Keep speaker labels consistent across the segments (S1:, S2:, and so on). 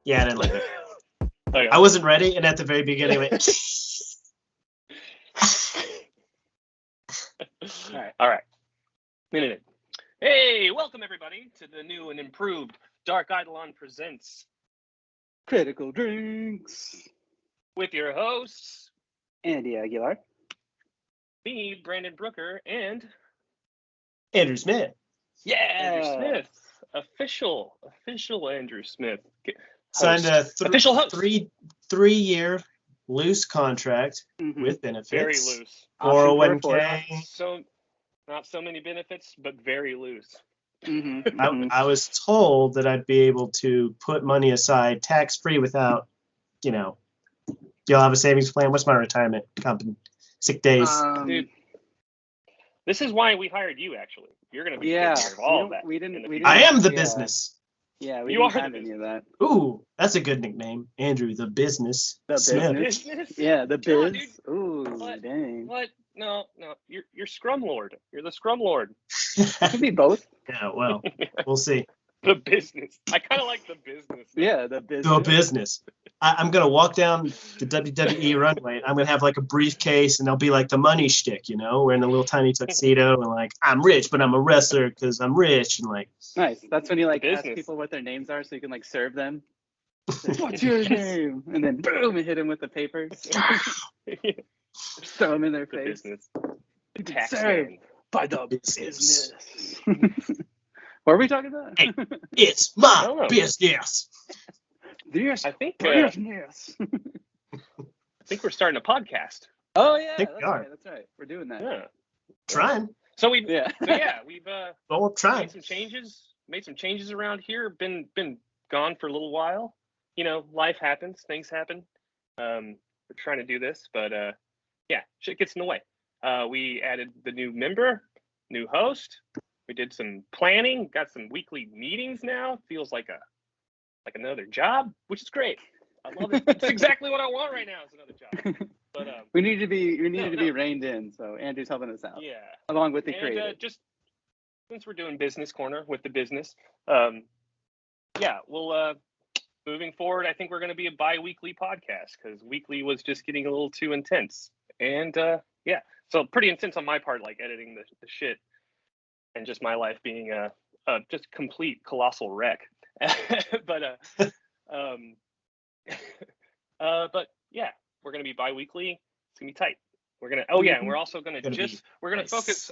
S1: Yeah, I didn't like it.
S2: Okay.
S1: I wasn't ready, and at the very beginning, I went,
S2: All right. Minute. Hey, welcome everybody to the new and improved Dark Eidolon Presents
S3: Critical Drinks.
S2: with your hosts,
S3: Andy Aguilar.
S2: me, Brandon Brooker, and
S1: Andrew Smith.
S2: Andrew Smith. Official Andrew Smith.
S1: Signed a
S2: Official host.
S1: three-year loose contract
S3: Mhm.
S1: with benefits.
S2: Very loose.
S3: Option for
S1: 401k.
S2: Not so many benefits, but very loose.
S1: I was told that I'd be able to put money aside tax-free without, y'all have a savings plan? What's my retirement company? Sick days.
S2: Dude, this is why we hired you, actually. You're going to be taking care of all of that.
S3: We didn't.
S1: I am the business.
S3: Yeah, we
S2: You
S3: didn't
S2: are
S3: have
S2: the
S3: any of that.
S1: Ooh, that's a good nickname. Andrew, the business.
S3: The
S1: Smith.
S2: Business?
S3: Yeah, the
S2: No,
S3: biz.
S2: dude.
S3: Ooh,
S2: What?
S3: dang.
S2: What? No. You're Scrum Lord. You're the Scrum Lord.
S3: It could be both.
S1: Yeah, well, we'll see.
S2: The business. I kind of like the business.
S3: Yeah, the biz.
S1: The business. I'm going to walk down the WWE runway, and I'm going to have like a briefcase, and there'll be like the money shtick, wearing a little tiny tuxedo, and like, I'm rich, but I'm a wrestler because I'm rich, and like.
S3: Nice. That's when you ask
S2: Business.
S3: people what their names are, so you can serve them. What's your name? And then boom, and hit them with the papers. Throw them in their
S2: The
S3: face.
S2: business.
S3: You can
S2: Tax
S3: serve
S2: man.
S3: by the
S1: Business.
S3: business. What are we talking about?
S1: Hey. It's
S2: I
S1: my
S2: don't know.
S1: business.
S3: Yes.
S2: I think
S3: Business.
S2: we're starting a podcast.
S3: Oh yeah,
S1: think
S3: that's
S1: we are.
S3: right. That's right. We're doing that.
S2: Yeah.
S1: Trying.
S2: So we've
S3: Yeah.
S2: we've
S1: Well, I'm trying.
S2: made some changes around here. Been gone for a little while. Life happens, things happen. We're trying to do this, but shit gets in the way. We added the new member, new host. We did some planning, got some weekly meetings now. Feels like another job, which is great. I love it. It's exactly what I want right now is another job. But
S3: We need to be
S2: No.
S3: reined in, so Andrew's helping us out.
S2: yeah.
S3: Along with the
S2: And
S3: creative.
S2: just since we're doing business corner with the business, we'll moving forward, I think we're going to be a bi-weekly podcast because weekly was just getting a little too intense. And so pretty intense on my part, like editing the shit and just my life being a just complete colossal wreck. But yeah, we're going to be bi-weekly. It's going to be tight. We're going to and we're also going to focus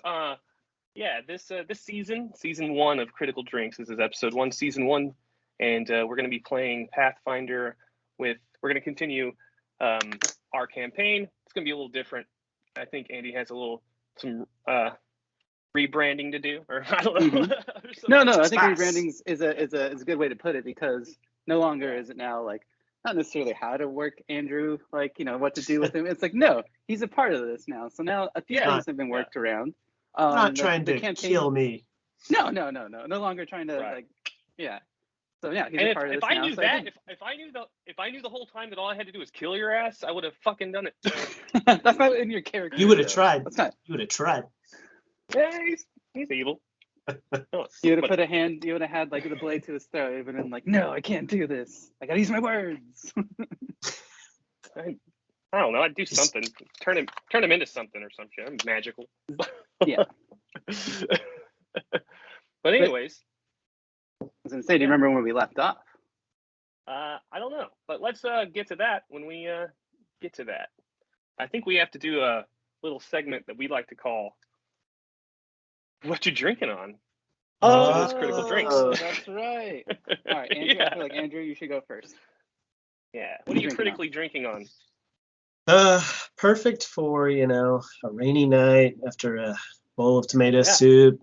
S2: this season 1 of Critical Drinks. This is episode 1, season 1, and we're going to be playing Pathfinder we're going to continue our campaign. It's going to be a little different. I think Andy has some rebranding to do, or I don't know.
S3: No, I think rebranding is a good way to put it, because no longer is it now like not necessarily how to work Andrew, like what to do with him. It's like, no, he's a part of this now. So now a few things have been worked around.
S1: Not trying to kill me.
S3: No longer trying to So yeah, he's a part of this
S2: if I
S3: now.
S2: knew
S3: So
S2: that, if I knew the whole time that all I had to do was kill your ass, I would have fucking done it.
S3: That's not in your character.
S1: You would have tried.
S3: That's not.
S1: You would have tried.
S2: Yeah, he's evil.
S3: You would have put a hand. You would have had like the blade to his throat. You'd have been like, "No, I can't do this. I gotta use my words."
S2: I don't know. I'd do something. Turn him into something or some shit. I'm magical.
S3: Yeah.
S2: But anyways,
S3: I was gonna say, do you remember where we left off?
S2: I don't know, but let's get to that when we get to that. I think we have to do a little segment that we like to call "What You Drinking On."
S3: Oh,
S2: this Critical Drinks.
S3: That's right. All right, Andrew. I feel like Andrew, you should go first.
S2: Yeah. What are you critically drinking on?
S1: Perfect for a rainy night after a bowl of tomato soup.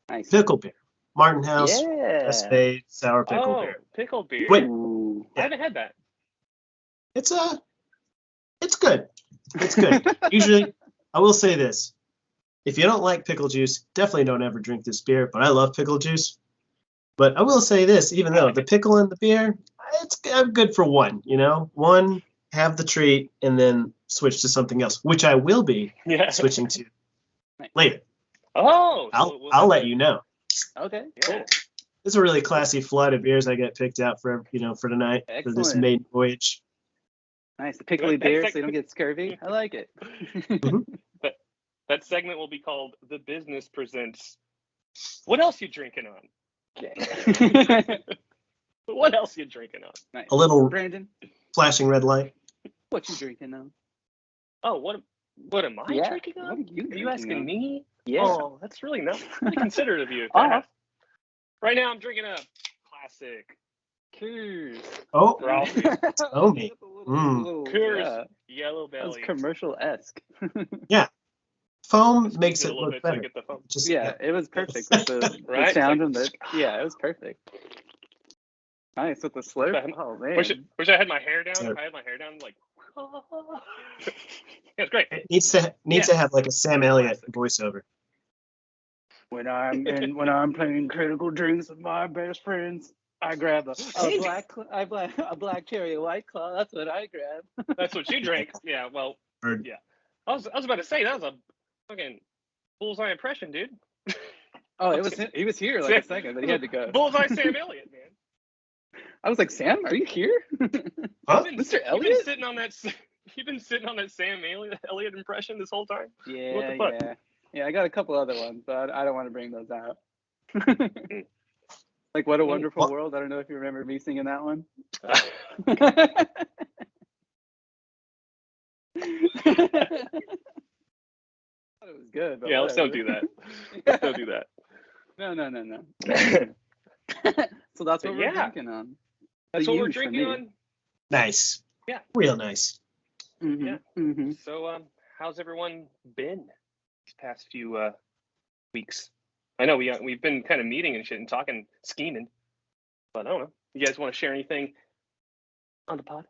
S3: Nice.
S1: Pickle beer. Martin House.
S3: Yeah.
S1: Best made sour pickle beer.
S2: Pickle beer.
S1: Wait.
S2: I haven't had that.
S1: It's good. It's good. Usually, I will say this: if you don't like pickle juice, definitely don't ever drink this beer. But I love pickle juice. But I will say this: even though the pickle in the beer, I'm good for one. One, have the treat, and then switch to something else, which I will be switching to later.
S2: Oh,
S1: I'll let you know.
S3: Okay.
S2: Yeah.
S3: Cool.
S1: It's a really classy flight of beers I get picked out for tonight for this
S3: Excellent.
S1: maiden voyage.
S3: Nice. The pickly beer so you don't get scurvy. I like it.
S2: That segment will be called The Business Presents. What else you drinking on?
S3: Okay.
S2: What else you drinking on?
S3: Nice.
S1: A little
S3: Brandon,
S1: flashing red light.
S3: what you drinking on?
S2: Oh, what am I drinking on?
S3: What are you
S2: Are you asking
S3: on?
S2: me?
S3: Yeah.
S2: Oh, that's really really considerate of you.
S3: Oh.
S2: Right now I'm drinking a classic
S3: Coors.
S1: Oh,
S2: Ralphie.
S1: tell me.
S2: Coors Yellow
S3: That was
S2: Belly.
S3: commercial-esque.
S1: Foam
S2: Squeeze
S1: makes
S2: a
S1: it
S2: little
S1: look
S2: bit so I
S1: better.
S2: get the foam.
S1: Just
S3: Yeah, it was perfect with the
S2: Right?
S3: sound
S2: It's
S3: and it was perfect. Nice with the slurp. Oh man.
S2: Wish I had my hair down.
S1: So-
S2: If I had my hair down, like, yeah, it's great.
S1: It needs to have like a Sam Elliott voiceover.
S3: When I'm playing critical drinks with my best friends, I grab a black cherry, a white claw. That's what I grab.
S2: That's what you drank. Yeah, well,
S1: Or-
S2: yeah. I was about to say that was a fucking bullseye impression, dude.
S3: Oh, he was here like a second, but he had to go.
S2: Bullseye Sam Elliott, man.
S3: I was like, Sam, are you here?
S1: Huh?
S3: Mr.
S2: You've
S3: Elliott?
S2: been sitting on that. You've been sitting on that Sam Elliott impression this whole time. What the fuck?
S3: Yeah. I got a couple other ones, but I don't want to bring those out. Like What a Wonderful
S1: What?
S3: World. I don't know if you remember me singing that one. It was good. But
S2: Yeah, let's don't
S3: whatever.
S2: do that. Let's don't do that.
S3: No. So that's what we're
S2: Yeah.
S3: drinking on.
S2: That's
S3: The
S2: what we're
S3: huge for
S2: drinking
S3: me.
S2: on.
S1: Nice.
S2: Yeah.
S1: Real nice.
S3: Mhm,
S2: Yeah.
S3: mhm.
S2: So, how's everyone been these past few weeks? I know we've been kind of meeting and shit and talking, scheming, but I don't know. You guys want to share anything on the pod?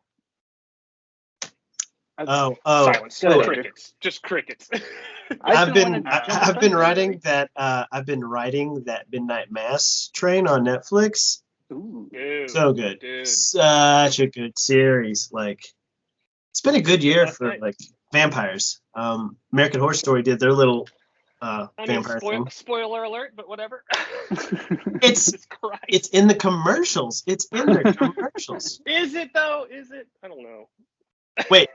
S1: Oh.
S2: Silence.
S3: Good.
S2: Crickets. Just crickets.
S1: I've been
S3: writing.
S1: I've been writing that Midnight Mass train on Netflix.
S3: Ooh.
S2: Dude,
S1: So good.
S2: dude.
S1: Such a good series. Like, it's been a good year
S2: Last
S1: for
S2: night.
S1: like vampires. American Horror Story did their little
S2: I mean,
S1: vampire thing.
S2: spoiler alert, but whatever.
S1: It's
S2: Jesus Christ.
S1: it's in the commercials. It's in their commercials.
S2: Is it though? Is it? I don't know.
S1: Wait,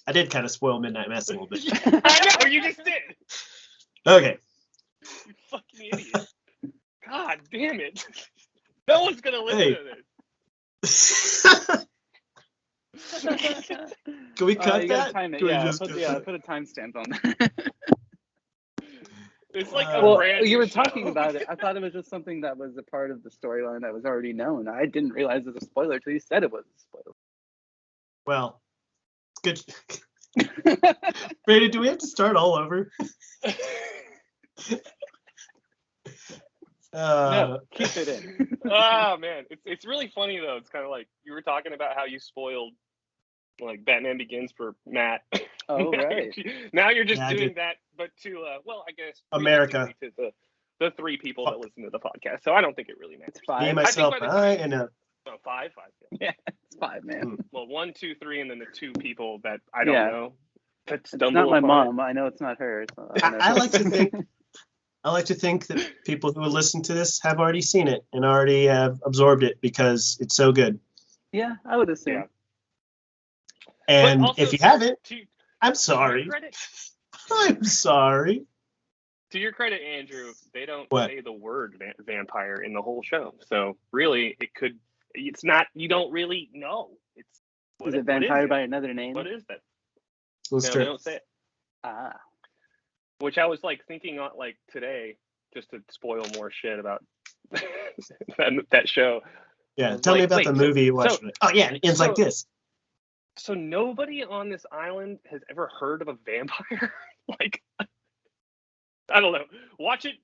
S1: I did kind of spoil Midnight Mass a little bit.
S2: I know, you just did.
S1: Okay.
S2: You fucking idiot. God damn it. No one's gonna listen
S1: Hey.
S2: to this.
S1: Can we cut
S3: you gotta
S1: that?
S3: time it.
S1: Can we
S3: Yeah,
S1: just
S3: put
S1: cut that?
S3: a timestamp on that.
S2: It's like
S1: Well,
S2: a
S3: Well,
S2: brand
S3: you
S2: new
S3: were talking
S2: show.
S3: about it. I thought it was just something that was a part of the storyline that was already known. I didn't realize it was a spoiler until you said it was a spoiler.
S1: Well, it's good. Brady, do we have to start all over?
S3: No, keep it in.
S2: Oh man, it's really funny though. It's kind of like you were talking about how you spoiled like Batman Begins for Matt.
S3: Oh, right.
S2: Now you're just
S1: Yeah, I
S2: doing
S1: did.
S2: that, but to well, I guess
S1: America.
S2: realistically to the three people that listen to the podcast. So I don't think it really matters.
S3: It's
S1: Me,
S3: five.
S1: myself,
S2: by the
S1: I,
S2: time-
S1: and
S2: No, five. Yeah.
S3: Yeah, it's five, man.
S2: Well, 1, 2, 3, and then the two people that I don't
S3: Yeah.
S2: know. That
S3: It's
S2: stumble
S3: not my
S2: upon it.
S3: mom. I know it's not her. So
S1: I like to think that people who will listen to this have already seen it and already have absorbed it because it's so good.
S3: Yeah, I would assume.
S2: Yeah.
S1: And
S2: But also,
S1: if you haven't,
S2: to
S1: I'm
S2: your
S1: sorry.
S2: credit,
S1: I'm sorry.
S2: to your credit, Andrew, they don't
S1: What?
S2: say the word vampire in the whole show. So really, it's not. You don't really know. It's
S3: Is it vampire by another name?
S2: What is that?
S1: That's
S2: No,
S1: true.
S2: they don't say it.
S3: Ah.
S2: Which I was like thinking on like today, just to spoil more shit about that show.
S1: Yeah,
S2: was
S1: tell me
S2: like,
S1: about
S2: wait,
S1: the
S2: so-
S1: movie you watched.
S2: so-
S1: Oh yeah, it ends like
S2: so-
S1: this.
S2: So nobody on this island has ever heard of a vampire? Like, I don't know. Watch it.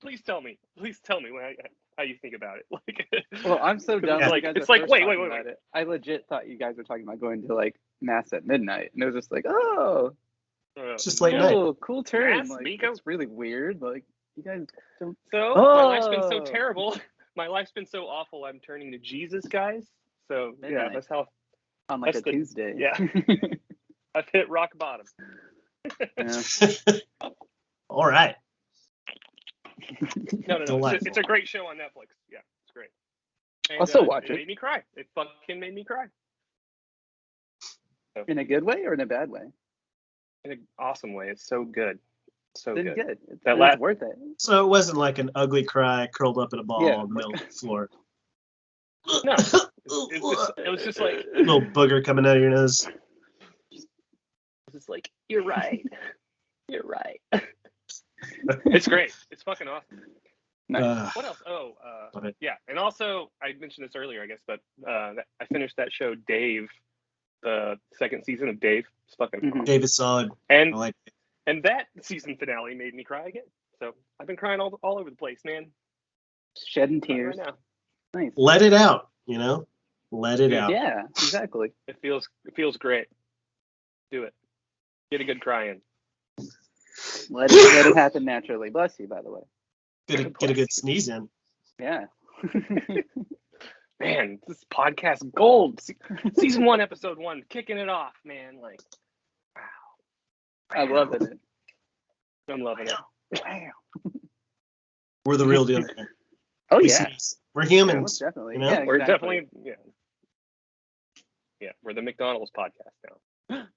S2: Please tell me how you think about it. Like,
S3: Well, I'm so dumb.
S2: It's
S3: when
S2: like-
S3: you guys
S2: it's
S3: were
S2: like,
S3: first
S2: wait.
S3: talking about it. I legit thought you guys were talking about going to like mass at midnight, and it was just like, oh,
S1: It's just late
S2: no.
S1: night.
S3: cool turn.
S2: Mass,
S3: Like,
S2: Miko?
S3: it's really weird. Like, you guys don't.
S2: So my life's been so
S3: Oh.
S2: terrible. My life's been so awful. I'm turning to Jesus, guys. So yeah,
S3: Midnight.
S2: that's how
S3: On like
S2: That's
S3: a
S2: the-
S3: Tuesday.
S2: yeah. I've hit rock bottom.
S3: Yeah.
S1: All right.
S2: No.
S1: Delightful.
S2: It's a great show on Netflix. Yeah, it's great. And,
S3: I'll still watch
S2: it.
S3: it.
S2: Made me cry. It fucking made me cry.
S3: In a good way or in a bad way?
S2: In an awesome way. It's so good. So
S3: Then
S2: good.
S3: good.
S2: That
S3: It's worth it.
S1: So it wasn't like an ugly cry curled up in a ball
S3: Yeah,
S1: on the middle of the floor.
S2: No. It was just like
S1: Little booger coming out of your nose.
S2: It's like, you're right. You're right. It's great. It's fucking awesome. What else? Yeah. And also, I mentioned this earlier, I guess, but I finished that show, Dave, the second season of Dave. It's fucking awesome.
S1: Dave is solid.
S2: And
S1: I like it.
S2: And that season finale made me cry again. So I've been crying all over the place, man.
S3: Shedding tears.
S2: Right now.
S3: Nice.
S1: Let it out, Let it out.
S3: Yeah, exactly.
S2: It feels great. Do it. Get a good cry in.
S3: Let it happen naturally. Bless you, by the way.
S1: Get a good sneeze in.
S3: Yeah.
S2: Man, this podcast gold. Season 1, episode 1, kicking it off, man. Like, wow.
S3: I love it.
S2: I'm loving it.
S3: Wow.
S1: We're the real deal.
S3: Oh,
S1: We
S3: yeah.
S1: sneeze. We're humans.
S3: Yeah, definitely.
S1: You know?
S3: Yeah,
S2: We're
S3: exactly.
S2: definitely, yeah, we're the McDonald's podcast now.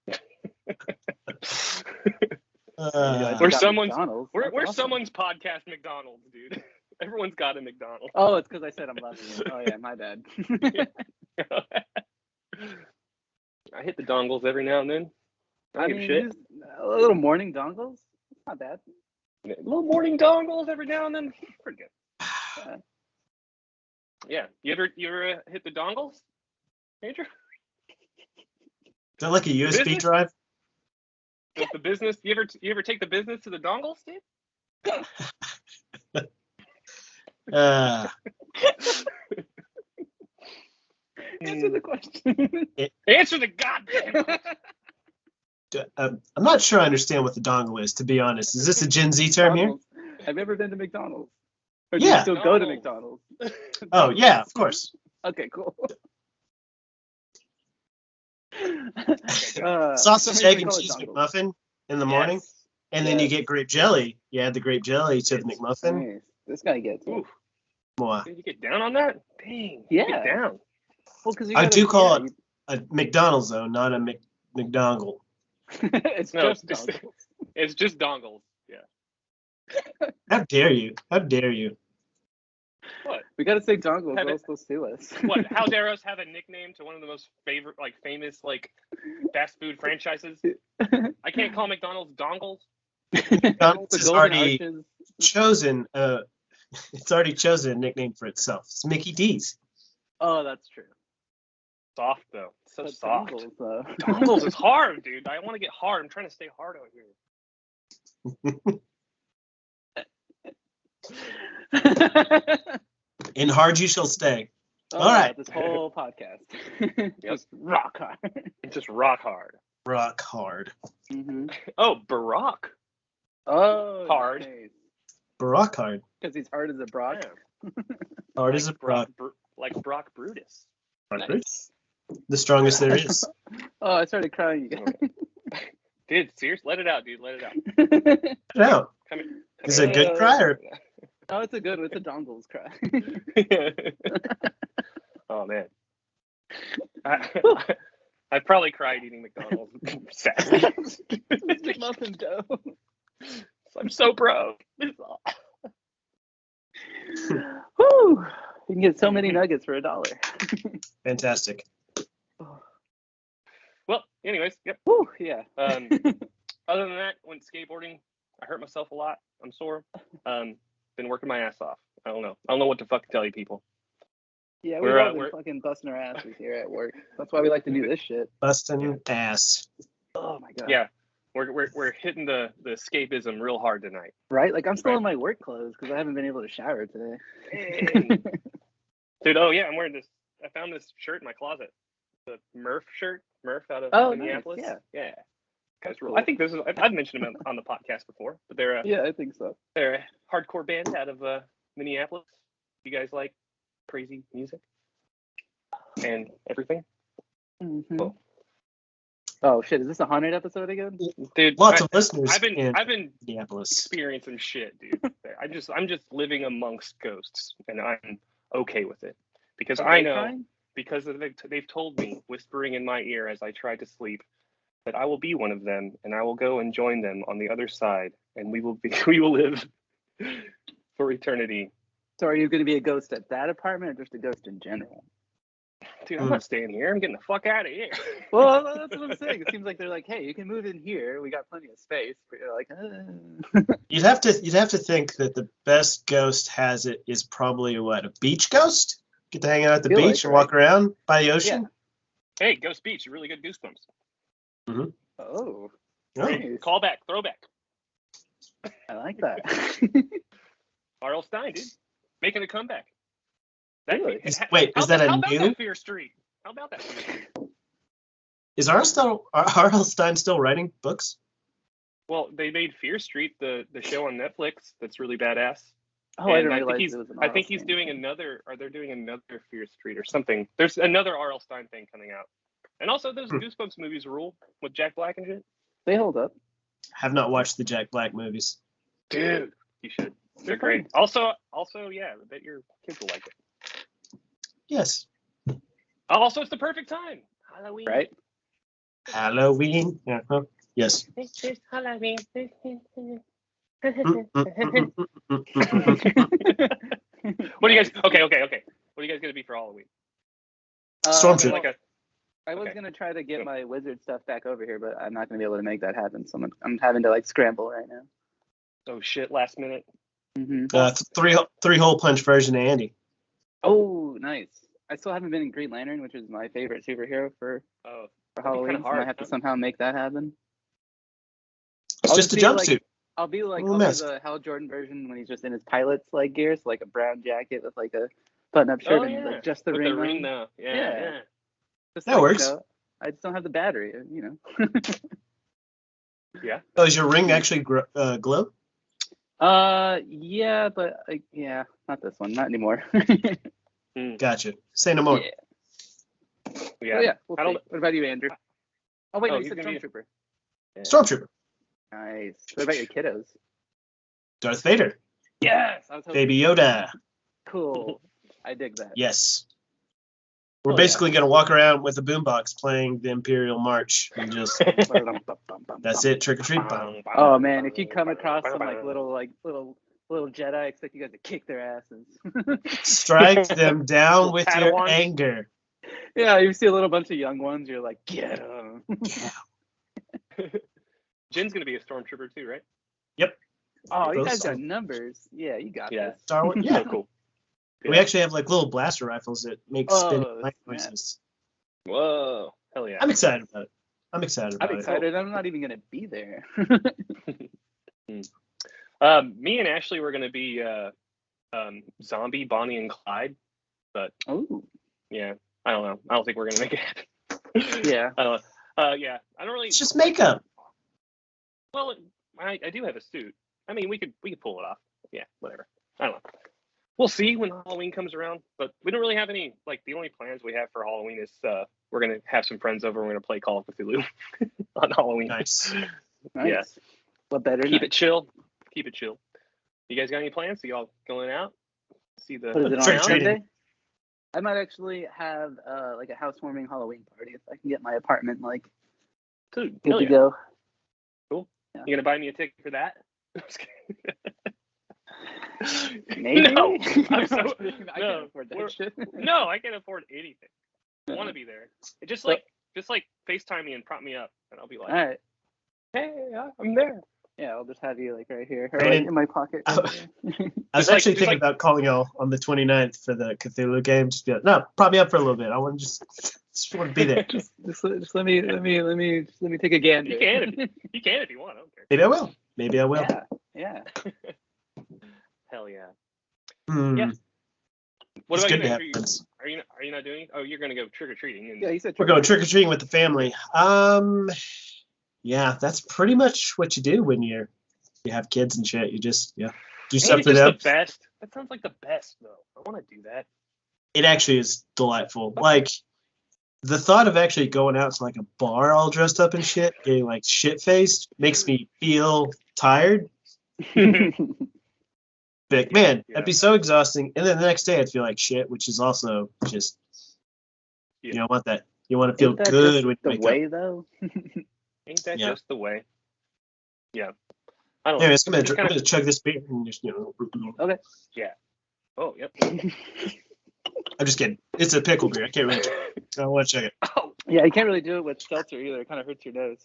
S2: We're someone's
S3: McDonald's.
S2: we're
S3: That's awesome.
S2: someone's podcast McDonald's, dude. Everyone's got a McDonald's.
S3: Oh, it's because I said I'm loving it. Oh, yeah, my bad.
S2: I hit the dongles every now and then. I give a shit.
S3: Just a little morning dongles. It's not bad.
S2: Little morning dongles every now and then. Pretty good. Yeah. You ever hit the dongles, Andrew?
S1: Is that like a USB
S2: Business?
S1: drive?
S2: The business. You ever take the business to the dongles, Steve?
S3: Answer the question.
S2: Answer the goddamn.
S1: I'm not sure I understand what the dongle is, to be honest. Is this a Gen Z term here?
S3: Have you ever been to McDonald's? Or do you
S1: Yeah.
S3: still go to McDonald's?
S1: Oh, yeah, of course.
S3: Okay, cool.
S1: Sausage, egg, and
S3: call it
S1: cheese
S3: dongles.
S1: McMuffin in the morning, and then you get grape jelly. You add the grape jelly to the McMuffin.
S3: Nice. This guy gets it.
S2: Oof.
S1: Mwah.
S2: Did you get down on that? Dang.
S3: Yeah.
S2: Get down.
S3: Well, 'cause you
S1: I
S3: gotta-
S1: do call
S3: yeah,
S1: it a McDonald's, though, not a McDongle.
S3: it's
S2: No,
S3: just dongles.
S2: It's just dongles. Yeah.
S1: How dare you? How dare you?
S2: What?
S3: We gotta say dongles.
S2: Have
S3: Or
S2: it-
S3: else they'll sue us.
S2: What? How dare us have a nickname to one of the most famous fast food franchises? I can't call McDonald's dongles.
S1: McDonald's
S3: The
S1: has
S3: Golden
S1: already
S3: Arches.
S1: chosen. It's already chosen a nickname for itself. It's Mickey D's.
S3: Oh, that's true.
S2: Soft though. So
S3: But
S2: soft.
S3: dongles, though.
S2: Dongles is hard, dude. I want to get hard. I'm trying to stay hard out here.
S1: In hard you shall stay.
S3: Oh,
S1: All right.
S3: This whole podcast. Just rock hard.
S2: It's just rock hard.
S1: Rock hard.
S3: Mm-hmm.
S2: Oh, Barack.
S3: Oh,
S2: Hard.
S1: Barack hard.
S3: Because he's hard as a Brock.
S2: Yeah.
S1: Hard as a Brock.
S2: Like Brock Brutus.
S3: Nice.
S1: The strongest there is.
S3: Oh, I started crying again.
S2: Dude, seriously, let it out, dude. Let it out.
S1: No.
S2: Come here.
S1: Is it a good cry or?
S3: Oh, it's a good one. It's a dongles cry.
S2: Oh man. I probably cried eating McDonald's. Sadly.
S3: Muffin dough.
S2: I'm so broke.
S3: Woo! You can get so many nuggets for $1.
S1: Fantastic.
S2: Well, anyways, yep.
S3: Woo! Yeah.
S2: Other than that, went skateboarding. I hurt myself a lot. I'm sore. Been working my ass off. I don't know what to fucking tell you people.
S3: Yeah,
S2: We're,
S3: we've all been
S2: we're-
S3: fucking busting our asses here at work. That's why we like to do this shit.
S1: Busting ass.
S3: Oh my god.
S2: Yeah. We're hitting the escapism real hard tonight.
S3: Right? Like I'm still
S2: Right.
S3: in my work clothes because I haven't been able to shower today.
S2: Dude, oh yeah, I'm wearing this. I found this shirt in my closet. The Murph shirt. Murph out of
S3: Oh, nice,
S2: Minneapolis.
S3: yeah.
S2: Yeah. Guys,
S3: Cool.
S2: I think this is. I've mentioned them on the podcast before, but they're
S3: Yeah, I think so.
S2: a hardcore band out of Minneapolis. You guys like crazy music and everything?
S3: Mhm.
S2: Cool.
S3: Oh shit! Is this a haunted episode again?
S2: Dude,
S1: Lots of listeners
S2: I've been
S1: in Minneapolis.
S2: experiencing shit, dude. There. I'm just living amongst ghosts, and I'm okay with it because
S3: Are
S2: I
S3: they
S2: know
S3: crying?
S2: because they've told me, whispering in my ear as I try to sleep, that I will be one of them, and I will go and join them on the other side, and we will live for eternity.
S3: So are you going to be a ghost at that apartment or just a ghost in general?
S2: Dude, I'm not staying here. I'm getting the fuck out of here.
S3: Well, that's what I'm saying. It seems like they're like, hey, you can move in here. We got plenty of space. But you're like,
S1: You'd have to think that the best ghost has it is probably what, a beach ghost? Get to hang out at the
S3: Feel
S1: beach
S3: like,
S1: and
S3: right?
S1: walk around by the ocean.
S2: Hey, Ghost Beach, really good goosebumps.
S3: Oh,
S1: Oh.
S3: nice.
S2: Callback, throwback.
S3: I like that.
S2: R.L. Stein, dude, making a comeback.
S3: Really?
S1: Wait, is that
S2: how
S1: a
S2: about
S1: new?
S2: that Fear Street? How about that Fear Street?
S1: Is R.L. Stein still writing books?
S2: Well, they made Fear Street, the show on Netflix. That's really badass.
S3: Oh, I
S2: And
S3: didn't realize it was an
S2: I think he's
S3: Stein.
S2: doing another, or they're doing another Fear Street or something. There's another R.L. Stein thing coming out. And also those Goosebumps movies rule with Jack Black and shit.
S3: They hold up.
S1: Have not watched the Jack Black movies.
S2: Dude, you should. They're
S3: They're
S2: great.
S3: fun.
S2: Also, yeah, I bet your kids will like it.
S1: Yes.
S2: Also, it's the perfect time. Halloween.
S3: Right?
S1: Halloween. Uh-huh. Yes.
S2: It's Halloween. What do you guys? Okay. What are you guys gonna be for Halloween?
S1: Stormtrooper.
S2: Like a,
S3: I was
S2: okay.
S3: gonna try to get my wizard stuff back over here, but I'm not gonna be able to make that happen. So I'm having to like scramble right now.
S2: oh shit, last minute.
S3: Mm-hmm.
S1: Three-hole punch version of Andy.
S3: Oh, nice. I still haven't been in Green Lantern, which is my favorite superhero for
S2: Oh,
S3: Halloween.
S2: hard,
S3: so I have to
S2: huh?
S3: somehow make that happen.
S1: It's
S3: I'll
S1: just a
S3: be
S1: jumpsuit.
S3: I'll be like
S1: Little
S3: I'll be
S1: mess.
S3: the Hal Jordan version when he's just in his pilot's like gear, so like a brown jacket with like a button-up shirt and like just the
S2: with
S3: ring
S2: the ring
S3: on.
S2: though.
S3: Yeah.
S2: Yeah.
S3: Just
S1: That
S3: like,
S1: works.
S3: You know, I just don't have the battery, you know.
S2: Yeah.
S1: Oh, does your ring actually glow?
S3: Yeah, but yeah, not this one, not anymore.
S1: Gotcha. Say no more.
S3: Yeah.
S2: Yeah.
S3: Oh, yeah. We'll
S2: I don't-
S3: see. What about you, Andrew? Oh wait,
S2: Oh,
S3: no, you
S2: he's
S3: said
S2: gonna be-
S3: Stormtrooper.
S1: Stormtrooper.
S3: Nice. What about your kiddos?
S1: Darth Vader.
S3: Yes, I was hoping.
S1: Baby Yoda.
S3: Cool. I dig that.
S1: Yes. We're
S3: Oh,
S1: basically going to walk around with a boombox playing the Imperial March and just, that's it, trick or treat. Bum.
S3: Oh man, if you come across some like little Jedi, I expect you guys to kick their asses.
S1: Strike them down with your
S2: Padawans.
S1: anger.
S3: Yeah, you see a little bunch of young ones, you're like, get them.
S2: Jin's gonna be a stormtrooper too, right?
S3: Oh, you
S1: Both
S3: guys got
S1: sides.
S3: numbers. Yeah, you got
S2: Yeah.
S3: this.
S1: Star Wars.
S2: So
S1: Yeah.
S2: cool.
S1: We actually have like little blaster rifles that make spinning
S3: Oh,
S1: light
S3: snap.
S1: noises.
S2: Whoa. Hell yeah.
S1: I'm excited about it. I'm
S3: I'm excited. I'm not even gonna be there.
S2: Me and Ashley were gonna be zombie Bonnie and Clyde, but
S3: Oh,
S2: yeah, I don't know. I don't think we're gonna make it happen.
S3: yeah.
S2: I don't know. Yeah, I don't really.
S1: It's just makeup.
S2: Well, I do have a suit. I mean, we could pull it off. Yeah, whatever. I don't know. We'll see when Halloween comes around, but we don't really have any. Like the only plans we have for Halloween is we're gonna have some friends over. We're gonna play Call of Cthulhu on Halloween.
S1: Nice.
S3: Nice.
S2: Yeah.
S3: What better?
S2: Keep it chill. Keep it chill. You guys got any plans? So y'all going out? See the
S3: What is it on
S1: Trick-or-treating.
S3: Sunday? I might actually have like a housewarming Halloween party if I can get my apartment like
S2: Dude,
S3: good
S2: hell
S3: to
S2: yeah.
S3: go.
S2: Cool.
S3: Yeah.
S2: You gonna buy me a ticket for that?
S3: Maybe.
S2: No,
S3: I
S2: I'm so-
S3: can't
S2: no,
S3: afford
S2: we're-
S3: that shit.
S2: No, I can't afford anything. I want to be there. Just like FaceTime me and prop me up, and I'll be like,
S3: All right.
S2: hey, I'm there.
S3: Yeah, I'll just have you like right here, or
S1: Brandon,
S3: like in my pocket.
S1: I was
S2: Just
S1: actually
S2: like-
S1: thinking about calling y'all on the 29th for the Cthulhu game. Just be like, no, prop me up for a little bit. I want to just want to be there.
S3: just let me take a gander.
S2: You can if you want. I don't care.
S1: Maybe I will. Maybe I will.
S3: Yeah.
S2: Hell yeah.
S1: Hmm.
S2: Yeah. What
S1: It's
S2: about
S1: good
S2: you?
S1: to
S2: Andrew?
S1: have
S2: Are you,
S1: friends.
S2: are you are you not doing? Oh, you're gonna go trick or treating. And
S3: Yeah, you said
S1: We're going trick or treating with the family. Yeah, that's pretty much what you do when you have kids and shit. You just do
S2: Ain't
S1: stuff
S2: it
S1: for
S2: just
S1: them.
S2: the best? That sounds like the best though. I want to do that.
S1: It actually is delightful. Like the thought of actually going out to like a bar all dressed up and shit, getting like shit faced, makes me feel tired. Big man, that'd be so exhausting. And then the next day I'd feel like shit, which is also just you don't want that. You want to feel good when you wake
S3: the way
S1: up.
S3: Though.
S2: Ain't that just the way? Yeah. I don't
S1: Anyways, I'm gonna chug this beer and just
S3: Okay.
S2: Yeah. Oh, yep.
S1: I'm just kidding. It's a pickle beer. I can't really. I don't want to chug it.
S2: Oh.
S3: Yeah, you can't really do it with seltzer either. It kind of hurts your nose.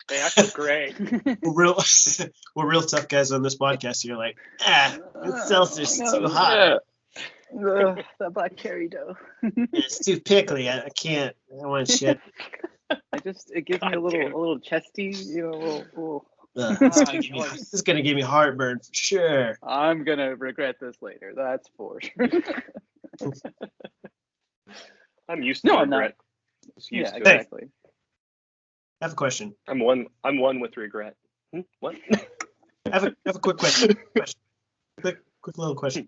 S2: Hey, I feel great.
S1: We're real tough guys on this podcast. You're like, seltzer's too hot.
S3: That black cherry dough.
S1: It's too pickly. I can't. I don't want shit.
S3: It gives me a little chesty, little.
S1: This is gonna give me heartburn for sure.
S3: I'm gonna regret this later. That's for sure.
S2: I'm used to regret.
S3: Yeah, exactly.
S1: I have a question.
S2: I'm one with regret. What?
S1: I have a quick question. Quick little question.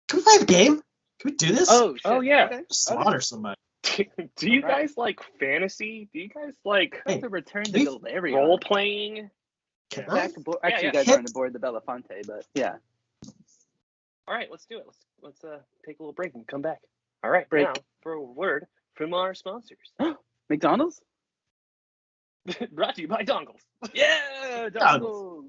S1: Can we play the game? Can we do this?
S3: Oh yeah.
S1: Okay. Slaughter somebody.
S2: Do you guys like fantasy? Do you guys like
S3: to return to delivery
S2: role playing?
S3: Actually, you guys aren't aboard the Belafonte, but yeah.
S2: All right, let's do it. Let's take a little break and come back. All right,
S3: break.
S2: Now for a word from our sponsors.
S3: McDonald's?
S2: Brought to you by Dongles.
S3: Yeah, Dongles.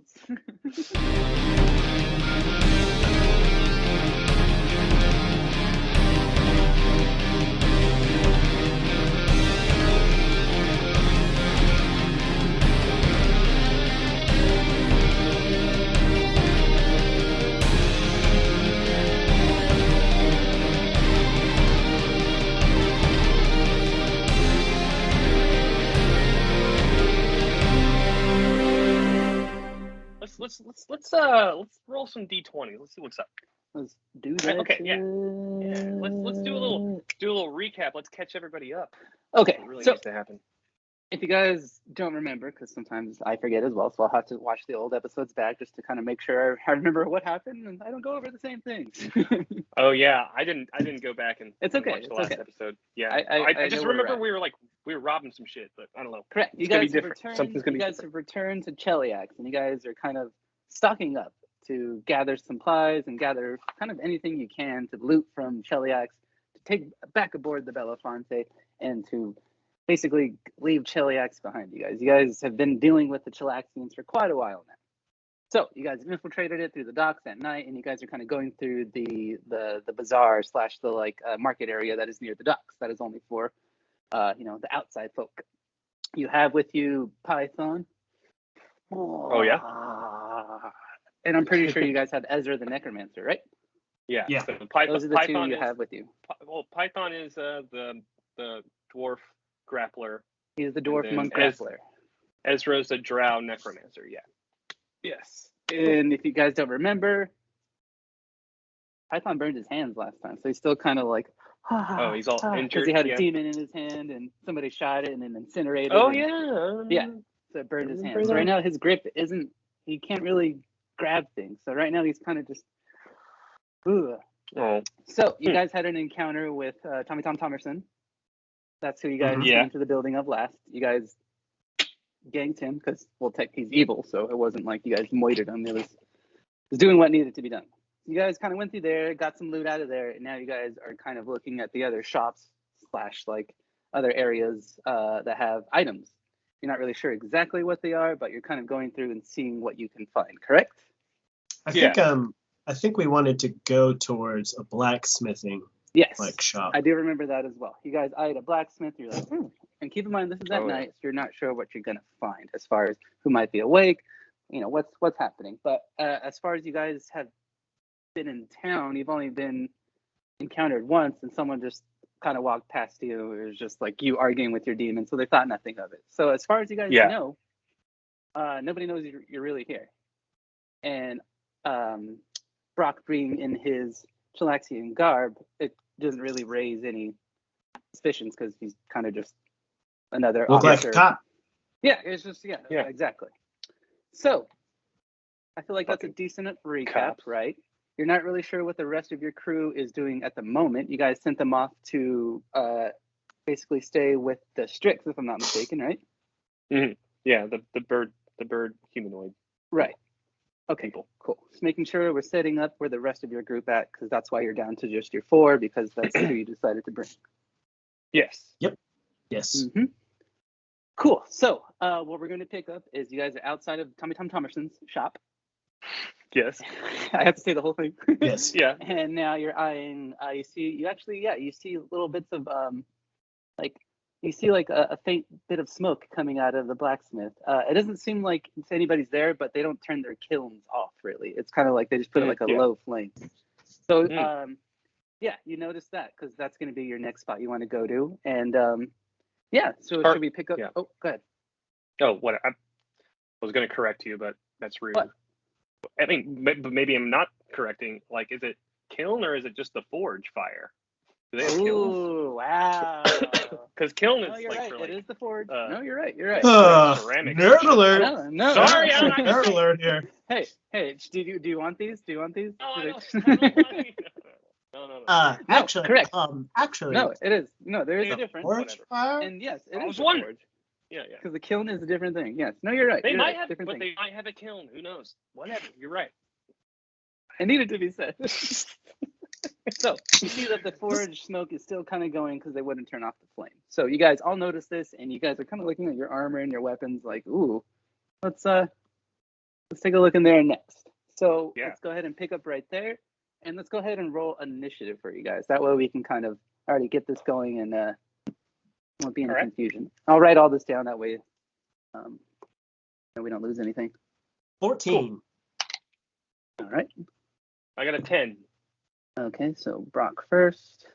S2: Let's roll some D20. Let's see what's up.
S3: Let's do that.
S2: Okay, yeah. Let's do a little recap. Let's catch everybody up.
S3: Okay,
S2: what really
S3: so
S2: needs to happen.
S3: If you guys don't remember, because sometimes I forget as well, so I'll have to watch the old episodes back just to kind of make sure I remember what happened and I don't go over the same things.
S2: Oh yeah, I didn't go back and watch the last episode. Yeah, I just remember we were robbing some shit, but I don't know.
S3: Correct. You guys have returned to Cheliax, and you guys are kind of stocking up to gather supplies and gather kind of anything you can to loot from Cheliax, to take back aboard the Belafonte, and to basically leave Cheliax behind you guys. You guys have been dealing with the Chelaxians for quite a while now. So you guys have infiltrated it through the docks at night, and you guys are kind of going through the bazaar / the market area that is near the docks. That is only for the outside folk. You have with you Python.
S2: Oh yeah.
S3: And I'm pretty sure you guys have Ezra the Necromancer, right?
S2: Yeah.
S3: So those are the Python two you have with you.
S2: Well, Python is the dwarf grappler.
S3: He's the dwarf monk grappler.
S2: Ezra's a drow necromancer. Yeah. Yes.
S3: And if you guys don't remember, Python burned his hands last time, so he's still kind of like,
S2: he's all injured
S3: because he had a demon in his hand, and somebody shot it and then incinerated.
S2: Oh
S3: it. Yeah. So it burned his hands. So right now his grip isn't. He can't really grab things. So right now he's kind of just. Ooh.
S2: Oh.
S3: So you guys had an encounter with Tommy Tom Thomerson. That's who you guys came to the building of last. You guys ganked him because, he's evil, so it wasn't like you guys moited him. It was doing what needed to be done. You guys kind of went through there, got some loot out of there, and now you guys are kind of looking at the other shops / other areas that have items. You're not really sure exactly what they are, but you're kind of going through and seeing what you can find, correct?
S1: I think we wanted to go towards a blacksmithing shop.
S3: I do remember that as well. You guys eyed a blacksmith, you're like, and keep in mind this is at night, so you're not sure what you're gonna find as far as who might be awake, what's happening. But as far as you guys have been in town, you've only been encountered once, and someone just kind of walked past you. It was just like you arguing with your demon, so they thought nothing of it. So as far as you guys know, nobody knows you're really here. And Brock being in his Chelaxian garb, it doesn't really raise any suspicions because he's kind of just another officer.
S1: Like a cop.
S3: Yeah, it's just exactly. So I feel like that's a decent recap, right? You're not really sure what the rest of your crew is doing at the moment. You guys sent them off to basically stay with the Strix, if I'm not mistaken, right?
S2: Mm-hmm. Yeah, the bird humanoid.
S3: Right. Okay, cool. Just making sure we're setting up where the rest of your group at, because that's why you're down to just your 4, because that's who you decided to bring.
S2: Yes.
S1: Yep. Yes.
S3: Mm-hmm. Cool. So what we're going to pick up is you guys are outside of Tommy Tom Thomerson's shop.
S2: Yes.
S3: I have to say the whole thing.
S1: Yes.
S2: Yeah.
S3: And now you're eyeing. You see little bits of you see like a faint bit of smoke coming out of the blacksmith. It doesn't seem like anybody's there, but they don't turn their kilns off really. It's kind of like they just put it like a low flame. So you notice that because that's going to be your next spot you want to go to. And so should we pick up?
S2: Yeah.
S3: Oh, go ahead.
S2: Oh, what? I was going to correct you, but that's rude.
S3: What?
S2: I mean, maybe I'm not correcting. Like, is it kiln or is it just the forge fire? Do they have kilns?
S3: Ooh, wow.
S2: Because kiln is
S3: No, you're
S2: like
S3: right.
S2: for like.
S3: It is the forge. No, you're right. You're right.
S2: Ceramics.
S1: Nerd alert.
S3: No.
S2: Sorry, I'm not
S1: Nerd alert here.
S3: Hey, do you want these? Do you want these?
S2: No, I don't want any. No.
S1: Actually,
S3: correct.
S1: Actually,
S3: No, it is. No, there is a
S2: Yeah,
S3: difference.
S1: forge fire?
S3: And yes, it
S2: I
S3: is
S2: was
S3: the
S2: wondering.
S3: forge.
S2: Yeah.
S3: Because the kiln is a different thing. Yes. No, you're right.
S2: They
S3: You're
S2: might
S3: right.
S2: have,
S3: different
S2: but
S3: thing.
S2: they might have a kiln. Who knows? Whatever. You're right.
S3: It needed to be said. So you see that the forge smoke is still kind of going because they wouldn't turn off the flame. So you guys all notice this, and you guys are kind of looking at your armor and your weapons, like, ooh, let's take a look in there next. So let's go ahead and pick up right there, and let's go ahead and roll initiative for you guys. That way we can kind of already get this going and won't be any confusion. I'll write all this down that way, we don't lose anything.
S1: 14.
S3: All right.
S2: I got a 10.
S3: Okay, so Brock first,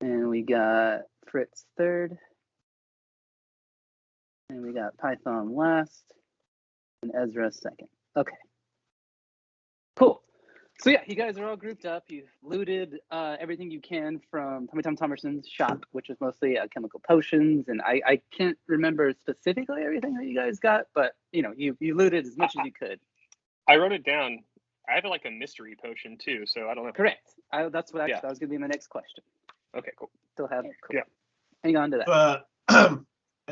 S3: and we got Fritz third, and we got Python last, and Ezra second. Okay, cool. So yeah, you guys are all grouped up. You've looted everything you can from Tommy Tom Thomerson's shop, which is mostly chemical potions, and I can't remember specifically everything that you guys got, but you looted as much as you could.
S2: I wrote it down. I have like a mystery potion too, so I don't know.
S3: Correct. That's what that was going to be my next question.
S2: Okay, cool.
S3: Still have it. Cool.
S2: Yeah.
S3: Hang on to that.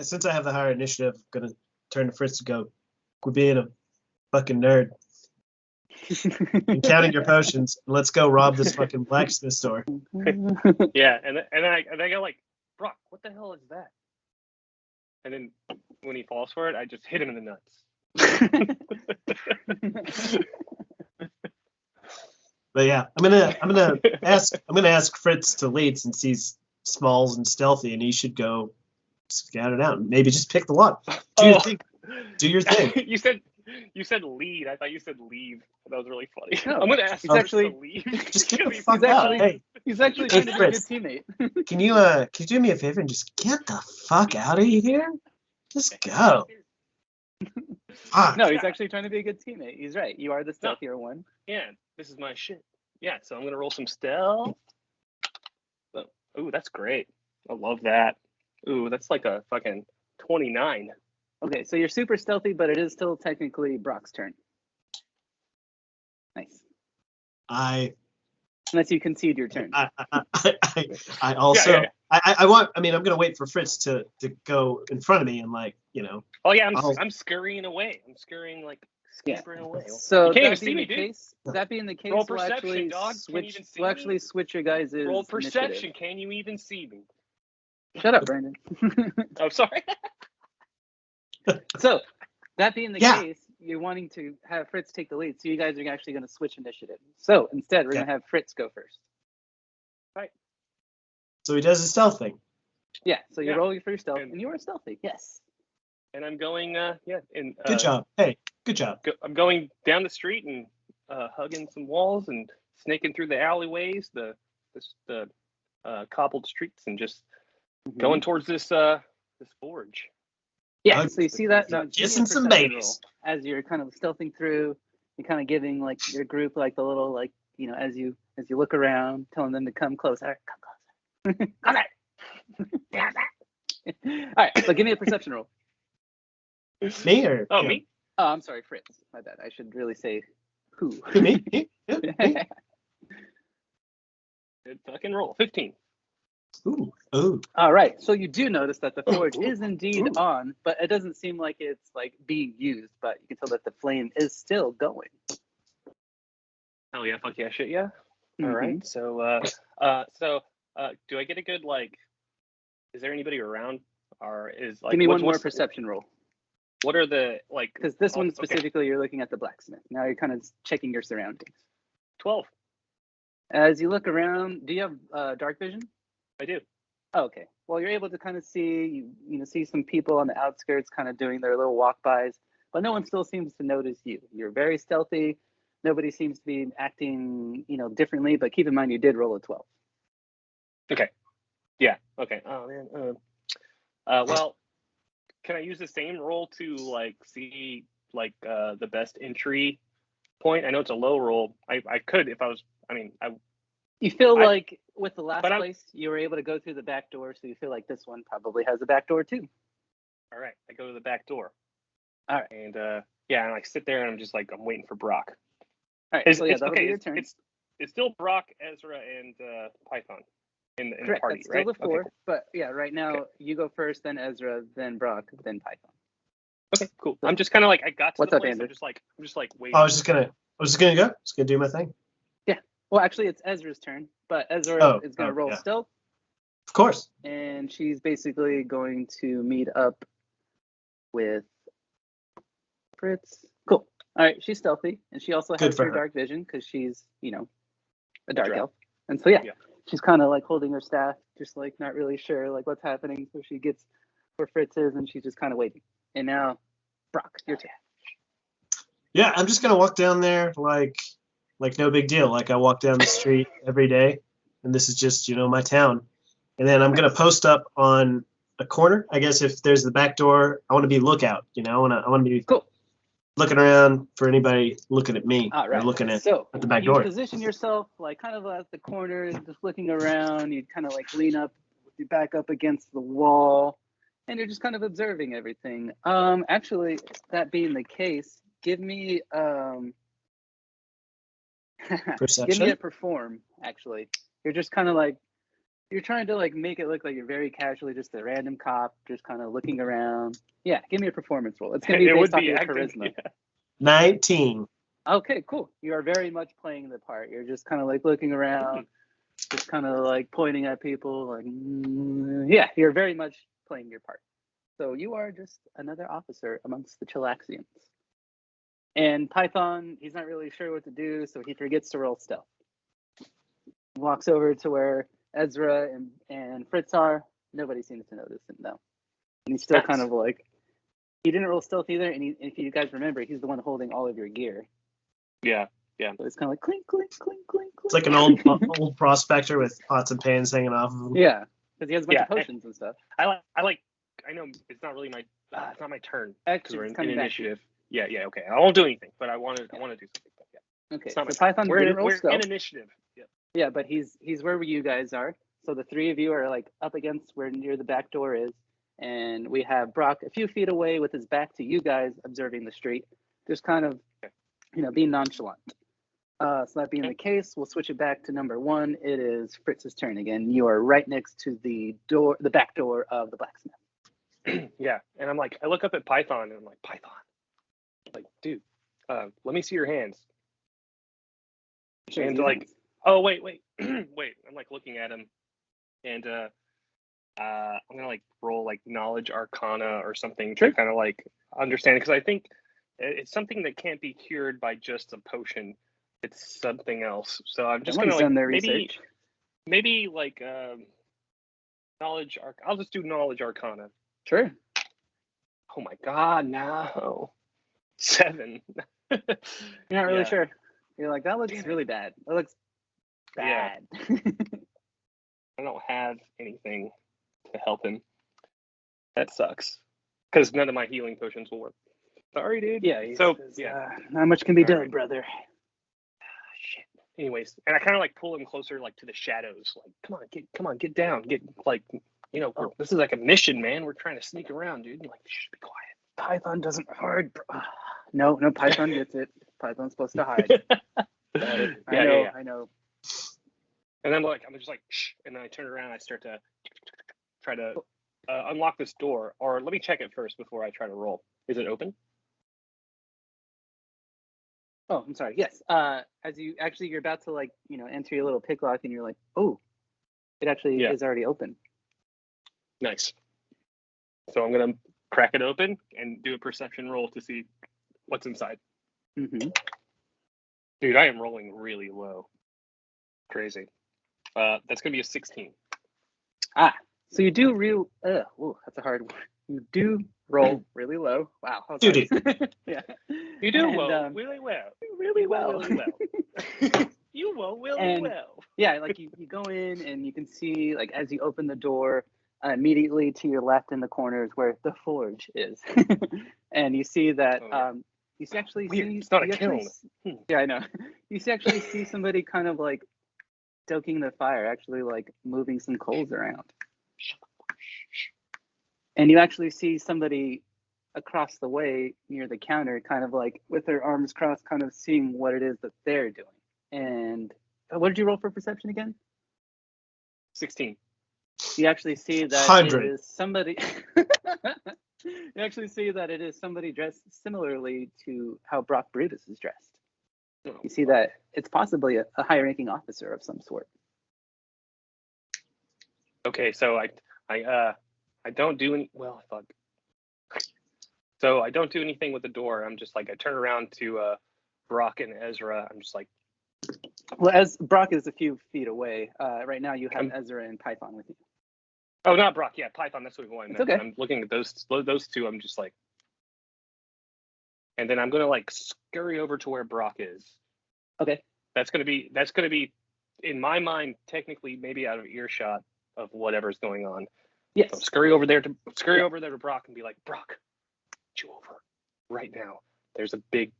S1: Since I have the higher initiative, I'm gonna turn to Fritz to go. Quit being a fucking nerd. And counting your potions. Let's go rob this fucking blacksmith store.
S2: Yeah, and I go like, Brock, what the hell is that? And then when he falls for it, I just hit him in the nuts.
S1: But yeah, I'm gonna ask Fritz to lead since he's smalls and stealthy, and he should go scout it out. Maybe just pick the lock. Do your thing.
S2: You said lead. I thought you said leave. That was really funny.
S3: No,
S2: I'm gonna ask
S3: he's
S2: Fritz
S3: actually-
S2: to leave.
S1: Just get the
S2: He's
S1: fuck out. Hey,
S3: He's actually trying to be a good
S1: Fritz.
S3: teammate.
S1: can you do me a favor and just get the fuck out of here? Just go. Fuck.
S3: No, he's actually trying to be a good teammate. He's right. You are the stealthier one.
S2: Yeah, this is my shit. Yeah, so I'm gonna roll some stealth. Ooh, that's great. I love that. Ooh, that's like a fucking 29.
S3: Okay, so you're super stealthy, but it is still technically Brock's turn. Nice. Unless you concede your turn.
S1: I also
S2: Yeah.
S1: I'm gonna wait for Fritz to go in front of me and
S2: Oh yeah, I'm scurrying away. I'm scurrying like scampering away.
S3: So
S2: You can't even
S3: that
S2: see
S3: being
S2: me,
S3: the
S2: dude.
S3: case, that being the case,
S2: Roll
S3: we'll
S2: perception,
S3: actually
S2: dog. Can't even see
S3: we'll
S2: me?
S3: actually switch your guys'
S2: Roll perception.
S3: initiative.
S2: Can you even see me?
S3: Shut up, Brandon.
S2: Oh, sorry.
S3: So that being the case, you're wanting to have Fritz take the lead, so you guys are actually going to switch initiative. So instead, we're going to have Fritz go first.
S2: Right.
S1: So he does his stealth thing.
S3: Yeah. So you roll for your stealth,
S2: And-
S3: and you are stealthy. Yes.
S2: And I'm going,
S1: Good job. Hey, good job.
S2: I'm going down the street and hugging some walls and snaking through the alleyways, the cobbled streets, and just going towards this forge.
S3: Yeah. So you see that? Now,
S1: Kissing some
S3: perception
S1: babies.
S3: roll. As you're kind of stealthing through, you're kind of giving like your group like the little as you look around, telling them to come closer. Come closer. Come there. All right. So give me a perception roll.
S1: Me or
S2: Me?
S3: Oh, I'm sorry, Fritz. My bad. I should really say who.
S1: Me? Me?
S2: Good fucking roll. 15.
S1: Ooh.
S3: All right. So you do notice that the forge is
S1: Ooh.
S3: indeed on, but it doesn't seem like it's like being used. But you can tell that the flame is still going.
S2: Hell yeah, fuck yeah, shit yeah. All
S3: Mhm.
S2: right. So do I get a good like? Is there anybody around? Or is like?
S3: Give me one more
S2: what's-
S3: perception roll.
S2: What are the like?
S3: Because this one
S2: okay,
S3: specifically, you're looking at the blacksmith. Now you're kind of checking your surroundings.
S2: 12.
S3: As you look around, do you have dark vision?
S2: I do.
S3: Oh, okay. Well, you're able to kind of see, see some people on the outskirts kind of doing their little walk-bys, but no one still seems to notice you. You're very stealthy. Nobody seems to be acting, differently, but keep in mind you did roll a 12.
S2: Okay. Yeah. Okay. Oh man. Well, can I use the same roll to like see like the best entry point? I know it's a low roll. I could if I was. I mean,
S3: You feel like with the last
S2: but
S3: place, you were able to go through the back door, so you feel like this one probably has a back door too.
S2: all right. I go to the back door.
S3: All right.
S2: And yeah, and I sit there and I'm just like I'm waiting for Brock.
S3: All right. So yeah, that'll be your turn.
S2: It's still Brock, Ezra, and Python in the
S3: Correct.
S2: party,
S3: That's still
S2: right?
S3: the 4,
S2: Okay, cool.
S3: but yeah, right now you go first, then Ezra, then Brock, then Python.
S2: Okay, cool. I'm just kind of like I got to
S3: What's
S2: the
S3: up,
S2: place.
S3: Andrew?
S2: I'm just like waiting.
S1: I was just gonna go. Just gonna do my thing.
S3: Yeah. Well, actually, it's Ezra's turn, but Ezra is going to roll
S1: yeah.
S3: stealth,
S1: Of course.
S3: and she's basically going to meet up with Fritz. Cool. All right, she's stealthy, and she also
S1: Good
S3: has
S1: for
S3: her
S1: her.
S3: dark vision because she's, a dark
S2: Drow.
S3: elf. And so, yeah,
S2: Yeah.
S3: she's kind of like holding her staff, just like not really sure like what's happening. So she gets where Fritz is, and she's just kind of waiting. And now, Brock, your turn.
S1: Yeah, I'm just gonna walk down there like no big deal. Like I walk down the street every day, and this is just my town. And then I'm gonna post up on a corner. I guess if there's the back door, I want to be lookout. And I want to be
S3: Cool.
S1: looking around for anybody looking at me
S3: All right.
S1: or looking at
S3: So
S1: the back
S3: you
S1: door.
S3: position yourself like kind of at the corner, just looking around. You kind of like lean up with your back up against the wall, and you're just kind of observing everything. Actually, that being the case, give me
S1: Perception.
S3: give me a perform. Actually, you're just kind of like you're trying to like make it look like you're very casually just a random cop, just kind of looking around. Yeah, give me a performance roll. It's gonna be based off your charisma.
S2: Yeah.
S1: 19.
S3: Okay, cool. You are very much playing the part. You're just kind of like looking around, just kind of like pointing at people. Like, yeah, you're very much playing your part. So you are just another officer amongst the Chilaxians. And Python, he's not really sure what to do, so he forgets to roll stealth. Walks over to where Ezra and Fritz are. Nobody seems to notice him though. And he's still kind of like, he didn't roll stealth either. And if you guys remember, he's the one holding all of your gear.
S2: Yeah.
S3: So it's kind of like clink, clink, clink, clink, clink.
S1: It's like an old prospector with pots and pans hanging off of him.
S3: Yeah, because he has a bunch of potions and stuff.
S2: I know it's not really my it's not my turn because we're in initiative. Yeah, okay. I won't do anything, but I want to do something. But yeah.
S3: Okay, so Python didn't roll stealth.
S2: We're in initiative. Yeah.
S3: Yeah, but he's where you guys are. So the three of you are like up against where near the back door is, and we have Brock a few feet away with his back to you guys, observing the street, just kind of, being nonchalant. So that being the case, we'll switch it back to number 1. It is Fritz's turn again. You are right next to the back door of the blacksmith.
S2: Yeah, and I'm like, I look up at Python, and I'm like, Python, like, dude, let me see your hands. And like, oh wait, wait. I'm like looking at him, and I'm gonna like roll like knowledge arcana or something to kind of like understand, because I think it's something that can't be cured by just a potion. It's something else. So I'm just gonna like maybe like knowledge arc. I'll just do knowledge arcana.
S3: Sure.
S2: Oh my god, no. 7.
S3: You're not really sure. You're like, that looks really bad. That looks bad.
S2: Yeah. I don't have anything to help him. That sucks. Because none of my healing potions will work. Sorry, dude.
S3: Yeah.
S2: So,
S3: not much can be done, brother.
S2: Shit. Anyways, and I kind of like pull him closer, like to the shadows. Like, come on, get down. Get like, this is like a mission, man. We're trying to sneak around, dude. Like, shh, be quiet.
S3: Python doesn't hide. No, Python gets it. Python's supposed to hide. I know.
S2: And then I'm just like, shh, and then I turn around. I start to try to unlock this door, or let me check it first before I try to roll. Is it open?
S3: Oh, I'm sorry. Yes. As you're about to enter your little pick lock, and you're like, oh, it actually is already open.
S2: Nice. So I'm gonna crack it open and do a perception roll to see what's inside.
S3: Mm-hmm.
S2: Dude, I am rolling really low. Crazy. That's gonna be a 16.
S3: So you do real. Oh, that's a hard one. You do roll really low. Wow.
S1: Duty.
S3: Yeah.
S2: You do roll really well.
S3: Really well.
S2: Really well. You roll really well.
S3: Yeah, like you go in and you can see, like, as you open the door, immediately to your left in the corner is where the forge is. And you see that you actually
S2: Weird.
S3: see
S2: It's not a kiln.
S3: Yeah, I know. You actually see somebody kind of like stoking the fire, actually like moving some coals around. And you actually see somebody across the way near the counter, kind of like with their arms crossed, kind of seeing what it is that they're doing. And what did you roll for perception again?
S2: 16.
S3: You actually see that
S1: 100.
S3: it is somebody. You actually see that it is somebody dressed similarly to how Brock Brutus is dressed. You see that it's possibly a high-ranking officer of some sort.
S2: Okay, so I don't do any. Well, fuck. So I don't do anything with the door. I'm just like, I turn around to Brock and Ezra. I'm just like.
S3: Well, as Brock is a few feet away, right now you have Ezra and Python with you.
S2: Oh, not Brock. Yeah, Python. That's what I meant.
S3: It's okay.
S2: I'm looking at those two. I'm just like, and then I'm gonna like scurry over to where Brock is.
S3: Okay.
S2: That's gonna be, in my mind, technically maybe out of earshot of whatever's going on.
S3: Yes.
S2: So scurry over there to Brock and be like, Brock, get you over right now. There's a big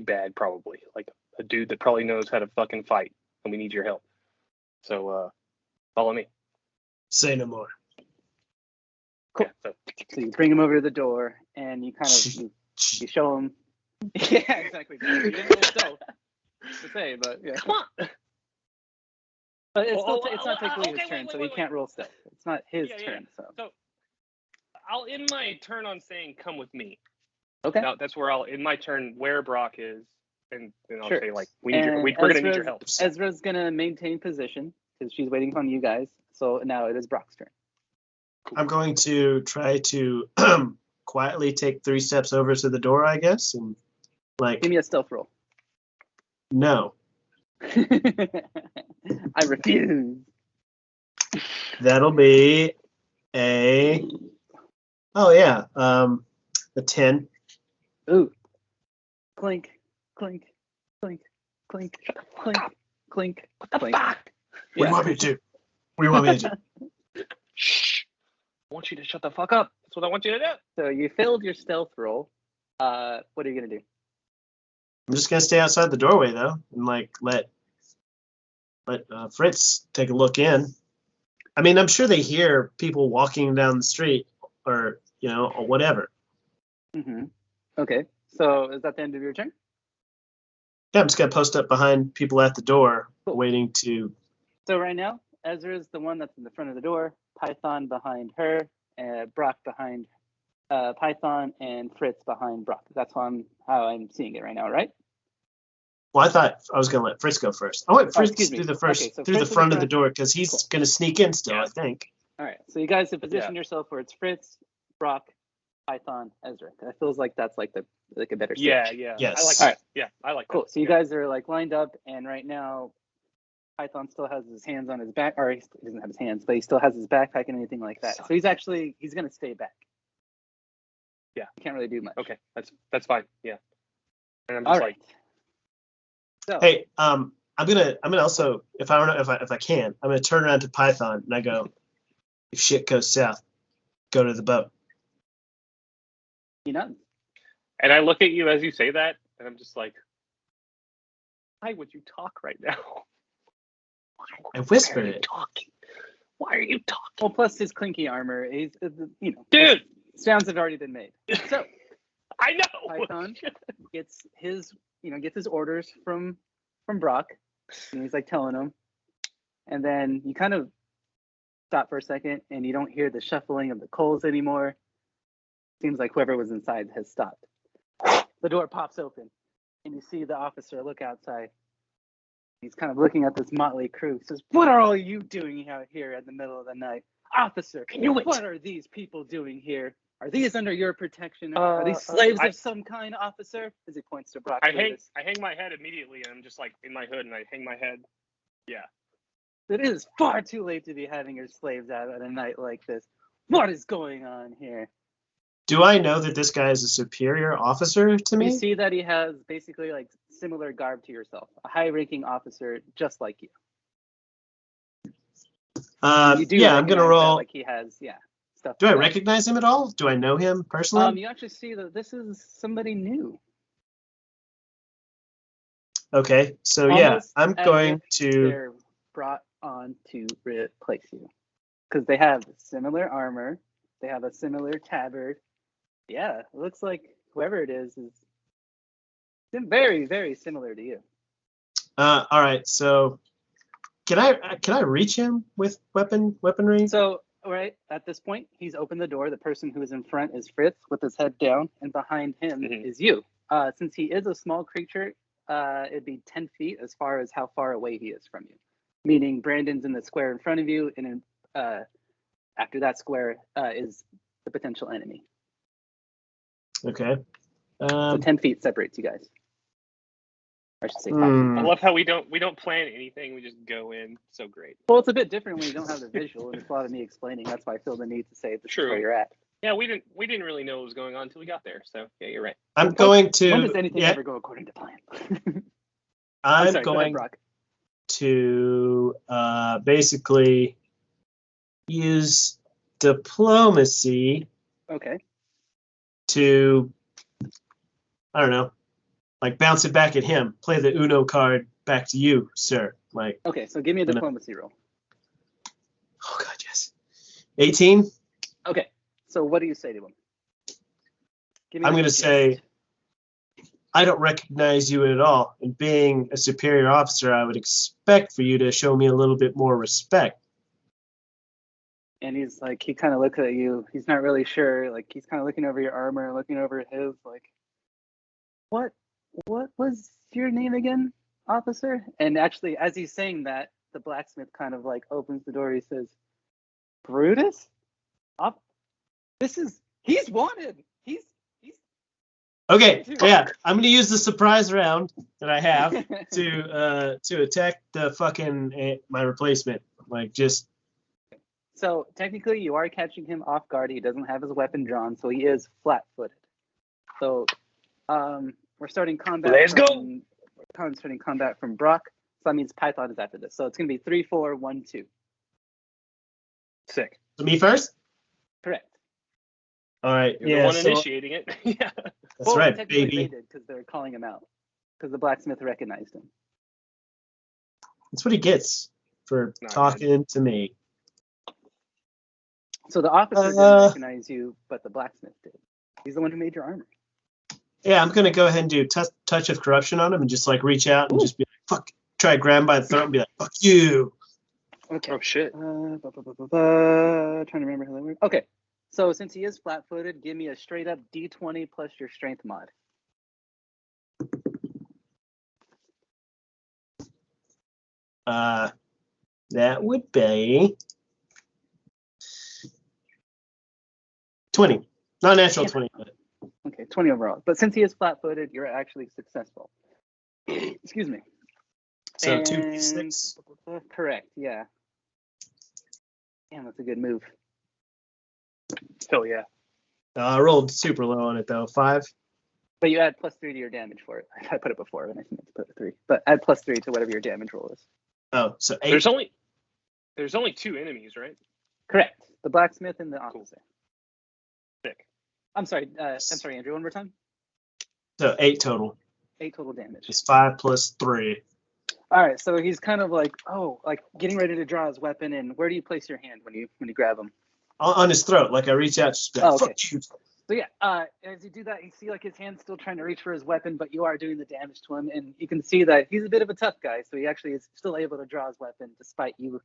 S2: bad, probably like a dude that probably knows how to fucking fight, and we need your help. So follow me.
S1: Say no more.
S3: Cool.
S2: Yeah,
S3: so you bring him over to the door, and you kind of you show him. Yeah, exactly. You didn't roll stealth to say, but yeah.
S2: Come on.
S3: But it's not technically his turn, so he can't roll stealth. It's not his turn.
S2: So I'll end my turn on saying, "Come with me."
S3: Okay.
S2: Now, that's where I'll end my turn where Brock is, and then I'll say like, we're gonna need your help.
S3: Ezra's gonna maintain position because she's waiting on you guys. So now it is Brock's turn.
S2: Cool.
S1: I'm going to try to quietly take 3 steps over to the door, I guess, and like.
S3: Give me a stealth roll.
S1: No.
S3: I refuse.
S1: That'll be a. Oh yeah, a 10.
S3: Ooh. Clink, clink, clink, clink, clink, clink, clink.
S1: What do you want me to do? What do you want me to do?
S2: Shh. I want you to shut the fuck up. That's what I want you to do.
S3: So you failed your stealth roll. What are you gonna do?
S1: I'm just gonna stay outside the doorway though, and like let Fritz take a look in. I mean, I'm sure they hear people walking down the street, or or whatever.
S3: Mm-hmm. Okay. So is that the end of your turn?
S1: Yeah, I'm just gonna post up behind people at the door,
S3: cool.
S1: waiting to.
S3: So right now, Ezra's the one that's in the front of the door. Python behind her, Brock behind Python, and Fritz behind Brock. That's how I'm seeing it right now, right?
S1: Well, I thought I was gonna let Fritz go first. I want Fritz through the first,
S3: okay, so
S1: through
S3: Fritz
S1: the front of the door because he's gonna sneak in still.
S2: Yeah.
S1: I think.
S3: All right. So you guys have positioned yourself where it's Fritz, Brock, Python, Ezra. That feels like that's like a better switch.
S2: Yeah.
S1: Yes.
S2: I like
S3: All right.
S2: that. Yeah, I like
S3: cool.
S2: that.
S3: So you guys are like lined up, and right now, Python still has his hands on his back, or he doesn't have his hands, but he still has his backpack and anything like that. So he's gonna stay back.
S2: Yeah.
S3: He can't really do much.
S2: Okay, that's fine. Yeah. And I'm just
S3: All right. So,
S1: Hey, I'm gonna also, if I can, I'm gonna turn around to Python and I go, if shit goes south, go to the boat.
S3: you know,
S2: And I look at you as you say that, and I'm just like, why would you talk right now?
S1: I whispered it.
S2: Why are you talking?
S3: well, plus his clinky armor, he's
S2: Dude,
S3: sounds have already been made. So
S2: I know.
S3: Python gets his orders from Brock, and he's like telling him, And then you kind of stop for a second, and you don't hear the shuffling of the coals anymore. Seems like whoever was inside has stopped. The door pops open, and you see the officer look outside. He's kind of looking at this motley crew. He says, "What are all you doing out here in the middle of the night? Officer, what are these people doing here? Are these under your protection? Are these slaves of some kind, officer?" As he points to Brock.
S2: I hang my head immediately, and I'm just like in my hood, and I hang my head. Yeah.
S3: It is far too late to be having your slaves out at a night like this. What is going on here?
S1: Do I know that this guy is a superior officer to me?
S3: You see that he has basically like similar garb to yourself, a high-ranking officer just like you.
S1: I'm gonna roll.
S3: Like he has, stuff.
S1: Do I recognize him at all? Do I know him personally?
S3: You actually see that this is somebody new.
S1: Okay, so
S3: Almost
S1: I'm going to.
S3: They're brought on to replace you because they have similar armor, they have a similar tabard. Yeah, it looks like whoever it is very, very similar to you.
S1: All right, so can I reach him with weaponry?
S3: So right at this point, he's opened the door. The person who is in front is Fritz with his head down, and behind him is you. Since he is a small creature, it'd be 10 feet as far as how far away he is from you. Meaning Brandon's in the square in front of you, and after that square is the potential enemy.
S1: Okay.
S3: So 10 feet separates you guys. I should say 5 feet.
S2: I love how we don't plan anything. We just go in. So great.
S3: Well, it's a bit different when you don't have the visual, and it's a lot of me explaining. That's why I feel the need to say this is where you're at.
S2: Yeah, we didn't really know what was going on until we got there. So yeah, you're right.
S1: I'm going to.
S3: When does anything ever go according to plan?
S1: I'm going to basically use diplomacy.
S3: Okay.
S1: To, I don't know, like bounce it back at him. Play the Uno card back to you, sir. Like.
S3: Okay, so give me a diplomacy roll.
S1: Oh God, yes. 18.
S3: Okay, so what do you say to him?
S1: I'm going to say, I don't recognize you at all. And being a superior officer, I would expect for you to show me a little bit more respect.
S3: And he's like, he kind of looks at you. He's not really sure. Like, he's kind of looking over your armor, looking over his, like, what was your name again, officer? And actually, as he's saying that, the blacksmith kind of like opens the door. He says, Brutus? He's wanted. He's
S1: Okay, yeah, I'm gonna use the surprise round that I have to attack the fucking my replacement. Like just.
S3: So technically, you are catching him off guard. He doesn't have his weapon drawn, so he is flat-footed. So we're starting combat.
S2: Let's go.
S3: We're starting combat from Brock. So that means Python is after this. So it's gonna be 3, 4, 1, 2.
S2: Sick.
S1: So me first?
S3: Correct.
S1: All right.
S2: You're the one initiating it. Yeah.
S1: That's right, baby.
S3: They did because they're calling him out because the blacksmith recognized him.
S1: That's what he gets for talking to me.
S3: So the officer didn't recognize you, but the blacksmith did. He's the one who made your armor.
S1: Yeah, I'm gonna go ahead and do touch of corruption on him and just like reach out and just be like, fuck, try to grab him by the throat and be like, fuck you.
S3: Okay.
S2: Oh shit.
S3: Trying to remember how that works. Okay. So since he is flat-footed, give me a straight up D20 plus your strength mod.
S1: That would be 20. Not natural 20. But.
S3: Okay, 20 overall. But since he is flat-footed, you're actually successful. Excuse me.
S1: So 2d6.
S3: Correct, yeah. Damn, that's a good move.
S2: Hell yeah.
S1: I rolled super low on it though, 5.
S3: But you add +3 to your damage for it. I put it before, and I think I put it 3. But add +3 to whatever your damage roll is.
S1: Oh, so 8.
S2: There's only 2 enemies, right?
S3: Correct. The blacksmith and the officer.
S2: Sick.
S3: I'm sorry, Andrew, one more time.
S1: So 8 total.
S3: 8 total damage.
S1: It's 5 plus 3.
S3: All right, so he's kind of like, getting ready to draw his weapon. And where do you place your hand when you grab him?
S1: On his throat, like I reach out, just be like,
S3: okay.
S1: fuck you.
S3: So yeah, as you do that, you see like his hand's still trying to reach for his weapon, but you are doing the damage to him, and you can see that he's a bit of a tough guy, so he actually is still able to draw his weapon despite you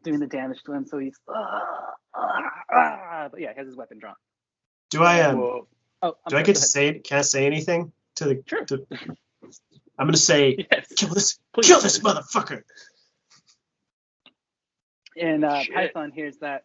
S3: doing the damage to him. So he's but yeah, he has his weapon drawn.
S1: Do I
S2: Whoa.
S3: Oh,
S1: do I get to say? Can I say anything to the?
S3: Sure.
S1: I'm gonna say,
S2: Yes.
S1: kill this
S2: Please.
S1: motherfucker.
S3: And
S2: Shit.
S3: Python hears that,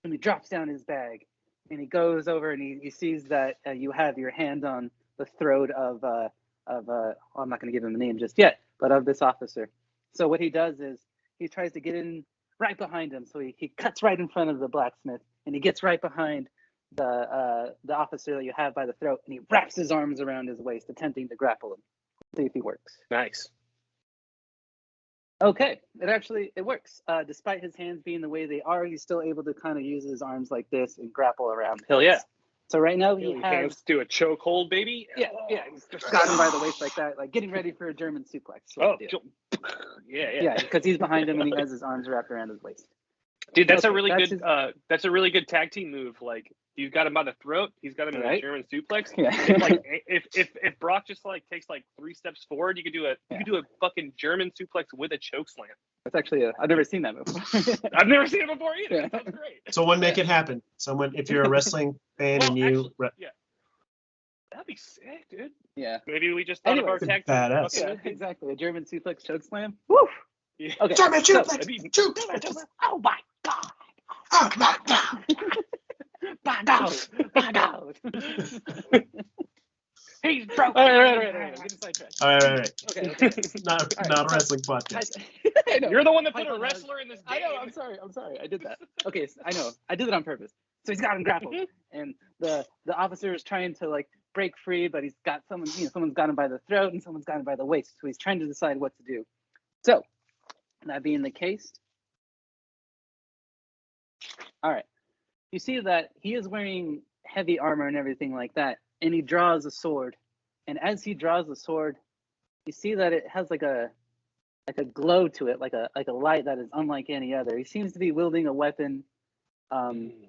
S3: and he drops down his bag, and he goes over and he sees that you have your hand on the throat of I'm not going to give him a name just yet, but of this officer. So what he does is he tries to get in right behind him. So he cuts right in front of the blacksmith, and he gets right behind the officer that you have by the throat, and he wraps his arms around his waist, attempting to grapple him. See if he works.
S2: Nice.
S3: Okay, it works. Despite his hands being the way they are, he's still able to kind of use his arms like this and grapple around.
S2: Hell yeah.
S3: So right now he has
S2: Hands do a chokehold, baby.
S3: yeah, he's just got him by the waist like that, like getting ready for a German suplex.
S2: Oh, yeah.
S3: because he's behind him and he has his arms wrapped around his waist.
S2: Dude, that's
S3: Okay,
S2: a really
S3: that's
S2: good. That's a really good tag team move. Like you've got him by the throat. He's got him in a
S3: Right.
S2: German suplex.
S3: Yeah.
S2: If Brock just like takes like 3 steps forward, you could do a fucking German suplex with a choke slam.
S3: That's actually I've never seen that before.
S2: I've never seen it before either.
S3: Yeah.
S2: That's great.
S1: Someone make it happen. Someone, if you're a wrestling fan
S2: Well,
S1: and you,
S2: actually, yeah, that'd be sick, dude.
S3: Yeah.
S2: Maybe we just thought of our
S1: Anyway.
S2: tag team.
S1: Badass.
S3: Yeah, exactly. A German suplex choke slam. Woo!
S2: Yeah.
S3: Okay.
S1: German
S3: so-
S1: suplex, choke.
S3: Oh my god!
S1: Oh my god!
S3: Bad out! He's broken. All right. I'm getting sidetracked.
S1: All right.
S3: Okay.
S1: Not
S3: All right,
S1: not a
S3: so-
S1: wrestling podcast.
S3: I know.
S2: You're the one that put
S3: Python
S2: a
S3: has-
S2: wrestler in this game.
S3: I know. I'm sorry. I did that. Okay. So I know. I did it on purpose. So he's got him grappled, and the officer is trying to like break free, but he's got someone. Someone's got him by the throat, and someone's got him by the waist. So he's trying to decide what to do. So that being the case, all right. You see that he is wearing heavy armor and everything like that, and he draws a sword. And as he draws the sword, you see that it has like a glow to it, like a light that is unlike any other. He seems to be wielding a weapon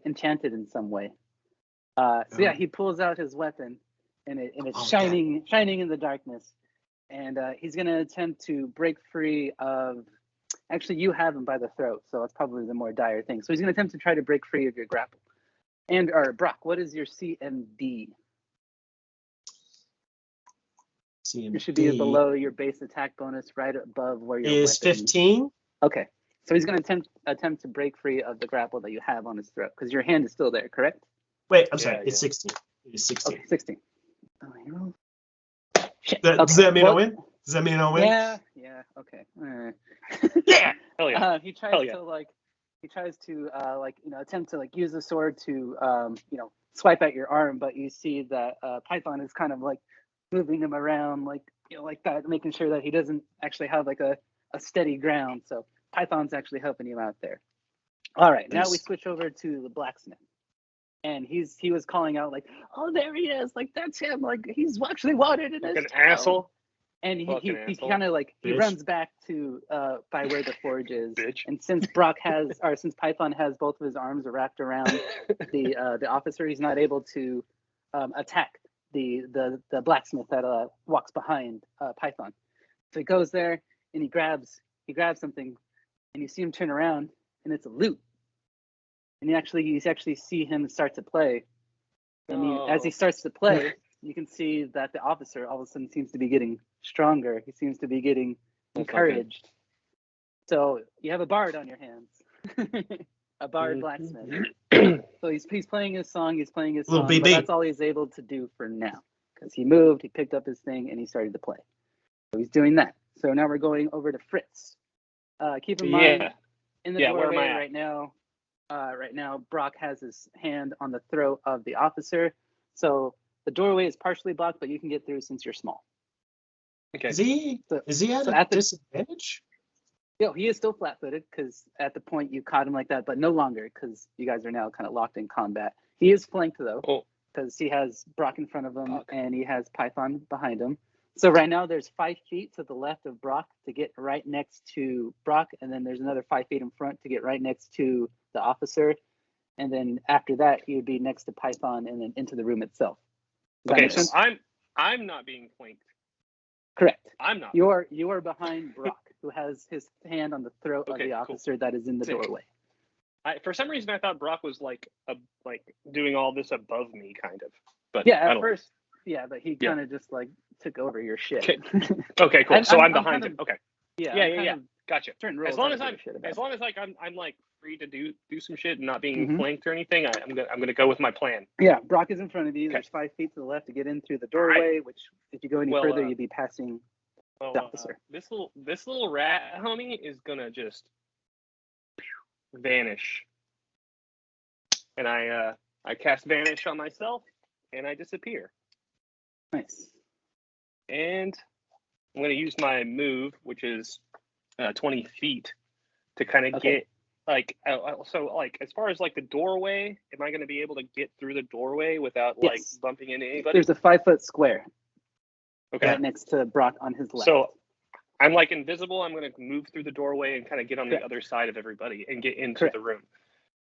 S3: enchanted in some way. So yeah, he pulls out his weapon, and it's shining in the darkness. And he's gonna attempt to break free of. Actually, you have him by the throat, so that's probably the more dire thing. So he's gonna attempt to try to break free of your grapple. Or Brock, what is your CMD?
S1: CMD
S3: It should be below your base attack bonus, right above where your
S1: is
S3: weapon.
S1: 15.
S3: Okay, so he's going to attempt to break free of the grapple that you have on his throat, because your hand is still there, correct?
S1: Wait, I'm sorry.
S2: Yeah,
S1: It's 16. It is 16.
S3: Okay, 16. Oh, you Shit.
S1: Does that mean I win? Does that mean I win?
S3: Yeah. Okay.
S2: Yeah. Hell yeah.
S3: He tries to attempt to like use the sword to swipe at your arm, but you see that Python is kind of like moving him around like that, making sure that he doesn't actually have like a steady ground. So Python's actually helping you out there. All right, now we switch over to the blacksmith, and he was calling out like, "Oh, there he is! Like that's him! Like he's actually wanted in
S2: Like
S3: his
S2: an
S3: town."
S2: asshole.
S3: And he
S2: Asshole.
S3: kind of like he
S1: Bitch.
S3: runs back to by where the forge is.
S2: Bitch.
S3: And since since Python has both of his arms wrapped around the officer, he's not able to attack the blacksmith that walks behind Python. So he goes there and he grabs something, and you see him turn around, and it's a lute. And you actually see him start to play. And as he starts to play, you can see that the officer all of a sudden seems to be getting stronger. He seems to be getting encouraged. So you have a bard on your hands, a bard blacksmith. So he's playing his song.
S1: Little
S3: But
S1: BB.
S3: that's all he's able to do for now, because he moved, he picked up his thing, and he started to play. So he's doing that. So now we're going over to Fritz. Keep in mind, in the
S2: where
S3: doorway
S2: am I at?
S3: right now, Brock has his hand on the throat of the officer. So the doorway is partially blocked, but you can get through since you're small.
S2: Okay.
S1: Is he at a disadvantage?
S3: He is still flat-footed because at the point you caught him like that, but no longer because you guys are now kind of locked in combat. He is flanked though, because he has Brock in front of him and he has Python behind him. So right now there's 5 feet to the left of Brock to get right next to Brock, and then there's another 5 feet in front to get right next to the officer. and then after that he would be next to Python and then into the room itself. Does that
S2: Okay,
S3: make
S2: so
S3: sense?
S2: I'm not being flanked.
S3: Correct.
S2: I'm not.
S3: You are behind Brock, who has his hand on the throat of
S2: Okay,
S3: the
S2: cool.
S3: officer that is in the
S2: Sick.
S3: doorway.
S2: For some reason, I thought Brock was like doing all this above me, kind of. But
S3: Yeah,
S2: I
S3: at
S2: don't
S3: first, yeah, but he
S2: Yeah.
S3: kind of just like took over your shit.
S2: Okay. Okay, cool. So I'm behind
S3: kind
S2: him.
S3: of-
S2: Okay.
S3: Yeah,
S2: Yeah. Gotcha.
S3: Certain
S2: As
S3: roles
S2: long
S3: I
S2: as
S3: don't
S2: I'm
S3: give a shit about.
S2: as long as like I'm like free to do some shit and not being
S3: Mhm.
S2: flanked or anything, I'm gonna go with my plan.
S3: Yeah, Brock is in front of you.
S2: Okay.
S3: There's 5 feet to the left to get in through the
S2: All right.
S3: doorway, which if you go any
S2: Well,
S3: further, you'd be passing
S2: Well,
S3: the officer.
S2: this little rat homie is gonna just vanish, and I cast vanish on myself, and I disappear.
S3: Nice.
S2: And I'm gonna use my move, which is 20 feet, to kind of
S3: Okay.
S2: get like so like as far as like the doorway. Am I gonna be able to get through the doorway without like
S3: Yes.
S2: bumping into anybody?
S3: There's a 5-foot square
S2: Okay.
S3: right next to Brock on his left.
S2: So I'm like invisible. I'm going to move through the doorway and kind of get on
S3: Correct.
S2: the other side of everybody and get into
S3: Correct.
S2: the room.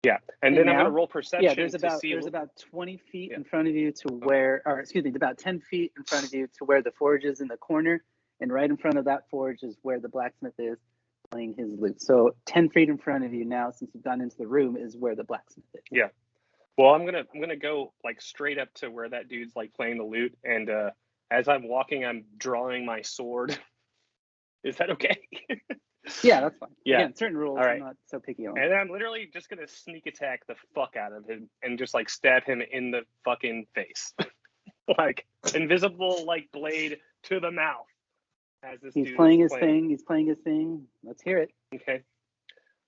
S2: Yeah. And
S3: And
S2: then I'm going
S3: now-
S2: to roll perception
S3: Yeah, there's
S2: to see.
S3: about 20 feet
S2: Yeah.
S3: in front of you to where, or excuse me, about 10 feet in front of you to where the forge is in the corner, and right in front of that forge is where the blacksmith is playing his lute. So 10 feet in front of you now, since you've gone into the room, is where the blacksmith is.
S2: Yeah. Well, I'm gonna go like straight up to where that dude's like playing the lute, and as I'm walking, I'm drawing my sword. Is that okay?
S3: Yeah, that's fine.
S2: Yeah.
S3: Again, certain rules.
S2: All right.
S3: I'm not so picky on.
S2: And then I'm literally just gonna sneak attack the fuck out of him and just like stab him in the fucking face, like invisible like blade to the mouth. As this
S3: He's
S2: dude
S3: playing
S2: is
S3: his thing. He's playing his thing. Let's hear it.
S2: Okay.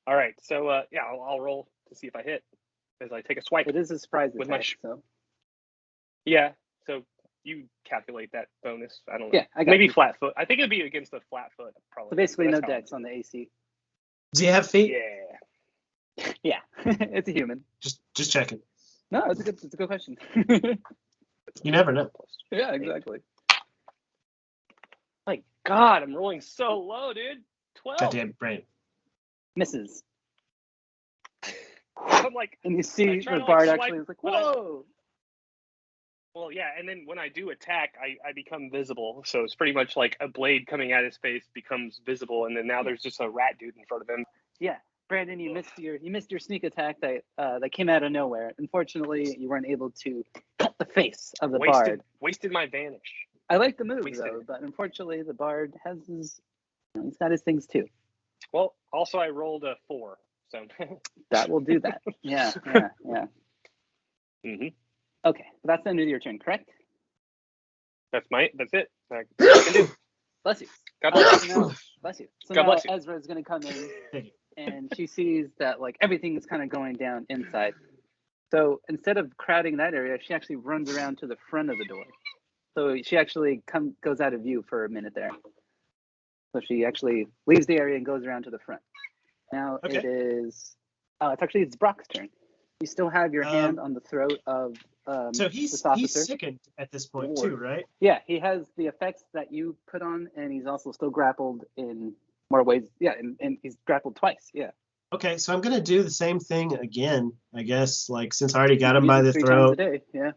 S2: All right. So yeah, I'll roll to see if I hit as I take a swipe.
S3: It is a surprise
S2: With my
S3: attack. So
S2: Yeah. So you calculate that bonus. I don't know.
S3: yeah, I got
S2: Maybe
S3: you.
S2: flat foot. I think it'd be against the flat foot probably.
S3: So basically,
S2: That's
S3: no
S2: how
S3: dex
S2: I'm
S3: on the AC.
S1: Does he have feet?
S2: Yeah.
S3: Yeah, it's a human.
S1: Just checking.
S3: No, it's a good question.
S1: You never know.
S3: Yeah, exactly.
S2: My God, I'm rolling so low, dude. 12.
S1: Goddamn brain.
S3: Misses.
S2: I'm like,
S3: And you
S2: I
S3: see
S2: try
S3: the
S2: to, like,
S3: bard
S2: swipe,
S3: actually is like,
S2: but I-
S3: whoa!
S2: well, yeah, and then when I do attack, I become visible. So it's pretty much like a blade coming at his face becomes visible, and then now there's just a rat dude in front of him.
S3: Yeah, Brandon, you missed your sneak attack that came out of nowhere. Unfortunately, you weren't able to cut the face of the bard.
S2: Wasted my vanish.
S3: I like the move
S2: wasted
S3: though,
S2: it.
S3: but unfortunately, the bard has his, he's got his things too.
S2: Well, also I rolled a 4, so.
S3: That will do that. Yeah.
S2: hmm
S3: Okay, so that's the end of your turn, correct?
S2: That's it. I can do.
S3: Bless you.
S2: God bless.
S3: So now, bless you. So
S2: God
S3: now
S2: bless you.
S3: Ezra is going to come in,
S1: Thank you.
S3: and she sees that like everything is kind of going down inside. So instead of crowding that area, she actually runs around to the front of the door. So she actually goes out of view for a minute there. So she actually leaves the area and goes around to the front. Now
S1: Okay.
S3: it's Brock's turn. You still have your hand on the throat of
S1: So
S3: this
S1: he's
S3: officer.
S1: sickened at this point too, right?
S3: Yeah, he has the effects that you put on, and he's also still grappled in more ways. Yeah, and he's grappled twice. Yeah.
S1: Okay, so I'm gonna do the same thing again, I guess. Like since I already got him
S3: Use
S1: by
S3: it
S1: the
S3: 3
S1: throat.
S3: times a day. Yeah.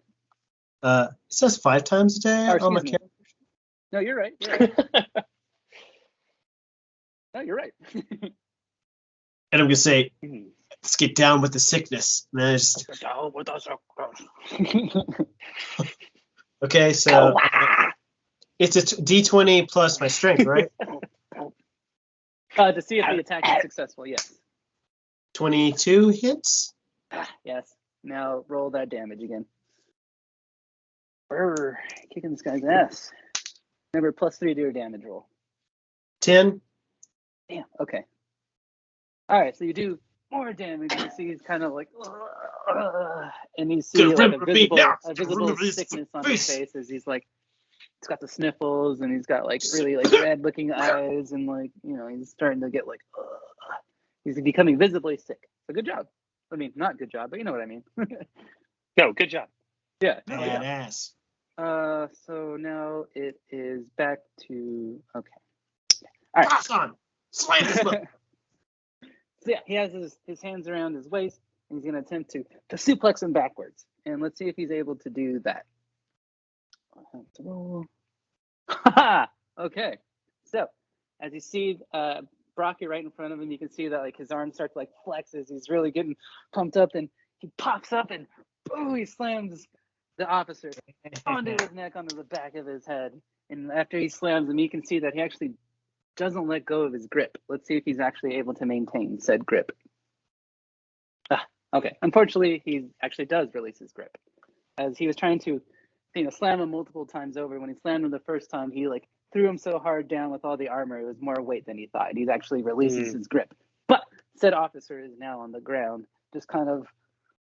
S1: It says 5 times a day
S3: Or
S1: on my
S3: excuse me.
S1: camera.
S3: No, you're right. You're right. No, you're right.
S1: And I'm gonna say, let's get down with the sickness. And then I just, okay, so it's a D20 plus my strength, right?
S3: To see if the attack is successful. Yes.
S1: 22 hits.
S3: Yes. Now roll that damage again. Brr, kicking this guy's ass. Remember, +3 to your damage roll.
S1: 10.
S3: Damn. Okay. All right. So you do more damage. You see he's kind of like, and you see like a visible sickness on his face as he's like, he's got the sniffles and he's got like really like red looking eyes and like, he's starting to get like, he's becoming visibly sick. So good job. I mean, not good job, but you know what I mean.
S2: No, good job.
S3: Yeah.
S1: Badass.
S3: So now it is back to okay. All right.
S1: Pass on. Slay this book.
S3: So yeah, he has his hands around his waist. He's going to attempt to suplex him backwards. And let's see if he's able to do that. Okay. So, as you see Brocky right in front of him, you can see that like his arms start to like flex as he's really getting pumped up, and he pops up and boom, he slams the officer onto his neck, onto the back of his head. And after he slams him, you can see that he actually doesn't let go of his grip. Let's see if he's actually able to maintain said grip. Okay. Unfortunately, he actually does release his grip, as he was trying to, slam him multiple times over. When he slammed him the first time, he like threw him so hard down with all the armor, it was more weight than he thought. He actually releases his grip. But said officer is now on the ground, just kind of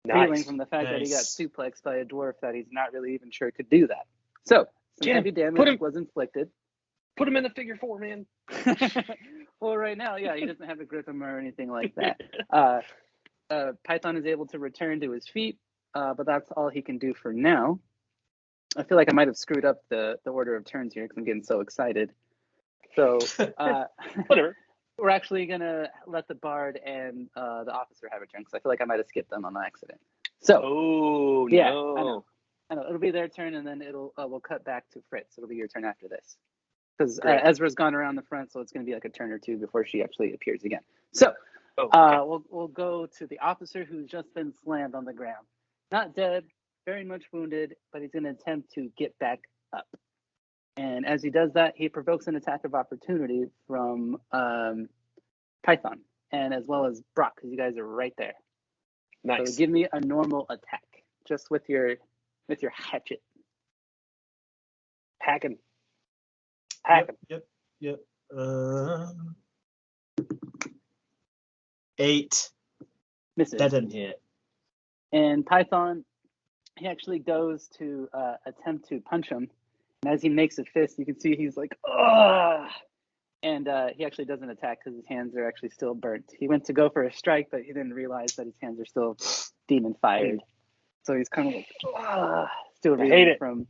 S3: feeling from the fact that he got suplexed by a dwarf that he's not really even sure could do that. So some heavy damage was inflicted.
S2: Put him in the figure 4, man.
S3: Well, right now, yeah, he doesn't have to grip him or anything like that. Python is able to return to his feet, but that's all he can do for now. I feel like I might have screwed up the order of turns here because I'm getting so excited. So,
S2: whatever.
S3: We're actually going to let the bard and the officer have a turn because I feel like I might have skipped them on accident. So, yeah, no. I know. It'll be their turn, and then we'll cut back to Fritz. It'll be your turn after this. Because Ezra's gone around the front, so it's going to be like a turn or two before she actually appears again. So, we'll go to the officer who's just been slammed on the ground. Not dead, very much wounded, but he's going to attempt to get back up. And as he does that, he provokes an attack of opportunity from Python, and as well as Brock, because you guys are right there.
S2: Nice.
S3: So give me a normal attack, just with your hatchet.
S2: Hack him.
S1: Yep. 8.
S3: Misses.
S1: That didn't hit.
S3: And Python, he actually goes to attempt to punch him. And as he makes a fist, you can see he's like, ugh! And he actually doesn't attack because his hands are actually still burnt. He went to go for a strike, but he didn't realize that his hands are still demon fired. So he's kind of like, ugh! Still reeling from...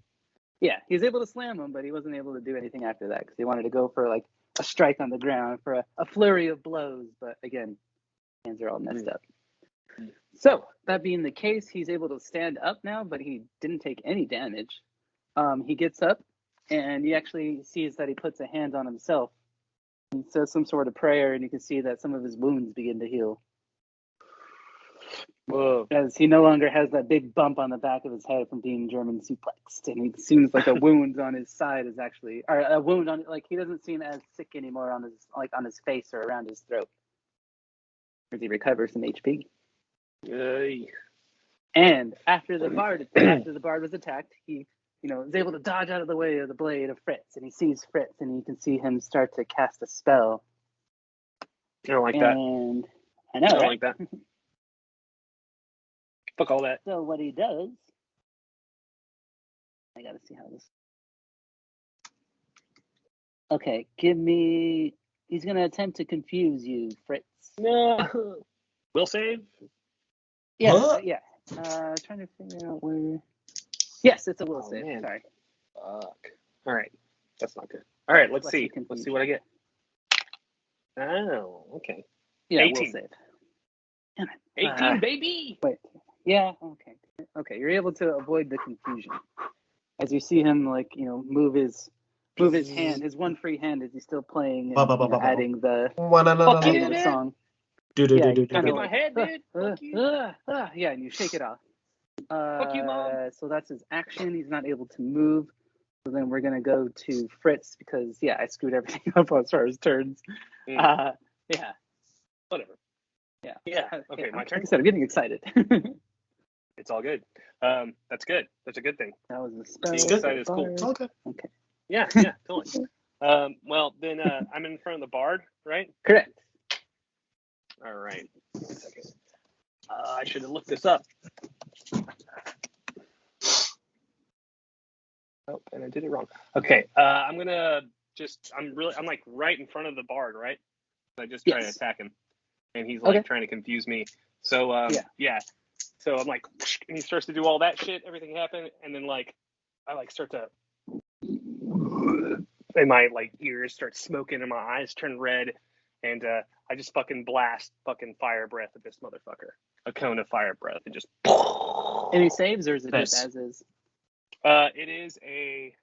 S3: Yeah, he was able to slam him, but he wasn't able to do anything after that because he wanted to go for like a strike on the ground for a flurry of blows. But again, hands are all messed up. So that being the case, he's able to stand up now, but he didn't take any damage. He gets up and he actually sees that he puts a hand on himself. He says some sort of prayer, and you can see that some of his wounds begin to heal.
S2: Whoa.
S3: As he no longer has that big bump on the back of his head from being German suplexed, and it seems like a wound on his side is actually, or a wound on, like he doesn't seem as sick anymore on his face or around his throat. As he recovers some HP. And after the bard was attacked, he was able to dodge out of the way of the blade of Fritz, and he sees Fritz, and you can see him start to cast a spell.
S2: I don't like that.
S3: And I know,
S2: I don't
S3: right?
S2: like that. Fuck all that.
S3: So what he does, I gotta see how this. Okay, he's gonna attempt to confuse you, Fritz.
S2: No. Will save?
S3: Yeah, yeah. Trying to figure out where. Yes, it's a will save.
S2: Man.
S3: Sorry.
S2: Fuck. All right. That's not good. All right, let's see. Let's see what I get. Oh, okay.
S3: Yeah,
S2: 18.
S3: will save. Damn it.
S2: 18, baby!
S3: Wait. Yeah, okay. Okay, you're able to avoid the confusion. As you see him, move his hand, his one free hand as he's still playing and adding the song.
S2: Yeah, kind of my head, dude.
S3: Yeah, and you shake it off.
S2: Fuck you, Mom.
S3: So that's his action. He's not able to move. So then we're going to go to Fritz because, yeah, I screwed everything up as far as turns. Yeah.
S2: Whatever.
S3: Yeah.
S2: Yeah. Okay, my turn.
S3: Like I said, I'm getting excited.
S2: It's all good. That's good. That's a good thing.
S3: That was the spell.
S2: Being excited is cool.
S1: It's all good.
S3: Okay.
S2: Yeah, totally. Well, then I'm in front of the bard, right?
S3: Correct.
S2: All right. 1 second. I should have looked this up. Oh, and I did it wrong. Okay. I'm like right in front of the bard, right? I just try to attack him, and he's like trying to confuse me. So yeah. So I'm like, and he starts to do all that shit. Everything happened, and then I start to, and my ears start smoking, and my eyes turn red, and I just fucking blast fucking fire breath at this motherfucker. A cone of fire breath and just.
S3: Any saves or is it
S1: Nice.
S3: just as is?
S2: It is a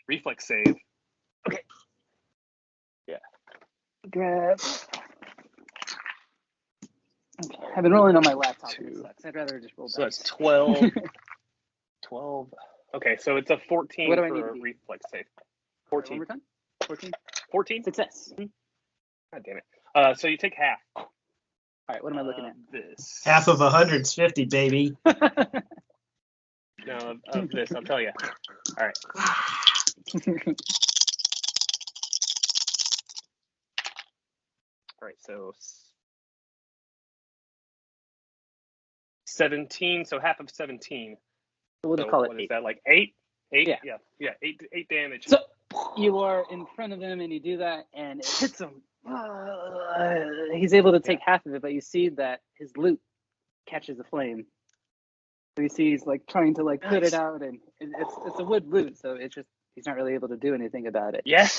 S2: reflex save.
S3: Okay.
S2: Yeah.
S3: Grab. Okay. I've been rolling on my laptop. And it sucks. I'd rather just roll
S2: So
S3: dice.
S2: that's 12. 12. Okay, so it's a 14
S3: What do I need
S2: for
S3: to
S2: a
S3: be?
S2: reflex save.
S3: One
S2: 14.
S3: more time. 14.
S2: 14?
S3: Success.
S2: God damn it. So you take half.
S3: All right. What am I looking at?
S2: This.
S1: Half of 100's 50, baby.
S2: No, of this, I'll tell you. All right. All right, so 17, so half of 17.
S3: We'll just
S2: So
S3: call it
S2: what
S3: 8.
S2: is that, like 8? 8?
S3: Yeah.
S2: Yeah, 8 damage.
S3: So you are in front of him and you do that and it hits him. He's able to take half of it, but you see that his loot catches a flame. So you see he's like trying to like put it out, and it's a wood loot, so it's just he's not really able to do anything about it.
S2: Yes.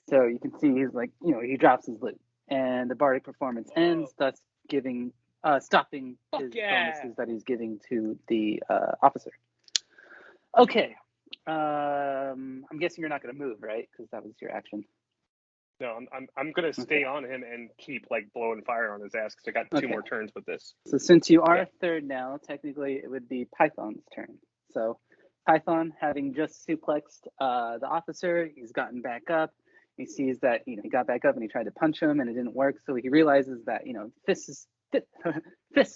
S3: So you can see he's like, he drops his loot, and the bardic performance ends, thus giving stopping his bonuses that he's giving to the officer. Okay. I'm guessing you're not going to move, right? Because that was your action.
S2: No, I'm gonna stay on him and keep like blowing fire on his ass because I got 2 more turns with this.
S3: So since you are third now, technically it would be Python's turn. So Python, having just suplexed the officer, he's gotten back up. He sees that he got back up and he tried to punch him and it didn't work. So he realizes that fists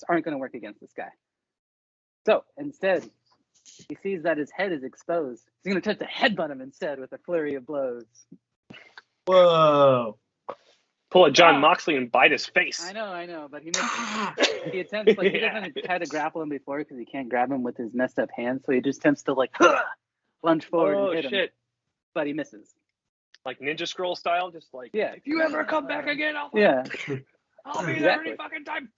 S3: aren't going to work against this guy. So instead, he sees that his head is exposed. He's going to attempt to headbutt him instead with a flurry of blows.
S1: Whoa.
S2: Pull a John Moxley and bite his face.
S3: I know, but he misses. He attempts, he doesn't try to grapple him before because he can't grab him with his messed up hands, so he just attempts to lunge forward and hit him. But he misses.
S2: Like Ninja Scroll style, just like,
S3: if
S2: you ever come back again, I'll be there any fucking time.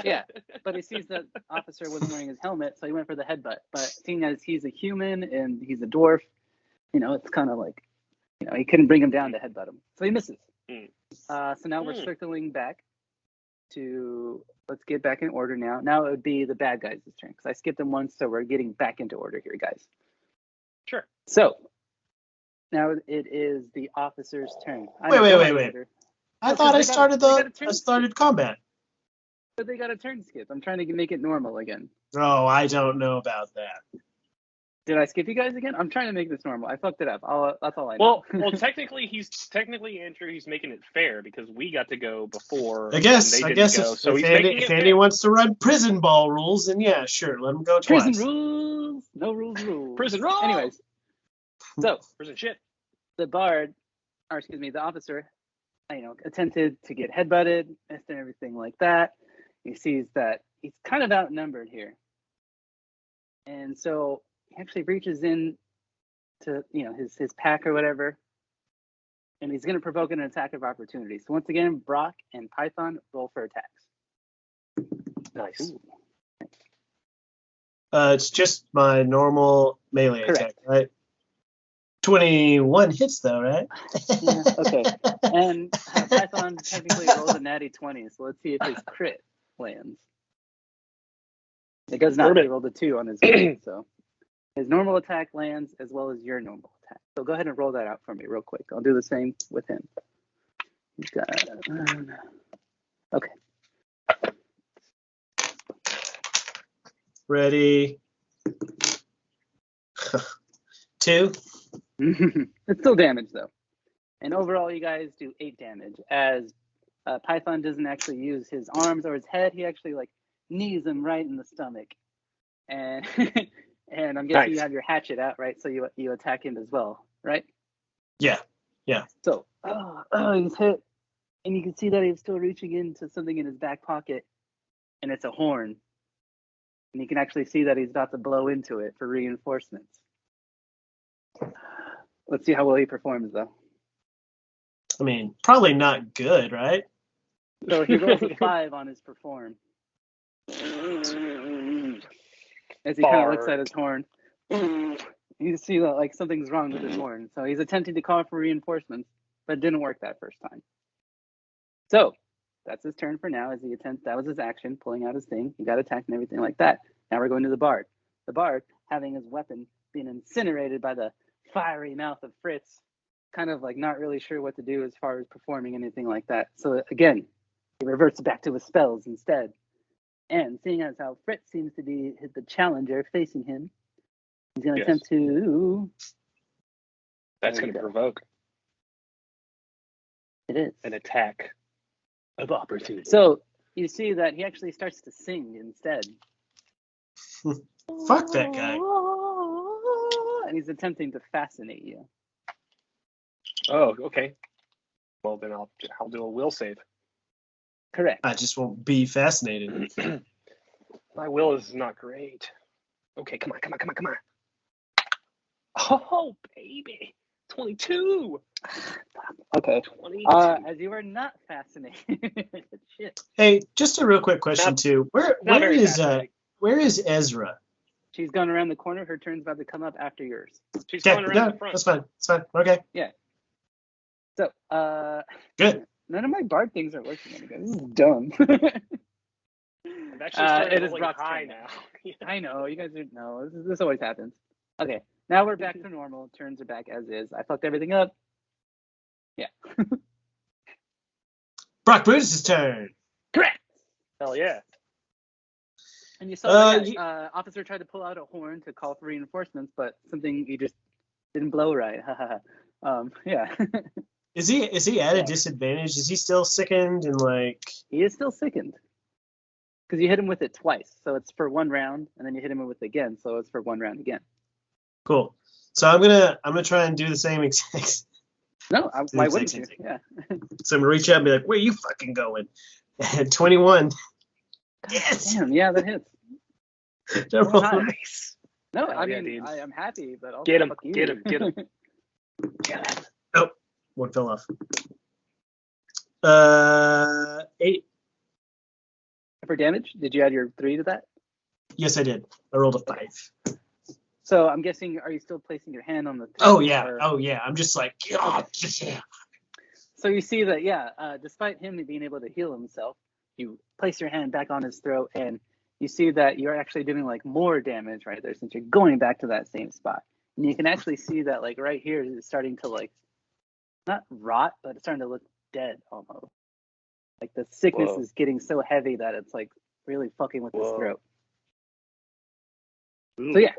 S3: Yeah, but he sees that officer wasn't wearing his helmet, so he went for the headbutt. But seeing as he's a human and he's a dwarf, it's kind of like, he couldn't bring him down to headbutt him. So he misses. So now we're circling back to, let's get back in order now. Now it would be the bad guys' turn, because I skipped them once, so we're getting back into order here, guys.
S2: Sure.
S3: So now it is the officer's turn.
S1: Wait. I thought I started combat.
S3: But they got a turn skip. I'm trying to make it normal again.
S1: Oh, I don't know about that.
S3: Did I skip you guys again? I'm trying to make this normal. I fucked it up. That's all I know.
S2: Well, technically, Andrew, he's making it fair because we got to go before.
S1: I guess if Andy wants to run prison ball rules, then yeah, sure, let him go twice.
S3: Prison rules, no rules.
S2: Prison rules.
S3: Anyways, so
S2: prison shit.
S3: The officer, attempted to get headbutted, missed and everything like that. He sees that he's kind of outnumbered here, and so he actually reaches in to his pack or whatever, and he's going to provoke an attack of opportunity. So once again, Brock and Python roll for attacks.
S2: Nice.
S1: It's just my normal melee attack, right? 21 hits though, right?
S3: Yeah, okay. And Python technically rolls a natty 20, so let's see if his crit lands. It does not. He rolled a 2 on his crit, so his normal attack lands as well as your normal attack. So go ahead and roll that out for me real quick. I'll do the same with him. He's got okay.
S1: Ready. 2.
S3: It's still damage though. And overall you guys do 8 damage as Python doesn't actually use his arms or his head. He actually knees him right in the stomach. And and I'm guessing you have your hatchet out, right? So you attack him as well, right?
S1: Yeah.
S3: So he's hit. And you can see that he's still reaching into something in his back pocket. And it's a horn. And you can actually see that he's about to blow into it for reinforcements. Let's see how well he performs, though.
S1: I mean, probably not good, right?
S3: So he rolls a 5 on his perform. As he kind of looks at his horn. You see that something's wrong with his horn. So he's attempting to call for reinforcements, but it didn't work that first time. So that's his turn for now. As he attempts, that was his action, pulling out his thing. He got attacked and everything like that. Now we're going to the bard. The bard, having his weapon being incinerated by the fiery mouth of Fritz, kind of like not really sure what to do as far as performing anything like that. So again, he reverts back to his spells instead. And seeing as how Fritz seems to be the challenger facing him, he's going to attempt to.
S2: That's going to provoke.
S3: It is
S2: an attack of opportunity.
S3: So you see that he actually starts to sing instead.
S1: Fuck that guy.
S3: And he's attempting to fascinate you.
S2: Oh, okay. Well, then I'll do a will save.
S3: Correct.
S1: I just won't be fascinated.
S2: My will is not great. Okay, come on. Oh, baby. 22.
S3: Okay.
S2: 22.
S3: As you are not fascinated. Shit.
S1: Hey, just a real quick question too. Where is Ezra?
S3: She's going around the corner. Her turn's about to come up after yours.
S2: She's going around the front.
S1: That's fine. It's fine. Okay.
S3: Yeah. So,
S1: good.
S3: None of my bard things are working anymore. This is dumb.
S2: It is Brock's high now.
S3: I know. You guys are no. This always happens. Okay. Now we're back to normal. Turns are back as is. I fucked everything up. Yeah.
S1: Brock Brutus' turn.
S3: Correct.
S2: Hell yeah.
S3: And you saw that officer tried to pull out a horn to call for reinforcements, but something he just didn't blow right. Yeah.
S1: Is he at a disadvantage? Is he still sickened and like?
S3: He is still sickened. Because you hit him with it twice, so it's for one round, and then you hit him with it again, so it's for one round again.
S1: Cool. So I'm gonna try and do the same exact.
S3: No, why wouldn't you? Yeah.
S1: So I'm gonna reach out and be like, "Where you fucking going?" And 21. Yes.
S3: Damn, yeah, that hits.
S2: Nice.
S3: No, I mean, I am happy, but also
S2: get him.
S3: Fuck you.
S2: Get him.
S1: Oh, one fell off. 8.
S3: For damage, did you add your 3 to that?
S1: Yes, I did. I rolled a 5.
S3: So I'm guessing, are you still placing your hand on the?
S1: Oh yeah. I'm just like, yeah.
S3: So you see that, despite him being able to heal himself, you place your hand back on his throat, and you see that you're actually doing like more damage right there since you're going back to that same spot. And you can actually see that like right here is starting to like, not rot, but it's starting to look dead almost. Like the sickness is getting so heavy that it's like really fucking with his throat. So yeah,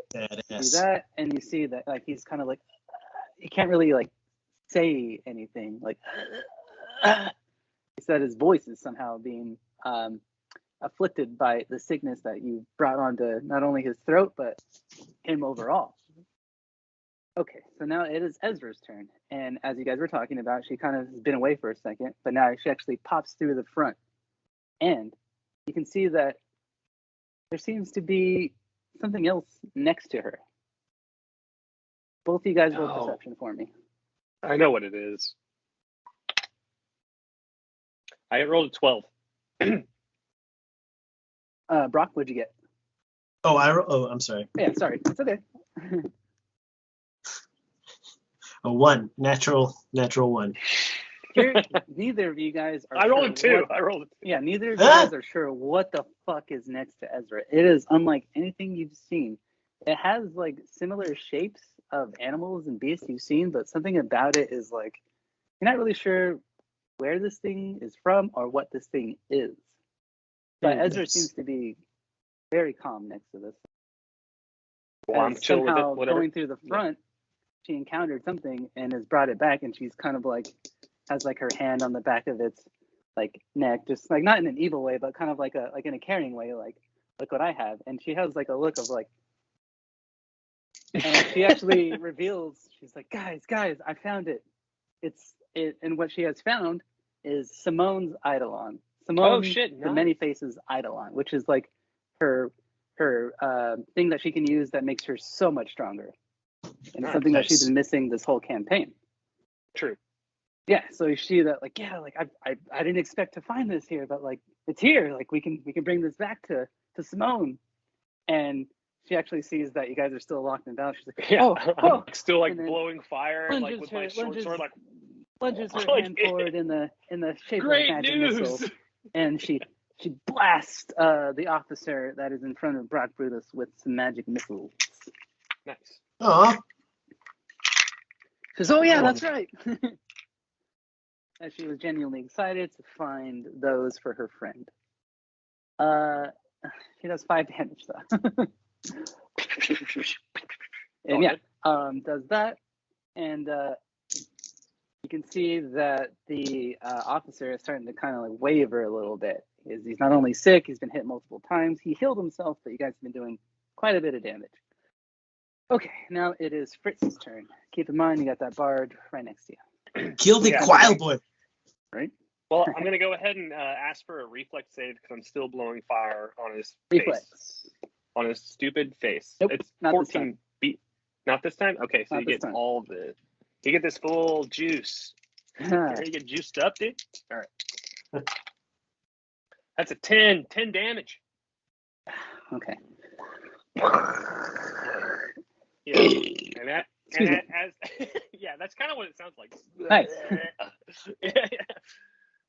S3: you see that, and you see that like he's kind of like he can't really like say anything. Like he said, his voice is somehow being afflicted by the sickness that you brought onto not only his throat but him overall. Okay, so now it is Ezra's turn, and as you guys were talking about, she kind of has been away for a second, but now she actually pops through the front, and you can see that there seems to be something else next to her. Both of you guys roll perception for me.
S2: I know what it is. I rolled a 12.
S3: Brock, what'd you get?
S1: I'm sorry.
S3: Yeah, sorry. It's okay.
S1: A 1. Natural 1.
S3: Here, neither of you guys are.
S2: I rolled a 2.
S3: Yeah, neither of you guys are sure what the fuck is next to Ezra. It is unlike anything you've seen. It has like similar shapes of animals and beasts you've seen, but something about it is like you're not really sure where this thing is from or what this thing is. But Ezra seems to be very calm next to this.
S2: Well, I'm chill with it. Whatever.
S3: Going through the front, she encountered something and has brought it back, and she's kind of like has like her hand on the back of its like neck, just like not in an evil way, but kind of like in a caring way, like look what I have. And she has like a look of like, and she actually reveals, she's like, guys, I found it. And what she has found is Simone's Eidolon. Simone, the Many Faces Eidolon, which is like her thing that she can use that makes her so much stronger. And something that she's been missing this whole campaign.
S2: True.
S3: Yeah, so you see that like, yeah, like I didn't expect to find this here, but like it's here. Like we can bring this back to Simone. And she actually sees that you guys are still locked in battle. She's like, oh.
S2: Still like blowing fire, like with my short sword, like
S3: plunges her
S2: Oh,
S3: hand
S2: yeah.
S3: forward in the shape
S2: Great
S3: of a magic
S2: news.
S3: missile, and she blasts the officer that is in front of Brock Brutus with some magic missiles.
S2: Nice.
S1: Aw.
S3: She says, "Oh yeah, that's right." As she was genuinely excited to find those for her friend. She does 5 damage though. And yeah, does that, and you can see that the officer is starting to kind of like waver a little bit. He's not only sick, he's been hit multiple times. He healed himself, but you guys have been doing quite a bit of damage. Okay, now it is Fritz's turn. Keep in mind, you got that bard right next to you.
S1: Kill the wild boy.
S3: Right?
S2: Well, I'm going to go ahead and ask for a reflex save because I'm still blowing fire on his
S3: Reflex.
S2: face. On his stupid face.
S3: Nope,
S2: It's
S3: not this
S2: 14 beat. Not this time? Okay, so
S3: Not
S2: you
S3: this
S2: get
S3: time.
S2: all the... You get this full juice. You're ready to get juiced up, dude? All right. That's a 10. 10 damage.
S3: Okay.
S2: Yeah. And that... And that, as yeah, that's kind of what it sounds like.
S3: Nice.
S2: Yeah.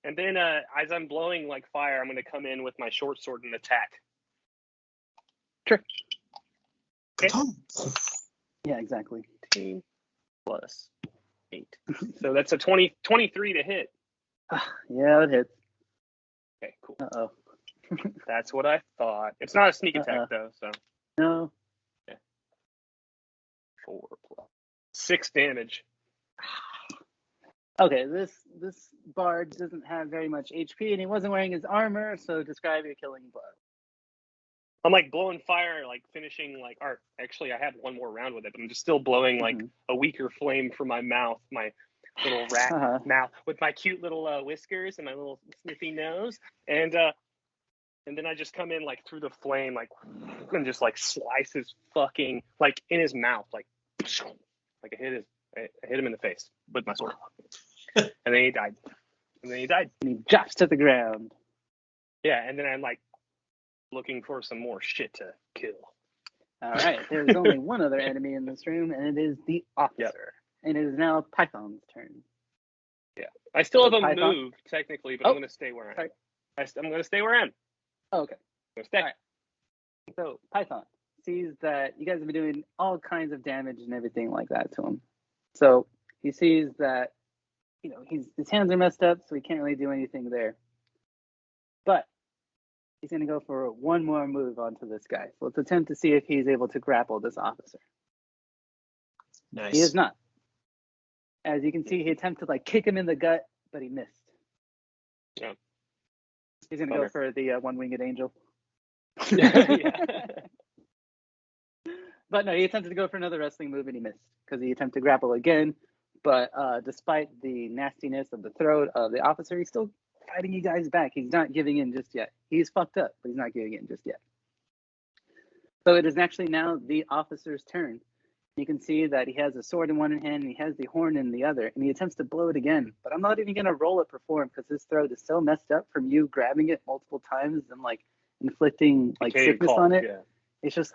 S2: And then as I'm blowing like fire, I'm going to come in with my short sword and attack.
S3: Sure.
S2: Okay.
S3: Yeah, exactly.
S2: 18 plus 8. So that's a 23 to hit.
S3: Yeah, it hits.
S2: Okay, cool.
S3: Uh-oh.
S2: That's what I thought. It's not a sneak attack, though, so.
S3: No.
S2: 4 plus 6 damage.
S3: Okay, this bard doesn't have very much HP, and he wasn't wearing his armor, so describe your killing blow.
S2: I'm like blowing fire, like finishing like art. Actually, I have one more round with it, but I'm just still blowing like a weaker flame from my mouth, my little rat mouth with my cute little whiskers and my little sniffy nose, and then I just come in like through the flame, like and just like slice his fucking like in his mouth, like I hit him in the face with my sword, and then he died. And
S3: he drops to the ground.
S2: Yeah, and then I'm like looking for some more shit to kill.
S3: All right, there's only one other enemy in this room, and it is the officer. Yep. And it is now Python's turn.
S2: Yeah, I still have a move technically, but I'm going to stay where I am. I'm going to stay where I am.
S3: Oh, okay.
S2: I'm going to stay.
S3: All right. So Python sees that you guys have been doing all kinds of damage and everything like that to him. So he sees that, his hands are messed up, so he can't really do anything there. But he's going to go for one more move onto this guy. So let's attempt to see if he's able to grapple this officer.
S1: Nice.
S3: He is not. As you can see, he attempted to kick him in the gut, but he missed.
S2: Yeah.
S3: He's going to go for the one-winged angel.
S2: Yeah.
S3: But no, he attempted to go for another wrestling move and he missed because he attempted to grapple again. But despite the nastiness of the throat of the officer, he's still fighting you guys back. He's not giving in just yet. He's fucked up, but he's not giving in just yet. So it is actually now the officer's turn. You can see that he has a sword in one hand and he has the horn in the other, and he attempts to blow it again. But I'm not even going to roll it perform because his throat is so messed up from you grabbing it multiple times and inflicting sickness on it. Yeah. It's just,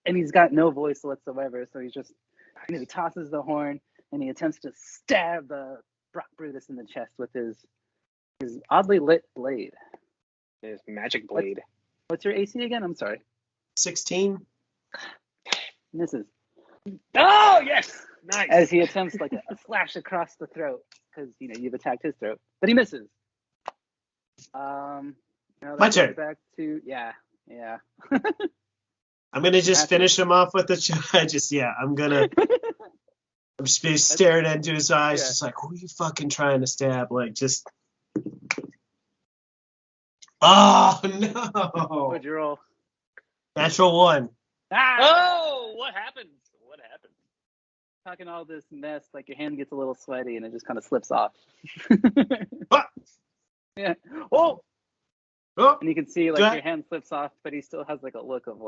S3: and he's got no voice whatsoever. So he's just, he tosses the horn and he attempts to stab Brock Brutus in the chest with his oddly lit blade.
S2: His magic blade.
S3: What's your AC again? I'm sorry.
S1: 16.
S3: Misses.
S2: Oh, yes! Nice.
S3: As he attempts a slash across the throat because you've attacked his throat, but he misses.
S1: My turn.
S3: Back to yeah.
S1: I'm gonna just finish him off with the. I'm just be staring into his eyes, just like, who are you fucking trying to stab? Just. Oh no!
S3: What'd you roll?
S1: Natural 1.
S2: Ah! Oh, what happened?
S3: Talking all this mess, your hand gets a little sweaty and it just kind of slips off. Yeah. Oh! And you can see your hand slips off, but he still has a look of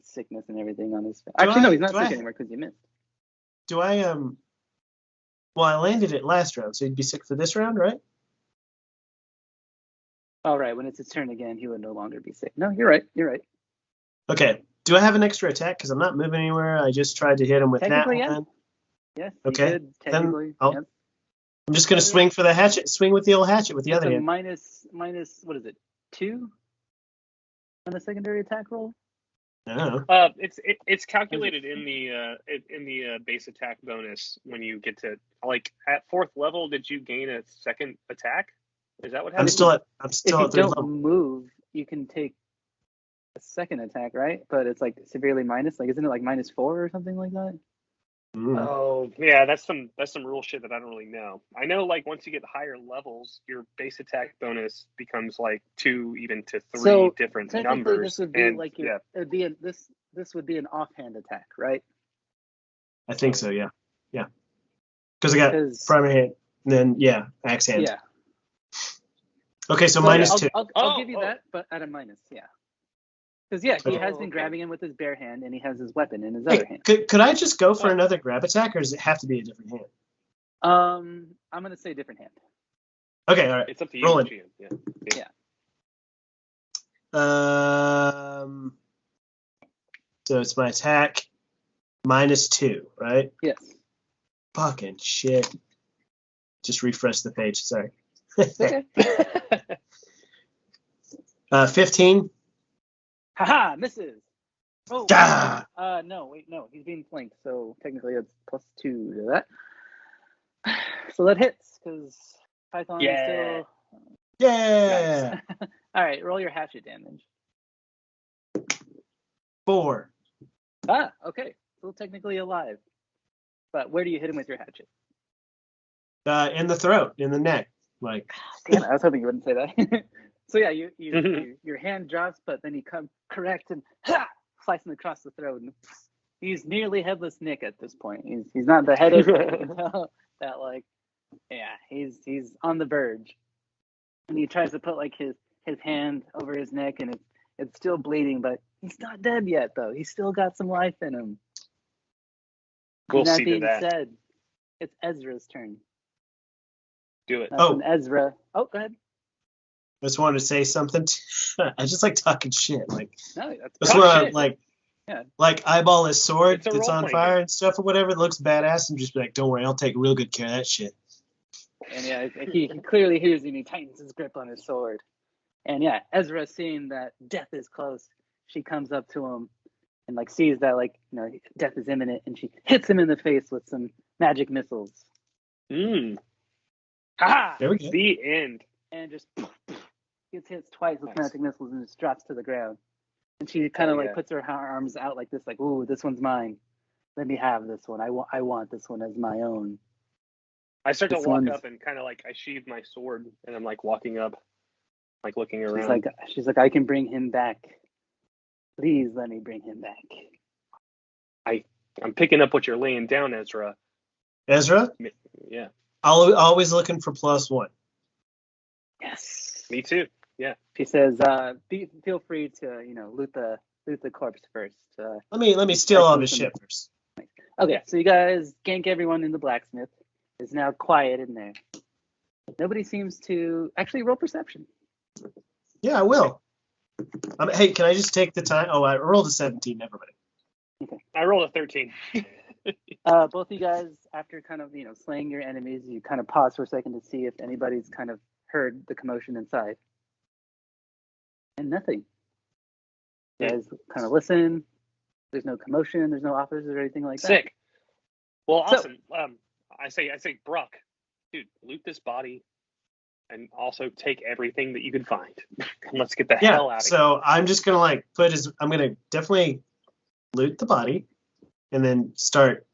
S3: sickness and everything on his face. Actually, no, he's not sick anymore because you missed.
S1: Do I Well, I landed it last round, so he'd be sick for this round, right?
S3: Oh, right. When it's his turn again, he would no longer be sick. No, you're right.
S1: Okay. Do I have an extra attack? Because I'm not moving anywhere. I just tried to hit him with that one.
S3: Yes.
S1: Okay.
S3: Technically,
S1: then
S3: yes.
S1: I'm just gonna swing for the hatchet. Swing with the old hatchet with the other hand.
S3: Minus. What is it? 2 on a secondary attack roll.
S1: I don't know.
S2: It's calculated in the base attack bonus when you get to like at 4th level. Did you gain a second attack? Is that what
S1: I'm
S2: happens?
S1: still at
S3: If
S1: 3rd
S3: you don't
S1: level.
S3: move, you can take a second attack, right? But it's like severely minus. Like, isn't it like -4 or something like that?
S2: Oh yeah, that's some rule shit that I don't really know. I know like once you get higher levels, your base attack bonus becomes like 2 even to 3 different numbers.
S3: This would be like
S2: yeah.
S3: It'd be this would be an offhand attack, right?
S1: I think so. Yeah. Because I got primary hand, and then axe hand.
S3: Yeah.
S1: Okay, so -2.
S3: I'll give you that, but at a minus, yeah. Because he has been grabbing him with his bare hand, and he has his weapon in his other hand.
S1: Could I just go for another grab attack, or does it have to be a different hand?
S3: I'm gonna say different hand.
S1: Okay, all right.
S2: It's up to you.
S1: Rolling.
S3: Yeah.
S1: So it's my attack -2, right?
S3: Yes.
S1: Fucking shit. Just refresh the page. Sorry.
S3: Okay.
S1: 15.
S3: Haha, misses. Oh.
S1: Ah!
S3: No, wait, no. He's being flanked, so technically it's +2 to that. So that hits because Python is still.
S1: Yeah.
S3: Nice. All right, roll your hatchet damage.
S1: 4.
S3: Okay. Still technically alive. But where do you hit him with your hatchet?
S1: In the throat, in the neck, like.
S3: Damn it, I was hoping you wouldn't say that. So yeah, your hand drops, but then you come correct and slice him across the throat. And he's nearly headless Nick at this point. He's not the head of that like, he's on the verge. And he tries to put like his hand over his neck, and it's still bleeding, but he's not dead yet though. He's still got some life in him.
S2: We'll
S3: that
S2: see
S3: being
S2: to that.
S3: said, it's Ezra's turn.
S2: Do it.
S3: That's when Ezra. Oh, go ahead.
S1: I just wanted to say something. I just like talking shit. Like,
S3: No, that's
S1: just want
S3: shit.
S1: to like eyeball his sword
S2: It's a
S1: that's on
S2: role-playing
S1: fire
S2: game.
S1: and stuff or whatever. It looks badass, and just be like, don't worry, I'll take real good care of that shit.
S3: And he clearly hears you, and he tightens his grip on his sword. And Ezra, seeing that death is close, she comes up to him and like sees that death is imminent, and she hits him in the face with some magic missiles.
S2: Ha!
S1: There we go.
S2: The end.
S3: And just gets hit twice with magic missiles and just drops to the ground. And she kind of puts her arms out like this, like, "Ooh, this one's mine. Let me have this one. I want this one as my own."
S2: I start to walk up and kind of like I sheathe my sword and I'm like walking up, like looking around.
S3: She's like, "I can bring him back. Please let me bring him back."
S2: I'm picking up what you're laying down, Ezra.
S1: Ezra?
S2: Yeah.
S1: Always looking for +1.
S3: Yes.
S2: Me too. Yeah.
S3: She says, "Feel free to loot the corpse first."
S1: Let me steal all of his shit first.
S3: Okay, so you guys gank everyone in the blacksmith. It's now quiet in there. Nobody seems to actually roll perception.
S1: Yeah, I will. Hey, can I just take the time? Oh, I rolled a 17. Never mind.
S3: Okay.
S2: I rolled a 13.
S3: Both of you guys, after kind of slaying your enemies, you kind of pause for a second to see if anybody's kind of heard the commotion inside. And nothing. You guys kind of listen. There's no commotion. There's no officers or anything like that.
S2: Sick. Well, awesome. I say, Brock, dude, loot this body, and also take everything that you can find. And let's get the hell out of here.
S1: So I'm just gonna I'm gonna definitely loot the body, and then start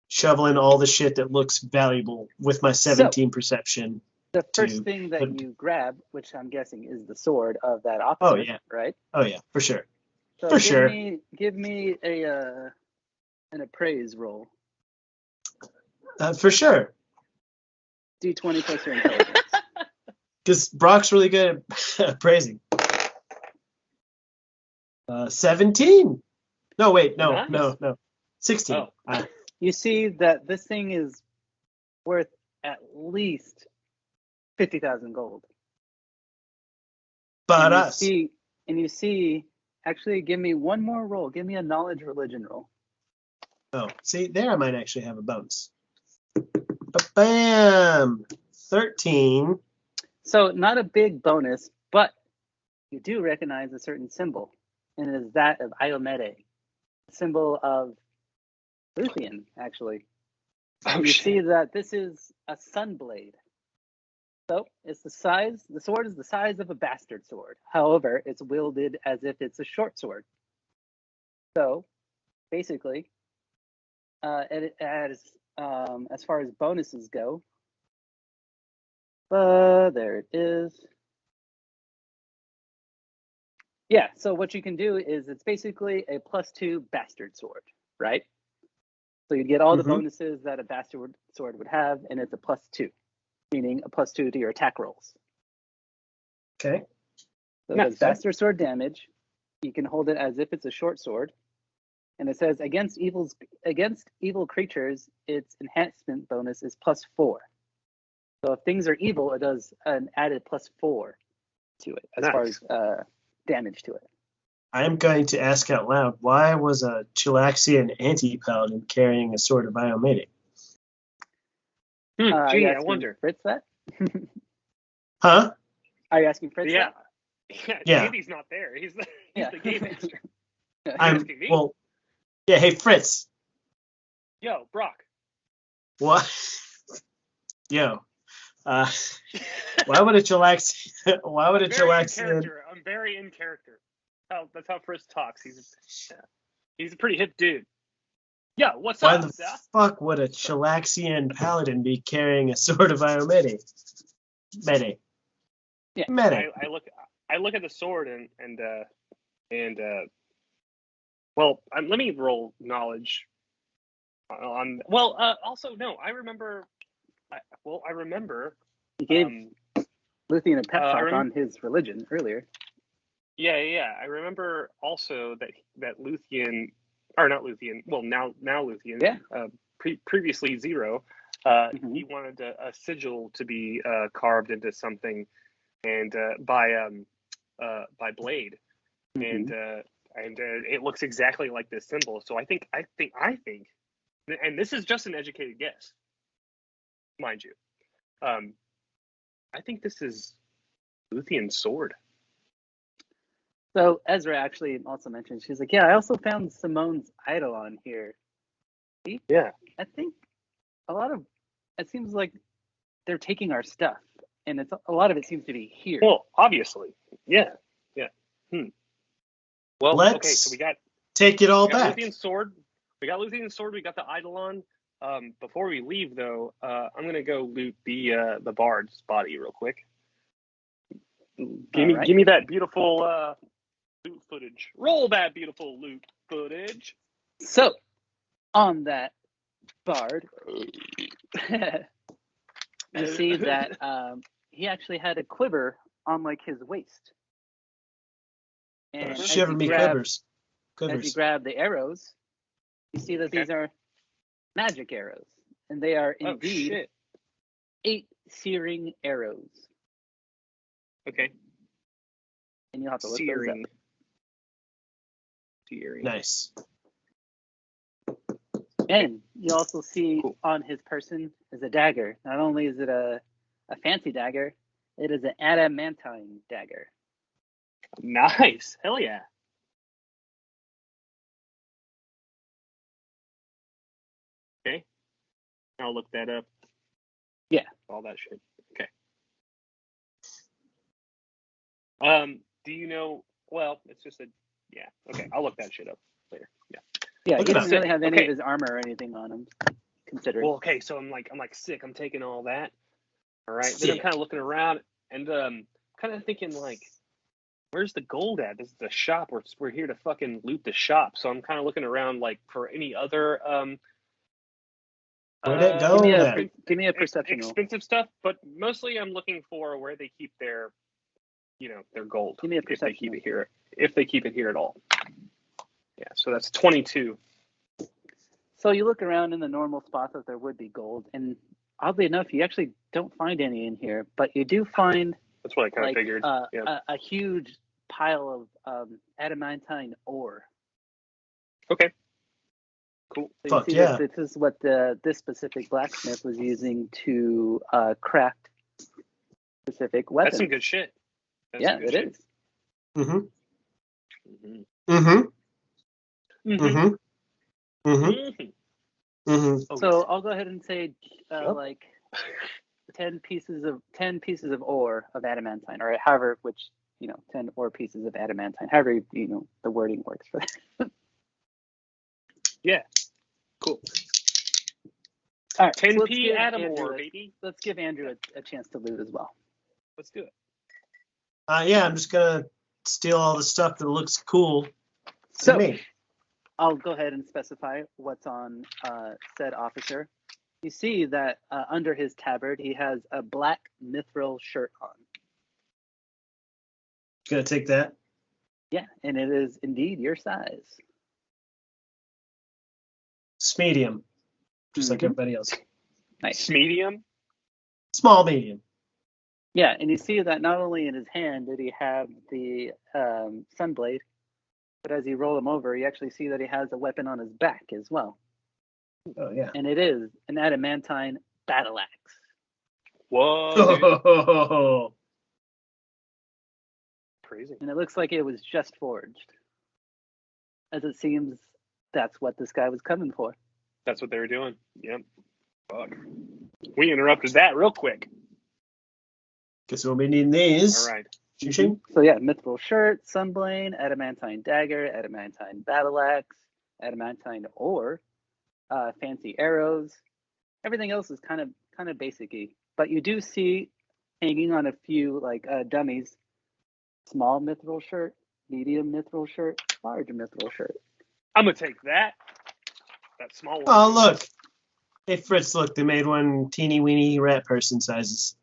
S1: shoveling all the shit that looks valuable with my 17 perception.
S3: The first thing that you grab, which I'm guessing is the sword of that officer.
S1: Oh yeah.
S3: Right?
S1: Oh yeah, for sure.
S3: So
S1: for sure.
S3: Give me an appraise roll.
S1: For sure.
S3: D20 plus your intelligence.
S1: Because Brock's really good at appraising. 17. No, wait, no. 16.
S2: Oh.
S3: You see that this thing is worth at least 50,000 gold.
S1: But us.
S3: You see, actually, give me one more roll. Give me a knowledge religion roll.
S1: Oh, see, there I might actually have a bonus. Bam! 13.
S3: So not a big bonus, but you do recognize a certain symbol, and it is that of Iomede, a symbol of Luthien, actually.
S2: Oh,
S3: You
S2: shit.
S3: see that this is a sunblade. So it's the sword is the size of a bastard sword. However, it's wielded as if it's a short sword. So basically, as far as bonuses go, there it is. Yeah, so what you can do is it's basically a +2 bastard sword, right? So you get all the bonuses that a bastard sword would have, and it's a +2, meaning a +2 to your attack rolls.
S1: Okay.
S3: So it does bastard sword damage. You can hold it as if it's a short sword. And it says against evil creatures, its enhancement bonus is +4. So if things are evil, it does an added +4 to it as far as damage to it.
S1: I'm going to ask out loud, why was a Chilaxian anti-paladin carrying a sword of Iomede?
S2: Gee, I wonder.
S3: Fritz that?
S1: Huh?
S3: Are you asking Fritz
S2: Yeah.
S3: that?
S2: Yeah, Andy's not there. He's the game master.
S1: Asking me? Well, yeah, hey, Fritz.
S2: Yo, Brock.
S1: What? Yo. Why would a Chilaxian...
S2: I'm very in character. That's how Fritz talks. He's a pretty hip dude. Yo, what's up?
S1: Why the fuck would a Chilaxian paladin be carrying a sword of Iomede? Mede.
S3: Yeah.
S1: Mede.
S2: I look at the sword and well, let me roll knowledge on. Well, also no, I remember. I remember.
S3: You gave Luthien a pep talk on his religion earlier.
S2: Yeah. I remember also that Luthien, or not Luthien. Well, now Luthien.
S3: Yeah.
S2: Previously Zero. He wanted a sigil to be carved into something, and by Blade, and it looks exactly like this symbol. So I think, and this is just an educated guess, mind you. I think this is Luthien's sword.
S3: So Ezra actually also mentioned, she's like, yeah, I also found Simone's idol on here. See?
S2: Yeah.
S3: I think it seems like they're taking our stuff, and a lot of it seems to be here.
S2: Well, obviously. Yeah. Well,
S1: let's
S2: so we got
S1: take it all back.
S2: Luthien's sword. We got Luthien's sword. We got the eidolon. Before we leave, though, I'm gonna go loot the bard's body real quick. Give me that beautiful loot footage. Roll that beautiful loot footage.
S3: So, on that bard, you see that he actually had a quiver on like his waist. And
S1: Shiver me quivers.
S3: As you grab the arrows, you see that these are magic arrows, and they are indeed 8 searing arrows.
S2: Okay.
S3: And you'll have to look those up.
S2: Searing.
S1: Nice.
S3: And you also see on his person is a dagger. Not only is it a fancy dagger, it is an adamantine dagger.
S2: Nice. Hell yeah. Okay. I'll look that up.
S3: Yeah.
S2: All that shit. Okay. Do you know? Well, it's just okay. I'll look that shit up later. Yeah.
S3: Yeah. He doesn't really have any of his armor or anything on him. Considering.
S2: Well, okay. So I'm like sick. I'm taking all that. All right.
S1: Sick.
S2: Then I'm kind of looking around and kind of thinking like, where's the gold at? This is the shop. We're here to fucking loot the shop. So I'm kind of looking around like for any other
S1: where'd it go?
S3: Give me a perception
S2: expensive stuff, but mostly I'm looking for where they keep their gold.
S3: Give me a perception.
S2: If they keep it here at all. Yeah, so that's 22.
S3: So you look around in the normal spots that there would be gold, and oddly enough, you actually don't find any in here, but you do find
S2: that's what I kind of figured.
S3: A huge pile of adamantine ore.
S2: Okay. Cool.
S3: So
S1: Fuck
S3: you see
S1: yeah.
S3: this is what this specific blacksmith was using to craft specific weapons.
S2: That's some good shit. That's
S3: Yeah,
S2: some good
S3: it
S2: shit.
S3: is.
S1: Mm-hmm. Mm-hmm.
S2: Mhm.
S1: Mm-hmm. Mm-hmm.
S2: Mhm.
S1: Mm-hmm.
S3: So I'll go ahead and say
S1: Yep.
S3: like 10 pieces of ore of adamantine, or however, 10 ore pieces of adamantine, however the wording works for that.
S2: Yeah. Cool.
S3: All right,
S2: 10p atom ore, baby.
S3: Let's give Andrew a chance to loot as well.
S2: Let's do it.
S1: Yeah, I'm just gonna steal all the stuff that looks cool to
S3: So
S1: me.
S3: I'll go ahead and specify what's on said officer. You see that under his tabard, he has a black mithril shirt on.
S1: Gonna take that.
S3: Yeah, and it is indeed your size.
S1: It's medium, just like
S3: Mhm.
S1: everybody else.
S3: Nice.
S2: Medium.
S1: Small, medium.
S3: Yeah, and you see that not only in his hand did he have the sunblade, but as you roll him over, you actually see that he has a weapon on his back as well.
S1: Oh yeah.
S3: And it is an adamantine battle axe.
S2: Whoa, dude.
S1: Oh,
S2: Crazy.
S3: And it looks like it was just forged. As it seems that's what this guy was coming for.
S2: That's what they were doing. Yep. Fuck. We interrupted that real quick.
S1: guess we'll be needing these.
S2: All right.
S1: Shing.
S3: So yeah, mithril shirt, sunblade, adamantine dagger, adamantine battle axe, adamantine ore, fancy arrows. Everything else is kind of basic-y. But you do see hanging on a few dummies, small mithril shirt, medium mithril shirt, large mithril shirt.
S2: I'm gonna take that. That small one.
S1: Oh look. Hey Fritz, look, they made one teeny weeny rat person sizes.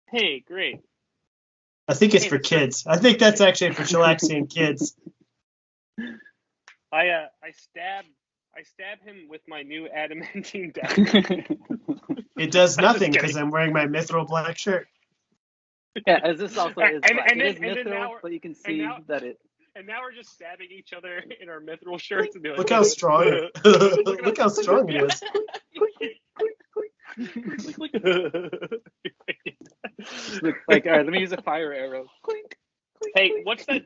S2: Hey, great.
S1: I think it's
S2: Hey,
S1: for
S2: that's
S1: kids. I think that's actually for chillaxian kids.
S2: I stab him with my new adamantine dagger.
S1: It does nothing
S2: Just
S1: because I'm wearing my mithril black shirt.
S3: Yeah, as this also is black.
S2: And
S3: it is
S2: then
S3: mithril,
S2: now
S3: but you can see that it.
S2: And now we're just stabbing each other in our mithril shirts and doing.
S1: Look how strong it. Look how strong it is.
S3: Look, all right, let me use a fire arrow. Clink, clink,
S2: Hey,
S3: clink.
S2: what's that?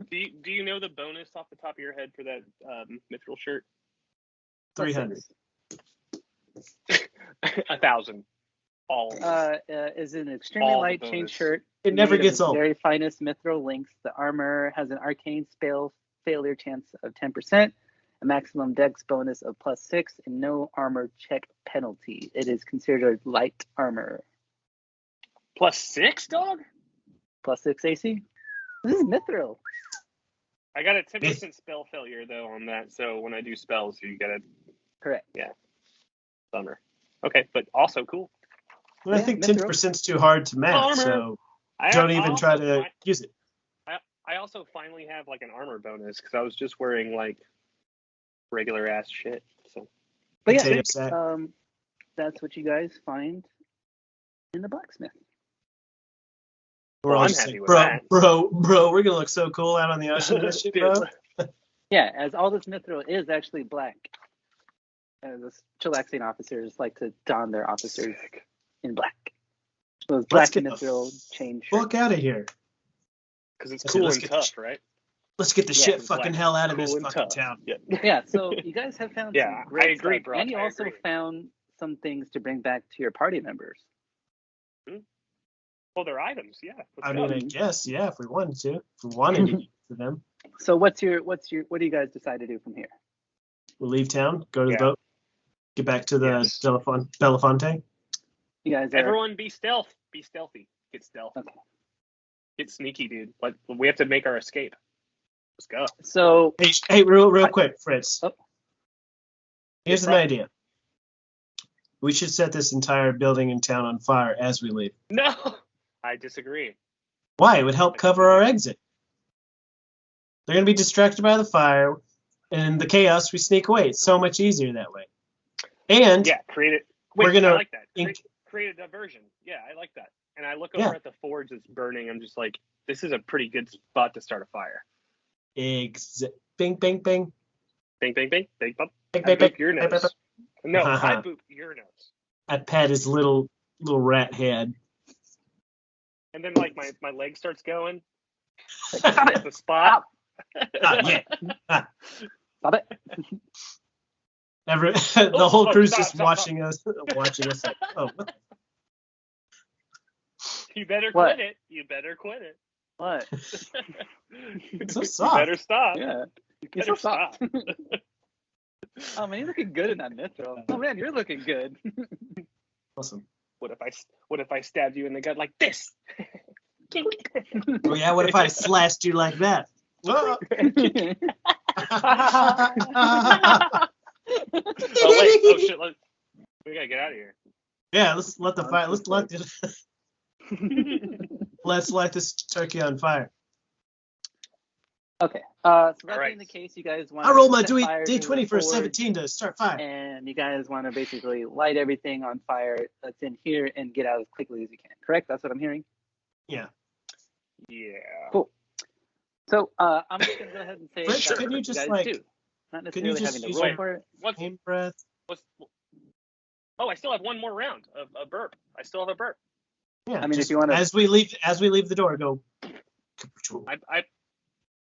S2: Do you know the bonus off the top of your head for that mithril shirt?
S1: 300.
S2: 1,000. All.
S3: Is an extremely
S2: All the
S3: light chain
S2: bonus.
S3: shirt.
S1: It never
S3: made of
S1: gets old.
S3: Very finest mithril links. The armor has an arcane spell failure chance of 10%, a maximum dex bonus of +6, and no armor check penalty. It is considered light armor.
S2: +6, dog?
S3: +6 AC. This is mithril.
S2: I got a 10% spell failure though on that, so when I do spells, you get a
S3: Correct.
S2: bummer. Okay, but also cool.
S1: Well, I
S3: Yeah,
S1: think
S3: mithril.
S1: 10%'s too hard to match,
S2: Armor.
S1: so
S2: I
S1: don't even
S2: also
S1: try to use it.
S2: I also finally have like an armor bonus because I was just wearing like regular ass shit. So,
S3: But
S1: Potato
S3: yeah,
S1: sack.
S3: that's what you guys find in the blacksmith.
S1: We're
S2: Well,
S1: all
S2: I'm
S1: just
S2: happy
S1: like,
S2: with that.
S1: bro, we're gonna look so cool out on the ocean in this shit, bro.
S3: Yeah, as all this mithril is actually black. As chillaxing officers like to don their officers in black. Those black
S1: get the
S3: mithril chain shirts.
S1: Fuck out of here.
S2: because it's
S1: I said,
S2: cool
S1: let's
S2: and
S1: get
S2: tough, right?
S1: Let's get the
S3: Yeah,
S1: shit
S2: it's
S1: fucking
S2: black,
S1: hell out of
S2: cool
S1: this
S2: and
S1: fucking
S2: tough.
S1: town.
S2: Yeah.
S3: Yeah, so you guys have found
S2: Yeah,
S3: some great
S2: I agree,
S3: stuff,
S2: Brock,
S3: and you
S2: I
S3: also
S2: agree.
S3: found some things to bring back to your party members.
S2: Well, they're items, yeah.
S1: I
S2: Let's
S1: mean,
S2: go.
S1: I guess, yeah, if we wanted to. If we wanted to give it to them.
S3: So what do you guys decide to do from here?
S1: We'll leave town, go to the
S2: Yeah.
S1: boat, get back to the
S2: Yes.
S1: Belafonte.
S3: You guys are
S2: Everyone be stealth. Be stealthy. Get stealth.
S3: okay.
S2: Get sneaky, dude. Like we have to make our escape. Let's go.
S3: So
S1: Hey, real quick, Fritz.
S3: Oh.
S1: Here's an idea. We should set this entire building in town on fire as we leave.
S2: No, I disagree.
S1: Why? It would help cover our exit. They're going to be distracted by the fire, and in the chaos, we sneak away. It's so much easier that way. And
S2: Yeah, create it.
S1: We're
S2: Wait,
S1: gonna
S2: I like that. Create a diversion. Yeah, I like that. And I look over at the forge that's burning. I'm just like, this is a pretty good spot to start a fire.
S1: bing, bing, bing.
S2: Bing, bing, bing, bing, bump.
S1: Bing,
S2: I
S1: bing, bing,
S2: boop your
S1: bing, bing,
S2: nose.
S1: bing.
S2: No, I boop your nose.
S1: I pat his little rat head.
S2: And then like my leg starts going. Hit the spot.
S1: Yeah.
S3: Stop it.
S1: The whole crew's
S2: stop,
S1: just
S2: stop,
S1: watching us like, oh, what the
S2: You better
S3: What?
S2: quit it. You better quit it.
S3: What?
S1: It's so
S2: You
S1: soft.
S2: better stop.
S3: Yeah.
S2: You
S3: You're
S2: better
S3: so soft.
S2: stop.
S3: Oh man, you're looking good in that mithril. Oh man, you're looking good.
S1: Awesome.
S2: What if I stabbed you in the gut like this?
S1: Oh yeah, what if I slashed you like that?
S2: Oh wait! Oh shit! We gotta get out of here.
S1: Yeah, let's let the fire. Let's light this turkey on fire.
S3: Okay. So that
S2: Alright.
S3: being the case, you guys want
S1: I rolled my
S3: set fire to
S1: D20
S3: the
S1: for a
S3: forge,
S1: 17 to start fire.
S3: and you guys want to basically light everything on fire that's in here and get out as quickly as you can. Correct? That's what I'm hearing.
S1: Yeah.
S2: Yeah.
S3: Cool. So I'm just gonna go ahead and say
S1: Rich,
S3: that's
S1: can you
S3: what
S1: just,
S3: guys
S1: like,
S3: do. Not
S1: can you
S3: necessarily
S1: just
S3: having to
S1: use
S3: roll
S1: your-
S3: for it.
S2: What's
S1: Deep breath.
S2: Oh, I still have one more round of a burp. I still have a burp.
S1: Yeah.
S3: I mean, if
S1: just
S3: you wanna-
S1: as we leave the door, go.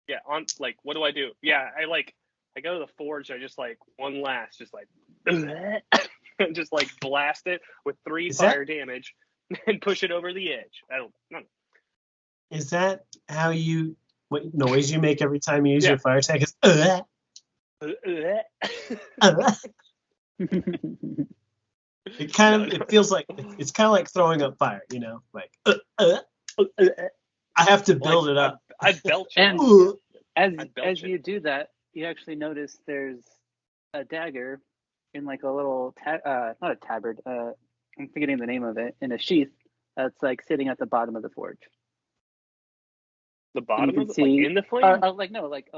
S2: Yeah, on like what do I do? Yeah, I go to the forge, I just like one last, just like just like blast it with 3
S1: Is
S2: fire damage and push it over the edge. I don't know.
S1: Is that how you? What noise you make every time you use
S2: Yeah.
S1: your fire attack? Is It kind of it feels like it's kind of like throwing up fire, you know, like I have to build it up.
S2: I belch
S3: And-
S2: it.
S3: As
S2: I'd belch
S3: as you do that, you actually notice there's a dagger in like a little not a tabard. I'm forgetting the name of it, in a sheath that's like sitting at the bottom of the forge.
S2: The bottom
S3: can
S2: of it,
S3: see-
S2: like in the flame.
S3: Like no, like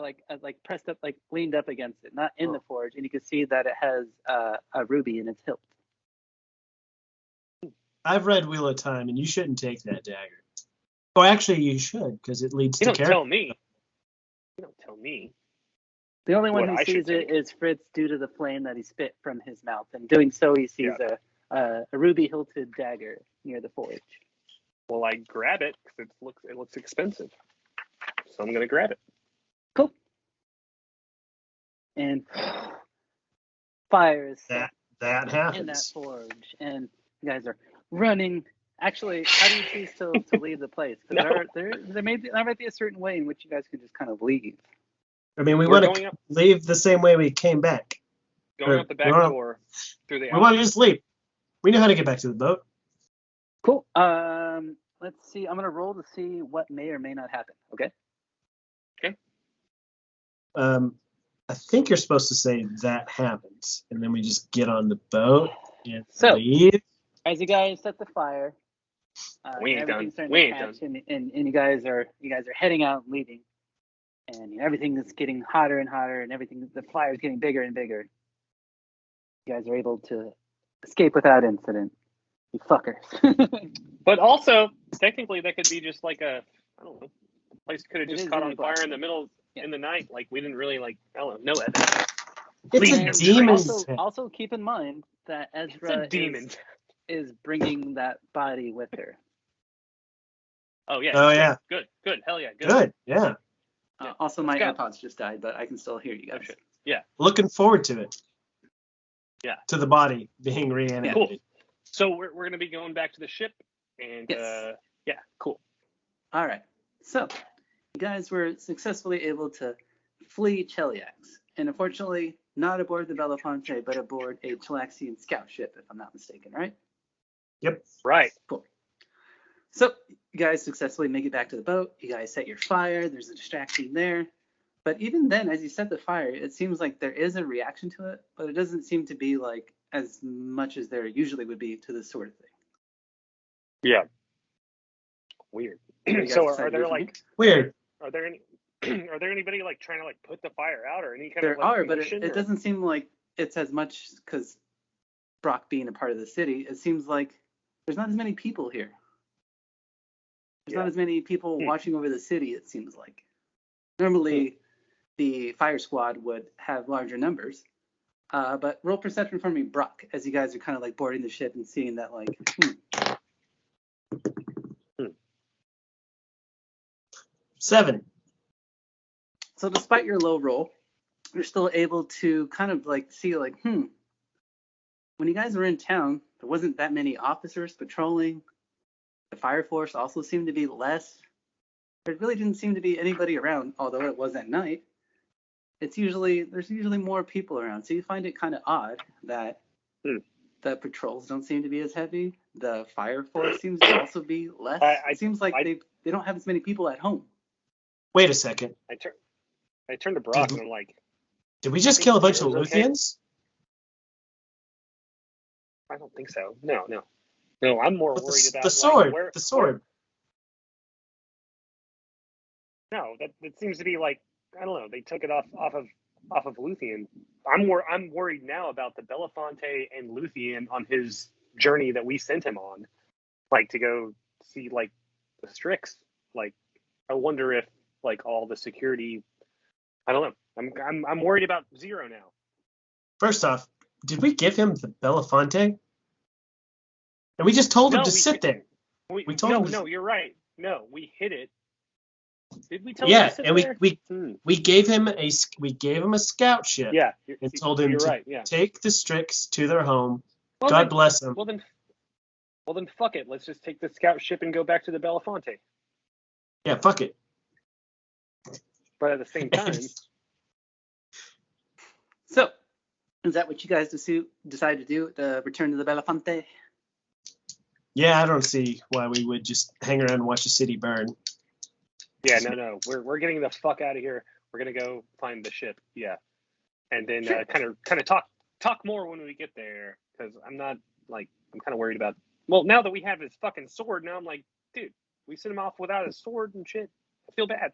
S3: pressed up, like leaned up against it, not in the forge, and you can see that it has a ruby in its hilt.
S1: I've read Wheel of Time, and you shouldn't take that dagger. Oh, actually, you should, because it leads
S2: You
S1: to
S2: don't
S1: character.
S2: tell me. You don't tell me.
S3: The only one
S2: What
S3: who
S2: I should
S3: sees it
S2: take.
S3: is Fritz, due to the flame that he spit from his mouth. And doing so, he sees a ruby hilted dagger near the forge.
S2: Well, I grab it because it looks expensive, so I'm gonna grab it.
S3: Cool. And fire is set
S1: That
S3: in that
S1: happens.
S3: forge, and you guys are running. Actually, how do you choose to leave the place? Because
S2: No.
S3: there might be a certain way in which you guys can just kind of leave.
S1: I mean, we
S2: We're
S1: want
S2: going
S1: to
S2: up-
S1: leave the same way we came back.
S2: Going
S1: Or-
S2: out the back
S1: we're on-
S2: door through the
S1: We want to just leave. We know how to get back to the boat.
S3: Cool. Let's see. I'm gonna roll to see what may or may not happen. Okay.
S1: I think you're supposed to say that happens, and then we just get on the boat and
S3: So-
S1: leave.
S3: As you guys set the fire,
S2: We ain't
S3: everything's
S2: done.
S3: starting
S2: We
S3: to
S2: ain't
S3: catch, and you guys are heading out and leaving, and everything is getting hotter and hotter, and the fire is getting bigger and bigger. You guys are able to escape without incident. You fuckers.
S2: But also, technically, that could be just like I don't know, the place could have
S3: It
S2: just
S3: is
S2: caught
S3: in
S2: on
S3: the black.
S2: fire in the middle
S3: Yeah.
S2: in the night. Like we didn't really I don't know that.
S1: It's
S2: Leave
S1: a
S2: your
S1: demon's
S2: trace.
S1: head.
S3: Also keep in mind that
S2: It's
S3: Ezra
S2: a demon.
S3: is bringing that body with her.
S2: Oh yeah.
S1: Oh, yeah.
S2: Good. Hell yeah. Good.
S1: Good. Yeah.
S2: Yeah,
S3: Also, my
S2: let's go.
S3: AirPods just died, but I can still hear you
S2: Oh
S3: guys.
S2: shit. Yeah.
S1: Looking forward to it.
S2: Yeah.
S1: To the body being reanimated.
S2: Cool. So we're gonna be going back to the ship, and
S3: Yes.
S2: yeah, cool.
S3: All right. So, you guys were successfully able to flee Cheliax, and unfortunately, not aboard the Belafonte, but aboard a Chelaxian scout ship, if I'm not mistaken, right?
S1: Yep.
S2: Right.
S3: Cool. So, you guys successfully make it back to the boat. You guys set your fire. There's a distraction there. But even then, as you set the fire, it seems like there is a reaction to it, but it doesn't seem to be like as much as there usually would be to this sort of thing.
S2: Yeah. Weird.
S3: What do you guys
S2: So
S3: decide
S2: are
S3: to
S2: there
S3: do from
S2: like
S1: Weird.
S2: are there any are there anybody like trying to like put the fire out or any kind
S3: There
S2: of like
S3: are, but
S2: mission,
S3: it
S2: or-
S3: doesn't seem like it's as much because Brock being a part of the city. It seems like there's not as many people here. There's not
S2: Yeah.
S3: as many people
S2: Hmm.
S3: watching over the city. It seems like normally the fire squad would have larger numbers. But roll perception for me, Brock, as you guys are kind of like boarding the ship and seeing that like.
S1: 7.
S3: So despite your low roll, you're still able to kind of like see like, when you guys were in town, there wasn't that many officers patrolling. The fire force also seemed to be less. There really didn't seem to be anybody around, although it was at night. There's usually more people around. So you find it kind of odd that the patrols don't seem to be as heavy. The fire force seems to also be less. It seems like they don't have as many people at home.
S1: Wait a second.
S2: I turned to Brock and I'm like,
S1: did we just kill a bunch of Luthians?
S2: I don't think so. No. I'm more worried about
S1: the sword.
S2: Like,
S1: the sword.
S2: No, that seems to be like, I don't know. They took it off of Luthien. I'm worried now about the Belafonte and Luthien on his journey that we sent him on, like to go see like the Strix. Like, I wonder if like all the security. I don't know. I'm worried about Zero now.
S1: First off, did we give him the Belafonte? And we just told him to sit there. We told him.
S2: No, you're right. No, we hid it. Did we tell him to sit
S1: and
S2: there?
S1: we gave him a scout ship.
S2: Yeah,
S1: and told him to take the Strix to their home.
S2: Well,
S1: God bless them.
S2: Well then, fuck it. Let's just take the scout ship and go back to the Belafonte.
S1: Yeah, fuck it.
S2: But at the same time.
S3: So, is that what you guys decide to do? The return to the Belafonte?
S1: Yeah, I don't see why we would just hang around and watch the city burn.
S2: Yeah, no. We're getting the fuck out of here. We're gonna go find the ship. Yeah, and then kind of talk more when we get there, because I'm kind of worried about. Well, now that we have his fucking sword, now I'm like, dude, we sent him off without his sword and shit. I feel bad.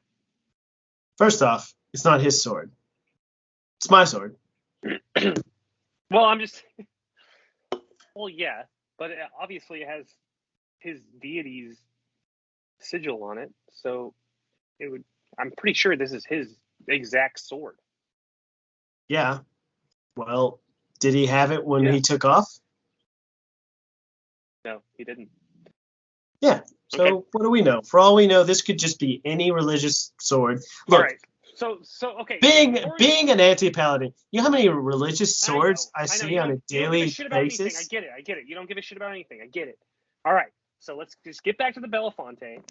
S1: First off, it's not his sword. It's my sword.
S2: Well, I'm just. Well, yeah, but obviously it has his deity's sigil on it, so it would. I'm pretty sure this is his exact sword.
S1: Yeah. Well, did he have it when he took off?
S2: No, he didn't.
S1: Yeah. So What do we know? For all we know, this could just be any religious sword. Look,
S2: all right. So okay.
S1: Being an anti-paladin, you know how many religious swords I see on a daily basis?
S2: I get it. You don't give a shit about anything. I get it. All right. So let's just get back to the Belafonte,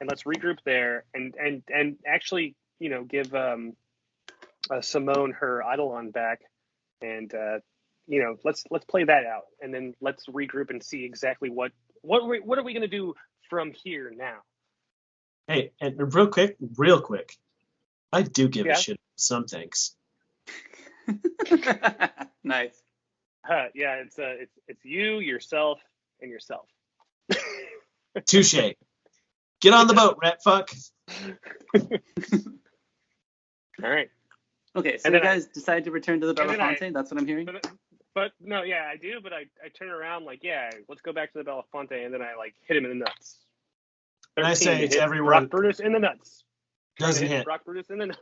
S2: and let's regroup there, and actually, give Simone her Eidolon back, and let's play that out, and then let's regroup and see exactly what are we going to do from here now.
S1: Hey, and real quick, I do give a shit some things.
S3: Nice.
S2: Yeah, it's you, yourself, and yourself.
S1: Touche. Get on the boat, rat fuck.
S2: All right.
S3: Okay, so you guys decide to return to the Belafonte? That's what I'm hearing?
S2: But no, yeah, I do, but I turn around like, let's go back to the Belafonte, and then I like hit him in the nuts.
S1: And I say to everyone,
S2: Brock Brutus in the nuts.
S1: Doesn't hit.
S2: Brock Brutus in the nuts.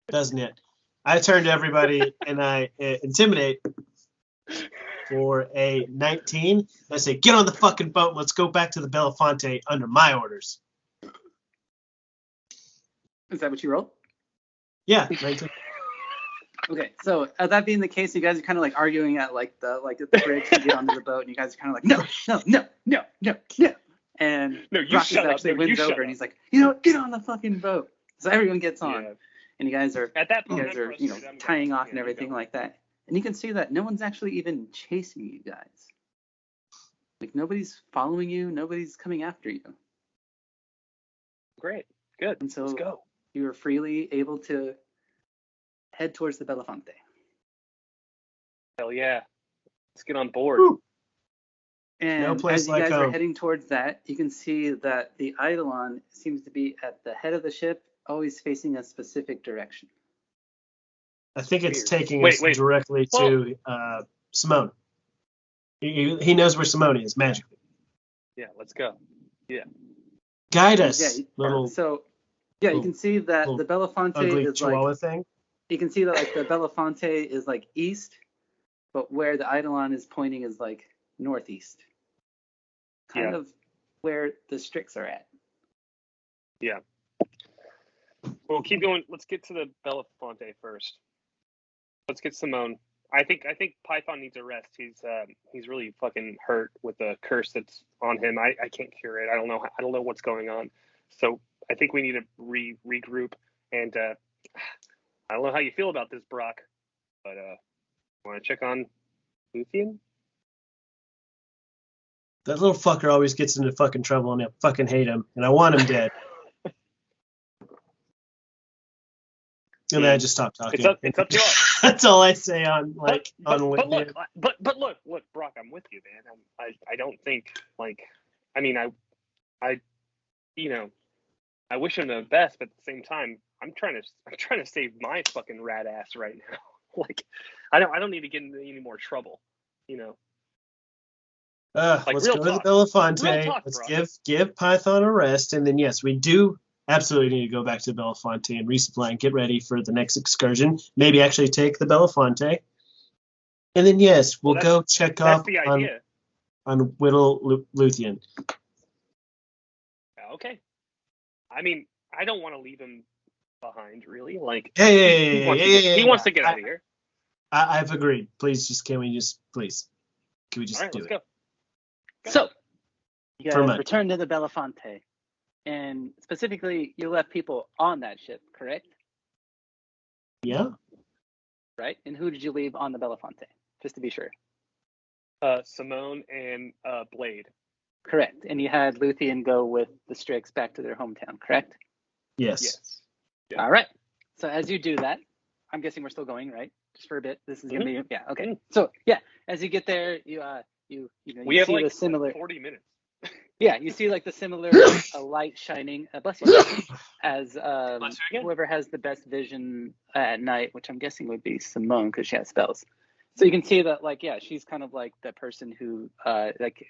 S1: Doesn't hit. I turn to everybody and I intimidate for a 19. I say, get on the fucking boat. Let's go back to the Belafonte under my orders.
S3: Is that what you rolled?
S1: Yeah, 19.
S3: Okay, so that being the case, you guys are kind of like arguing at like the bridge to get onto the boat, and you guys are kind of like, no. And Brock actually wins over, and he's like, get on the fucking boat. So everyone gets on, and you guys are tying off and everything like that. And you can see that no one's actually even chasing you guys. Like nobody's following you, nobody's coming after you.
S2: Great, good.
S3: And so
S2: let's go.
S3: You are freely able to head towards the Belafonte.
S2: Hell yeah. Let's get on board.
S1: Woo.
S3: And as you guys are heading towards that, you can see that the Eidolon seems to be at the head of the ship, always facing a specific direction.
S1: I think it's taking us directly to Simone. He knows where Simone is magically.
S2: Yeah, let's go. Yeah.
S1: Guide us, little.
S3: So Yeah, you can see that
S1: little
S3: the Belafonte
S1: ugly
S3: is
S1: chihuahua
S3: like,
S1: thing.
S3: you can see that like the Belafonte is like east, but where the Eidolon is pointing is like northeast. Kind of where the Strix are at.
S2: Yeah. Well, keep going. Let's get to the Belafonte first. Let's get Simone. I think Python needs a rest. He's really fucking hurt with the curse that's on him. I can't cure it. I don't know what's going on. So I think we need to regroup. And I don't know how you feel about this, Brock, but want to check on Luthien?
S1: That little fucker always gets into fucking trouble, and I fucking hate him, and I want him dead. And then I just stop talking.
S2: It's up to us.
S1: That's all I say on
S2: but
S1: Whitney.
S2: Look, Brock, I'm with you, man. I don't think I mean I wish him the best, but at the same time, I'm trying to save my fucking rat ass right now. I don't need to get into any more trouble,
S1: Let's go to the Belafonte. Let's give Python a rest, and then yes, we do absolutely need to go back to the Belafonte and resupply and get ready for the next excursion. Maybe actually take the Belafonte, and then yes, we'll go check off on Whittle Luthien.
S2: Okay. I mean, I don't want to leave him behind, really.
S1: He
S2: wants to get out of here.
S1: I've agreed. Please, can we just do
S2: All right, let's
S1: it?
S2: go.
S3: So, you guys return to the Belafonte, and specifically, you left people on that ship, correct?
S1: Yeah.
S3: Right. And who did you leave on the Belafonte? Just to be sure.
S2: Simone and Blade.
S3: Correct. And you had Luthien go with the Strix back to their hometown, correct?
S1: Yes.
S2: Yeah.
S3: All right. So as you do that, I'm guessing we're still going, right? Just for a bit. This is gonna be okay. So as you get there, you
S2: we
S3: see
S2: have
S3: the similar
S2: 40 minutes.
S3: Yeah, you see the similar light shining. Bless you. As whoever has the best vision at night, which I'm guessing would be Simone because she has spells. So you can see that she's kind of like the person who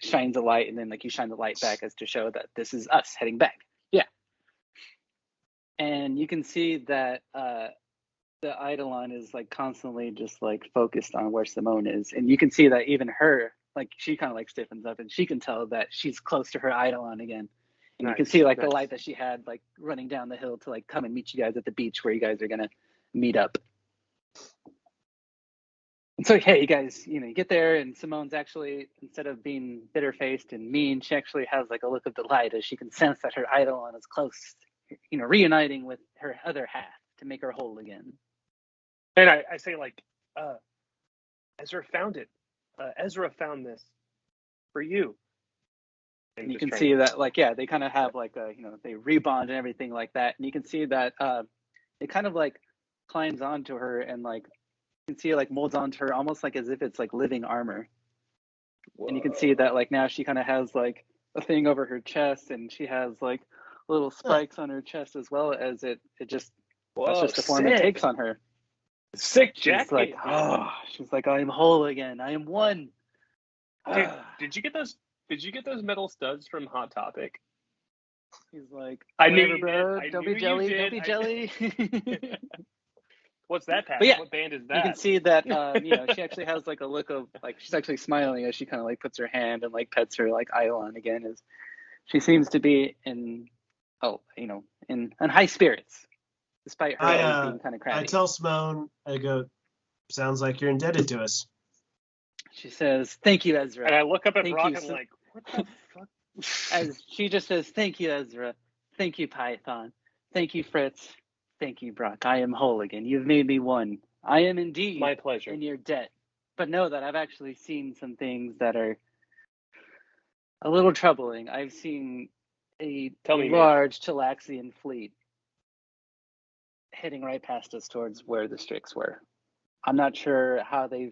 S3: shines a light, and then you shine the light back as to show that this is us heading back. Yeah. And you can see that the Eidolon is constantly just focused on where Simone is, and you can see that even her she kind of stiffens up, and she can tell that she's close to her Eidolon again. And you can see the light that she had running down the hill to come and meet you guys at the beach where you guys are gonna meet up. And so you guys, you get there, and Simone's actually, instead of being bitter-faced and mean, she actually has a look of delight as she can sense that her Eidolon is close, reuniting with her other half to make her whole again.
S2: And I say Ezra found it. Ezra found this for you.
S3: And you can see that they kind of have they rebond and everything like that, and you can see that it kind of climbs onto her, and you can see it molds onto her almost as if it's living armor. Whoa. And you can see that now she kind of has a thing over her chest, and she has little spikes on her chest as well as it just that's just the form it takes on her.
S2: Sick jacket.
S3: She's I am whole again. I am one.
S2: Dude, did you get those metal studs from Hot Topic?
S3: He's
S2: I knew you
S3: bro.
S2: did.
S3: Don't be jelly. Don't be jelly.
S2: What's that pattern?
S3: Yeah,
S2: what band is that?
S3: You can see that she actually has a look of she's actually smiling as she kind of puts her hand and pets her Eidolon again, as she seems to be in high spirits. Despite her always being kind of crabby.
S1: I tell Simone, I go, sounds like you're indebted to us.
S3: She says, thank you, Ezra.
S2: And I look up at Brock and I'm what the fuck?
S3: As she just says, thank you, Ezra. Thank you, Python. Thank you, Fritz. Thank you, Brock. I am whole again. You've made me one. I am indeed
S2: my pleasure
S3: in your debt. But know that I've actually seen some things that are a little troubling. I've seen a large Chilaxian fleet heading right past us towards where the Strix were. I'm not sure how they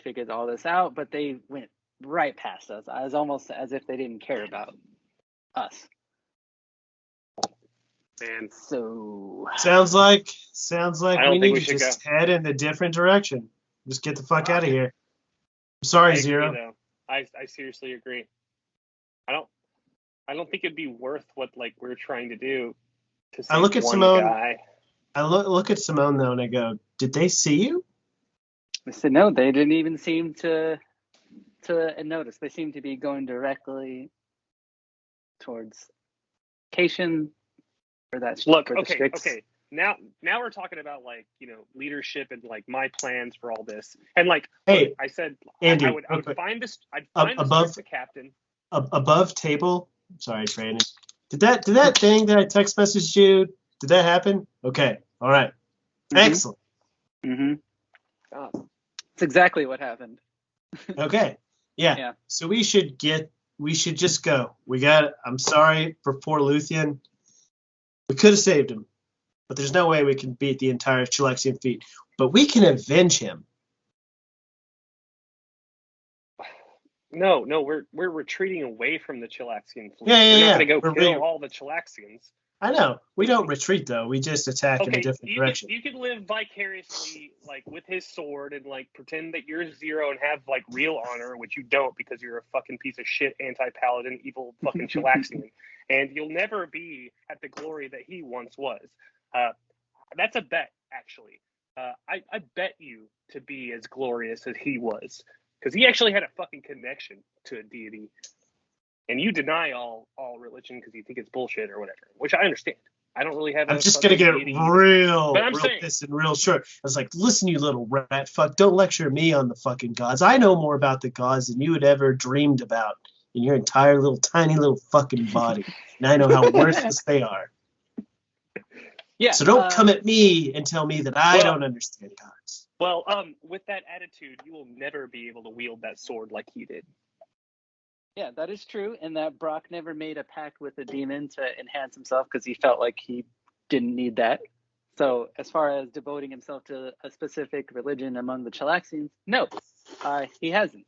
S3: figured all this out, but they went right past us. I was almost as if they didn't care about us.
S2: Man,
S3: so
S1: sounds like we need to just
S2: head
S1: in a different direction. Just get the fuck out of here. I'm sorry,
S2: I
S1: Zero.
S2: Agree, I seriously agree. I don't think it'd be worth what like we're trying to do to
S1: I
S2: save
S1: look at
S2: one
S1: Simone.
S2: guy.
S1: I look at Simone though, and I go, "Did they see you?"
S3: I said no. They didn't even seem to notice. They seem to be going directly towards location for that.
S2: Look,
S3: for the
S2: okay,
S3: Strix.
S2: okay. Now we're talking about like leadership and like my plans for all this. And like,
S1: Hey,
S2: look, I said
S1: Andy,
S2: I would
S1: okay.
S2: find this. I'd find
S1: above
S2: the captain.
S1: Above table. Sorry, Brandon. Did that thing that I text messaged you? Did that happen? Okay. All right. Excellent.
S3: Mm-hmm.
S2: God.
S3: That's exactly what happened.
S1: Okay. Yeah. So we should just go. I'm sorry for poor Luthien. We could have saved him, but there's no way we can beat the entire Chilexian fleet. But we can avenge him.
S2: No, we're retreating away from the Chilaxian fleet.
S1: Yeah.
S2: We're not gonna go kill all the Chilaxians.
S1: I know. We don't retreat though. We just attack in a different direction.
S2: You could live vicariously like with his sword and like pretend that you're Zero and have like real honor, which you don't because you're a fucking piece of shit anti-paladin, evil fucking Chilaxian, and you'll never be at the glory that he once was. That's a bet, actually. I bet you to be as glorious as he was, because he actually had a fucking connection to a deity. And you deny all religion because you think it's bullshit or whatever, which I understand. I don't really have.
S1: I'm just gonna get it real pissed and real short. I was like, listen, you little rat fuck, don't lecture me on the fucking gods. I know more about the gods than you had ever dreamed about in your entire little tiny little fucking body, and I know how worthless they are.
S3: Yeah.
S1: So don't come at me and tell me that I don't understand gods.
S2: Well, with that attitude, you will never be able to wield that sword like he did.
S3: Yeah, that is true, and that Brock never made a pact with a demon to enhance himself because he felt like he didn't need that. So as far as devoting himself to a specific religion among the Chilaxians, no, he hasn't.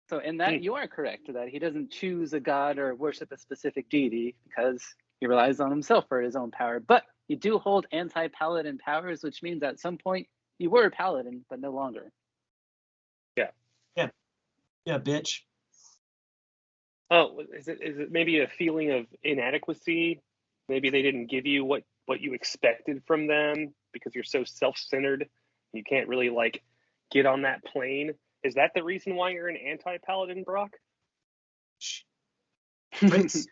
S3: So in that, you are correct that he doesn't choose a god or worship a specific deity because he relies on himself for his own power. But you do hold anti-paladin powers, which means at some point you were a paladin, but no longer.
S1: Yeah, bitch.
S2: Oh, is it maybe a feeling of inadequacy? Maybe they didn't give you what you expected from them because you're so self-centered. You can't really like get on that plane. Is that the reason why you're an anti-paladin, Brock?
S1: Fritz.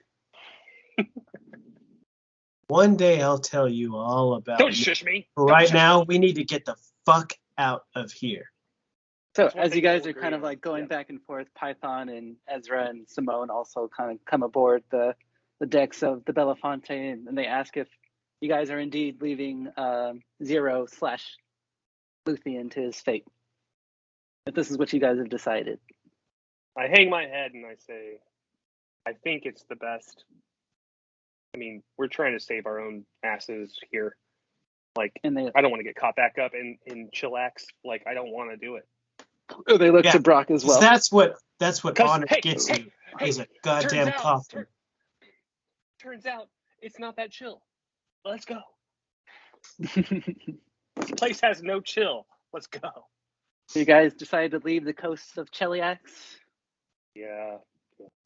S1: One day I'll tell you all about.
S2: Don't shush me.
S1: Right now, we need to get the fuck out of here.
S3: So as you guys are kind of like going back and forth, Python and Ezra and Simone also kind of come aboard the decks of the Belafonte, and they ask if you guys are indeed leaving Zero/Luthien to his fate. If this is what you guys have decided.
S2: I hang my head and I say, I think it's the best. I mean, we're trying to save our own asses here. Like, I don't want to get caught back up in Chillax. Like, I don't want to do it.
S3: They look to Brock as well.
S1: That's what honor gets you. He's a goddamn coffin.
S2: Turns out it's not that chill. Let's go. This place has no chill. Let's go.
S3: You guys decided to leave the coast of Cheliax?
S2: Yeah.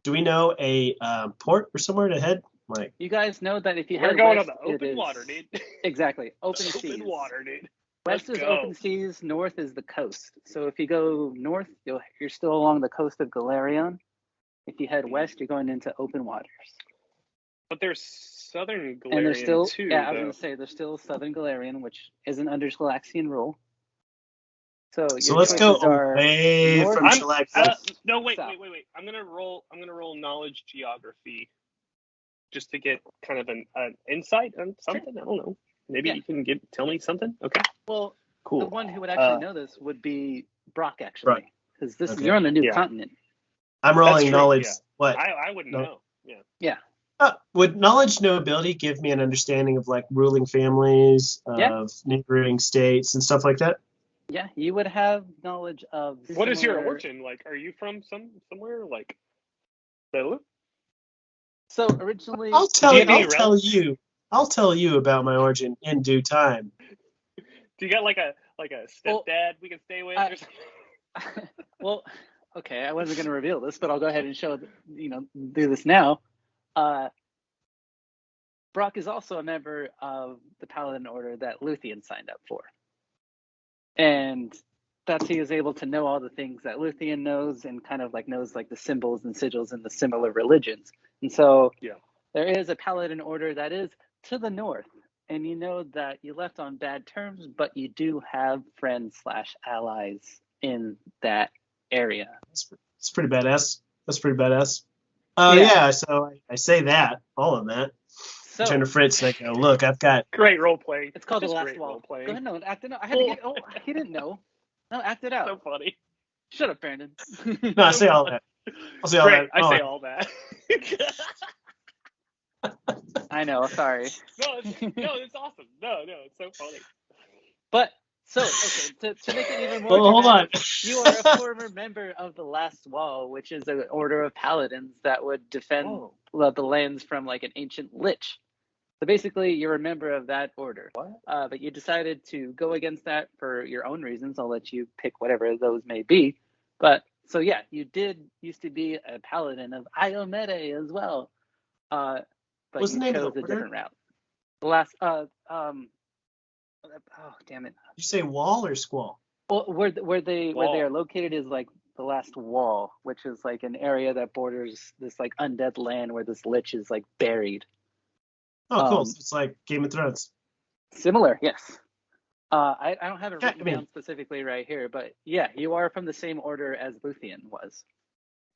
S1: Do we know a port or somewhere to head? Like,
S3: you guys know that if you
S2: head
S3: going
S2: west, on the open water, dude.
S3: Exactly, open seas.
S2: Open water, dude.
S3: West is open seas, north is the coast. So if you go north, you're still along the coast of Galarion. If you head west, you're going into open waters.
S2: But there's southern Galarion
S3: and there's still,
S2: too.
S3: Yeah, I was going to say there's still southern Galarion, which isn't under Galaxian rule. So
S1: let's go away from Chillax.
S2: No, wait. I'm gonna roll knowledge geography, just to get kind of an insight on something. Sure. I don't know. Maybe you can tell me something. Okay.
S3: Well,
S2: cool.
S3: The one who would actually know this would be Brock, actually, because you're on a new continent.
S1: I'm rolling knowledge.
S2: Yeah.
S1: What?
S2: I wouldn't know.
S3: Yeah.
S1: Would knowledge knowability give me an understanding of like ruling families, of neighboring states and stuff like that?
S3: Yeah, you would have knowledge of.
S2: What is your origin? Like, are you from somewhere like?
S3: So originally,
S1: I'll tell you about my origin in due time.
S2: Do you got like a stepdad we can stay with? Or something?
S3: Well, okay, I wasn't going to reveal this, but I'll go ahead and do this now. Brock is also a member of the Paladin Order that Luthien signed up for. And that's he is able to know all the things that Luthien knows and kind of like knows like the symbols and sigils in the similar religions. And so there is a Paladin Order that is to the north. And you know that you left on bad terms, but you do have friends/allies in that area.
S1: It's pretty badass. That's pretty badass. Yeah, so I say that, all of that. So, I turn to Fritz and I go, look, I've got...
S2: Great role play.
S3: It's called The Last Wall. Go ahead, no, act it out. I had to get... Oh, he didn't know. No, act it out.
S2: So funny.
S3: Shut up, Brandon.
S1: No, I say all that. I'll say all that.
S2: I say all that.
S3: I know, sorry.
S2: No, it's awesome. No, it's so funny.
S3: But, so, okay, to make it even more
S1: hold on.
S3: You are a former member of the Last Wall, which is an order of paladins that would defend the lands from like an ancient lich. So basically, you're a member of that order.
S2: What?
S3: But you decided to go against that for your own reasons. I'll let you pick whatever those may be. But, so yeah, you used to be a paladin of Iomede as well. But
S1: What's
S3: you
S1: the name
S3: chose
S1: of the
S3: a
S1: order?
S3: different route. The last, oh, damn it.
S1: Did you say wall or squall?
S3: Well, where they are located is like the Last Wall, which is like an area that borders this like undead land where this lich is like buried.
S1: Oh, cool. So it's like Game of Thrones.
S3: Similar, yes. I don't have it written down specifically right here, but yeah, you are from the same order as Luthien was.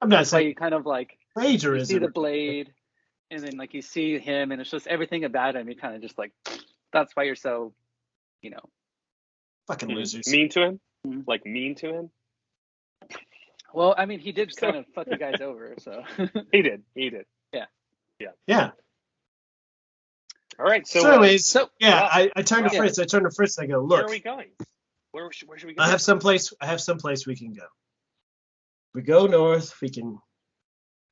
S1: I'm not saying
S3: you kind of like
S1: plagiarism.
S3: You see the blade, and then like you see him, and it's just everything about him. You kind of just like, that's why you're so,
S1: fucking losers.
S2: Mean to him?
S3: Mm-hmm.
S2: Like mean to him?
S3: Well, I mean, he did kind of fuck you guys over, so.
S2: He did.
S1: Yeah.
S2: All right. So
S1: anyways, I turn to Fritz. I turn to Fritz and I go, look.
S2: Where are we going? Where should we go?
S1: I have someplace we can go. We go north. We can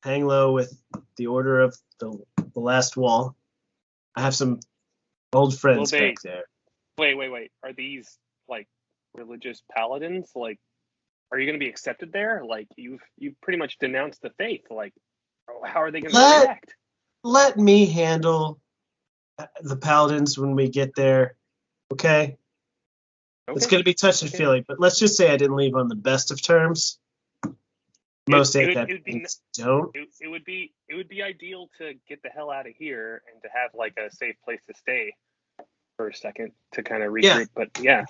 S1: hang low with the Order of the Last Wall. I have some old friends back there.
S2: Wait. Are these like religious paladins? Like, are you going to be accepted there? Like, you've pretty much denounced the faith. Like, how are they going to react?
S1: Let me handle the paladins when we get there. Okay? It's going to be touch and feeling, but let's just say I didn't leave on the best of terms. Most don't.
S2: It would be ideal to get the hell out of here and to have like a safe place to stay for a second to kind of regroup.
S1: Yeah.
S2: But yeah.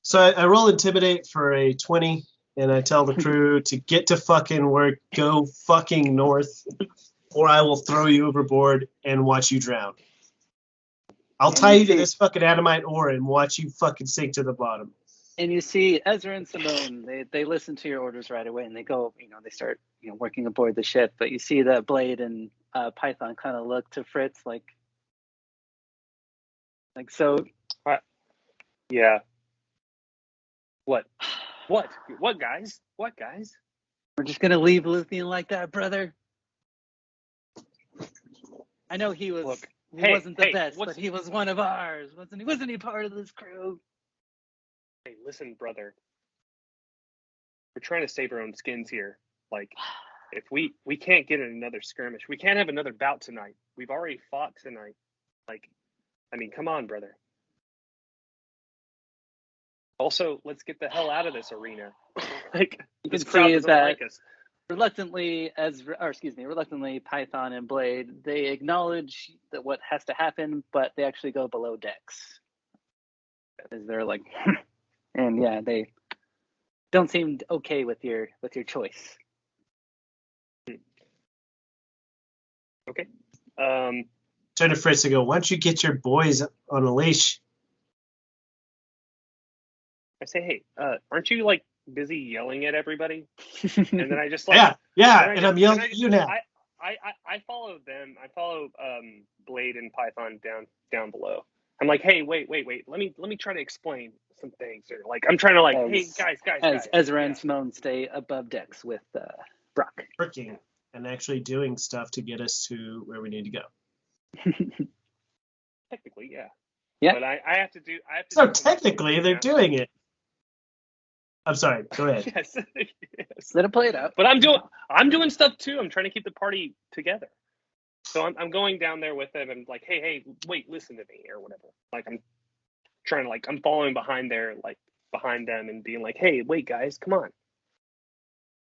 S1: So I roll intimidate for a 20, and I tell the crew to get to fucking work, go fucking north, or I will throw you overboard and watch you drown. I'll tie you to this fucking adamite ore and watch you fucking sink to the bottom.
S3: And you see Ezra and Simone, they listen to your orders right away, and they go, they start, working aboard the ship. But you see that Blade and Python kind of look to Fritz like so.
S2: Yeah. What, guys? What, guys?
S3: We're just gonna leave Luthien like that, brother. I know he was. He wasn't the best, but he was one of ours, wasn't he? Wasn't he part of this crew?
S2: Hey, listen, brother. We're trying to save our own skins here. Like, if we can't get in another skirmish, we can't have another bout tonight. We've already fought tonight. Like, I mean, come on, brother. Also, let's get the hell out of this arena. Like,
S3: you
S2: this
S3: can
S2: crowd
S3: see
S2: doesn't
S3: that
S2: like us.
S3: reluctantly, Python and Blade, they acknowledge that what has to happen, but they actually go below decks. As they're like, and yeah, they don't seem okay with your choice.
S2: Okay.
S1: Turn to Fritz and go, why don't you get your boys on a leash?
S2: I say, hey, aren't you like busy yelling at everybody? And then I just like
S1: and I'm yelling at you now.
S2: I follow them. I follow Blade and Python down below. I'm like, hey, wait. Let me try to explain some things. Or like, I'm trying to like, hey, guys.
S3: Ezra and Simone stay above decks with Brock.
S1: Working and actually doing stuff to get us to where we need to go.
S2: Technically, yeah.
S3: Yeah.
S2: But I have to do.
S1: So technically, they're doing it. I'm sorry. Go ahead.
S2: Yes. Yes.
S3: Let it play it out.
S2: But I'm doing stuff too. I'm trying to keep the party together. So I'm going down there with them and like, hey, wait, listen to me or whatever. Like I'm trying to I'm following behind them and being like, hey, wait, guys, come on.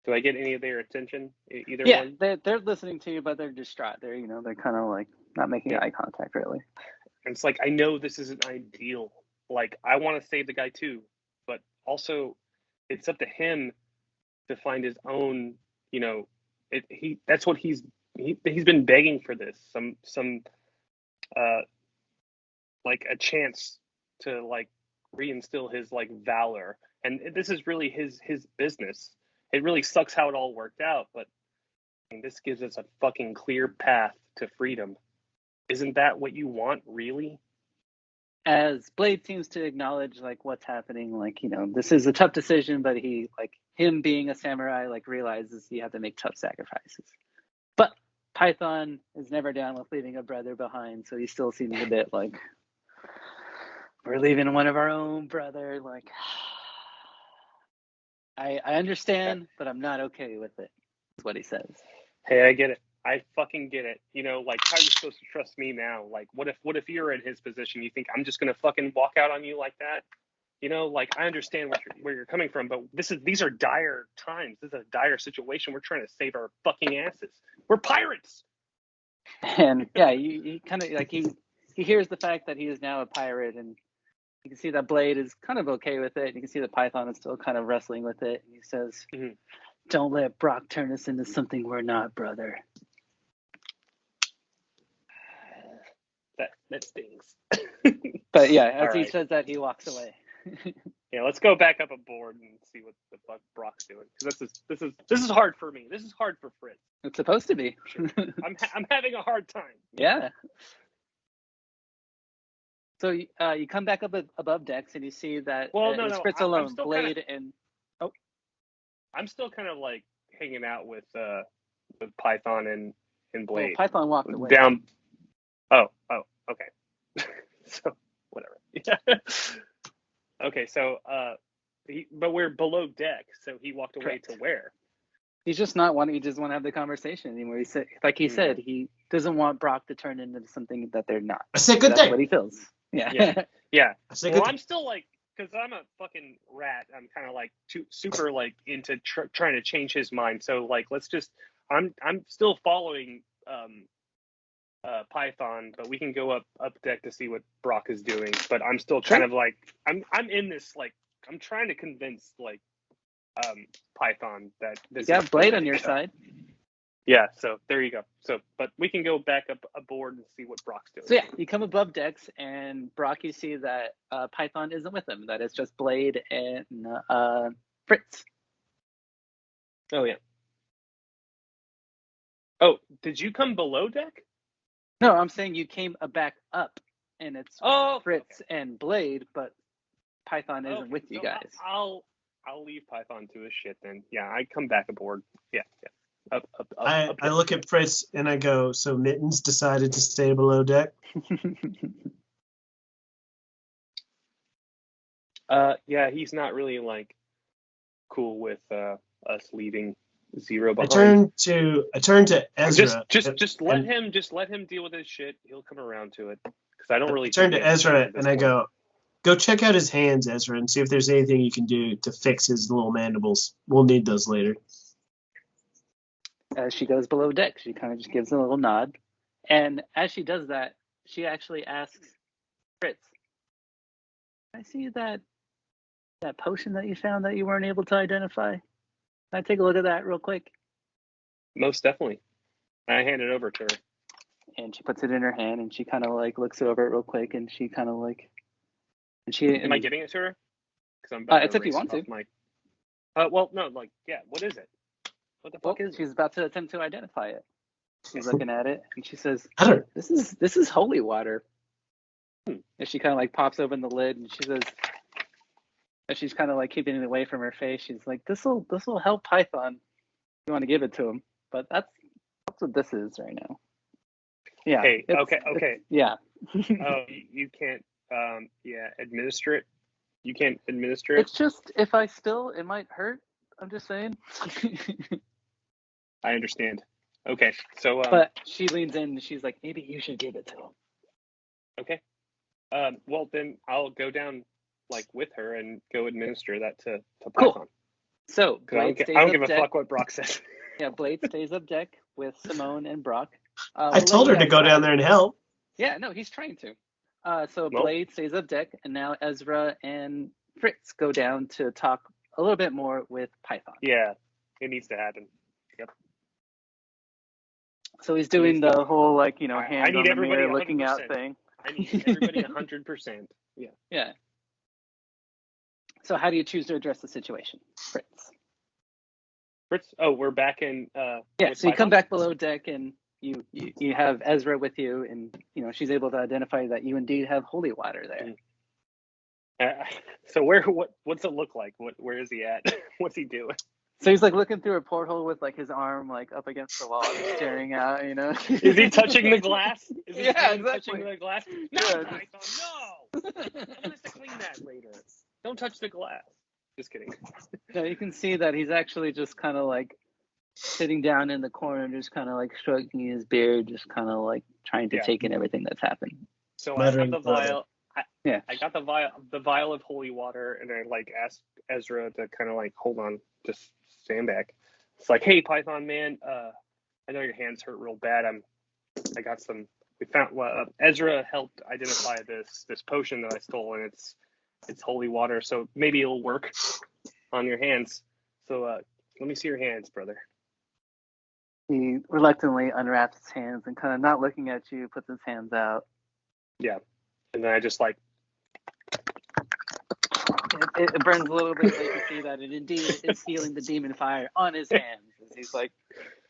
S2: Do I get any of their attention? Either one?
S3: Yeah, they're listening to you, but they're distraught. They're they're kind of like not making eye contact really.
S2: And it's like, I know this isn't ideal. Like I want to save the guy too, but also it's up to him to find his own. That's what he's been begging for this. Some like a chance to like reinstill his like valor, and this is really his business. It really sucks how it all worked out, but this gives us a fucking clear path to freedom. Isn't that what you want, really?
S3: As Blade seems to acknowledge like what's happening, like this is a tough decision, but he him being a samurai realizes you have to make tough sacrifices. But Python is never down with leaving a brother behind, so he still seems a bit like we're leaving one of our own brother. Like I understand, but I'm not okay with it. That's what he says.
S2: Hey, I get it. I fucking get it. Like how are you supposed to trust me now? Like what if you're in his position? You think I'm just gonna fucking walk out on you like that? Like I understand where you're coming from, but these are dire times. This is a dire situation. We're trying to save our fucking asses. We're pirates.
S3: And yeah, he kind of like he hears the fact that he is now a pirate, and you can see that Blade is kind of okay with it. You can see that Python is still kind of wrestling with it. And he says, "Don't let Brock turn us into something we're not, brother."
S2: That stings.
S3: But yeah, as he
S2: right.
S3: says that, he walks away.
S2: Yeah, let's go back up aboard and see what the fuck Brock's doing. Because this is hard for me. This is hard for Fritz.
S3: It's supposed to be.
S2: I'm having a hard time.
S3: Yeah. So you come back up above decks and you see that it's Fritz alone, Blade and
S2: I'm still kind of like hanging out with Python and Blade.
S3: Well, Python walked away.
S2: Down. Oh, okay. So whatever. Yeah. Okay, so but we're below deck, so he walked away
S3: Correct.
S2: to where?
S3: He's just not wanting. He just want to have the conversation anymore. He said, said, he doesn't want Brock to turn into something that they're not.
S1: I said good
S3: That's
S1: day.
S3: what he feels. Yeah.
S2: Yeah.
S1: Well,
S2: I'm still like, because I'm a fucking rat. I'm kind of like super like into trying to change his mind. So like, I'm still following Python, but we can go up deck to see what Brock is doing. But I'm still kind of like, I'm in this like, I'm trying to convince like Python that this.
S3: You got Blade on your side.
S2: Yeah, so there you go. So, but we can go back up aboard and see what Brock's doing.
S3: So yeah, you come above decks, and Brock, you see that Python isn't with him. That it's just Blade and Fritz.
S2: Oh yeah. Oh, did you come below deck?
S3: No, I'm saying you came back up, and it's Fritz and Blade, but Python isn't with you guys.
S2: I'll leave Python to his shit then. Yeah, I come back aboard. Yeah. Up,
S1: I look at Fritz and I go, so Mittens decided to stay below deck?
S2: Yeah, he's not really like cool with us leaving Zero behind.
S1: I turn to Ezra.
S2: Just let him deal with his shit. He'll come around to it. Because I don't really
S1: turn to Ezra and I go check out his hands, Ezra, and see if there's anything you can do to fix his little mandibles. We'll need those later.
S3: As she goes below deck, she kind of just gives a little nod. And as she does that, she actually asks Fritz, I see that potion that you found that you weren't able to identify. Can I take a look at that real quick?
S2: Most definitely. I hand it over to her.
S3: And she puts it in her hand, and she kind of like looks over it real quick, and she kind of like...
S2: Am I giving it to her? Because I'm
S3: it's if you want to.
S2: Well, no, like, yeah, what is it? What the fuck is it?
S3: She's about to attempt to identify it. She's looking at it, and she says, This is holy water. And she kind of like pops open the lid, and she says, and she's kind of like keeping it away from her face. She's like, this will help Python. You want to give it to him, but that's what this is right now. Yeah.
S2: Hey, okay.
S3: Yeah.
S2: Oh, you can't, administer it. You can't administer it?
S3: It's just, if I spill, it might hurt. I'm just saying.
S2: I understand. Okay, so...
S3: but she leans in and she's like, maybe you should give it to him.
S2: Okay. Well, then I'll go down, like, with her and go administer that to Python.
S3: Cool. So,
S2: I don't give a fuck what Brock says.
S3: Yeah, Blade stays up deck with Simone and Brock.
S1: I told her to go down there and help.
S3: Yeah, no, he's trying to. So Blade stays up deck, and now Ezra and Fritz go down to talk a little bit more with Python.
S2: Yeah, it needs to happen. Yep.
S3: So he's doing the whole, like, hand on the mirror
S2: 100%.
S3: looking out thing.
S2: I need everybody 100%. Yeah.
S3: Yeah. So how do you choose to address the situation, Fritz?
S2: Oh, we're back in.
S3: Yeah, so you come back below deck, and you have Ezra with you, and she's able to identify that you indeed have holy water there.
S2: So what's it look like? Where is he at? What's he doing?
S3: So he's like looking through a porthole with like his arm like up against the wall, staring out.
S2: Is he touching the glass? Is he
S3: exactly.
S2: touching the glass? No, Python, no! I'm gonna clean that later. Don't touch the glass. Just kidding.
S3: No, you can see that he's actually just kind of like sitting down in the corner, just kind of like stroking his beard, just kind of like trying to take in everything that's happened.
S2: So I got the vial. I got the vial of holy water, and I like asked Ezra to kind of like hold on, just stand back. It's like, hey, Python man, I know your hands hurt real bad. I got some. We found Ezra helped identify this potion that I stole, and it's holy water, so maybe it'll work on your hands. So let me see your hands, brother.
S3: He reluctantly unwraps his hands and kind of not looking at you, puts his hands out.
S2: Yeah. And then I just like...
S3: It burns a little bit, so you can see that it indeed is feeling the demon fire on his hands. As he's like,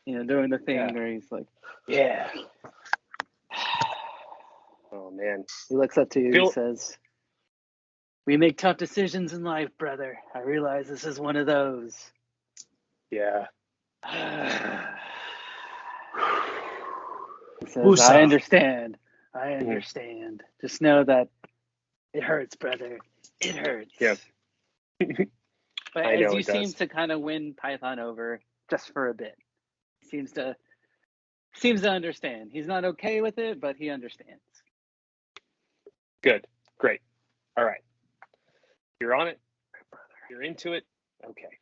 S3: doing the thing where he's like, yeah.
S2: Oh, man.
S3: He looks up to you and says, we make tough decisions in life, brother. I realize this is one of those.
S2: Yeah.
S3: He says, I understand. Just know that it hurts, brother. It hurts.
S2: Yeah.
S3: But as you seem to kind of win Python over just for a bit, seems to understand. He's not okay with it, but he understands.
S2: Good. Great. All right. You're on it. You're into it. Okay.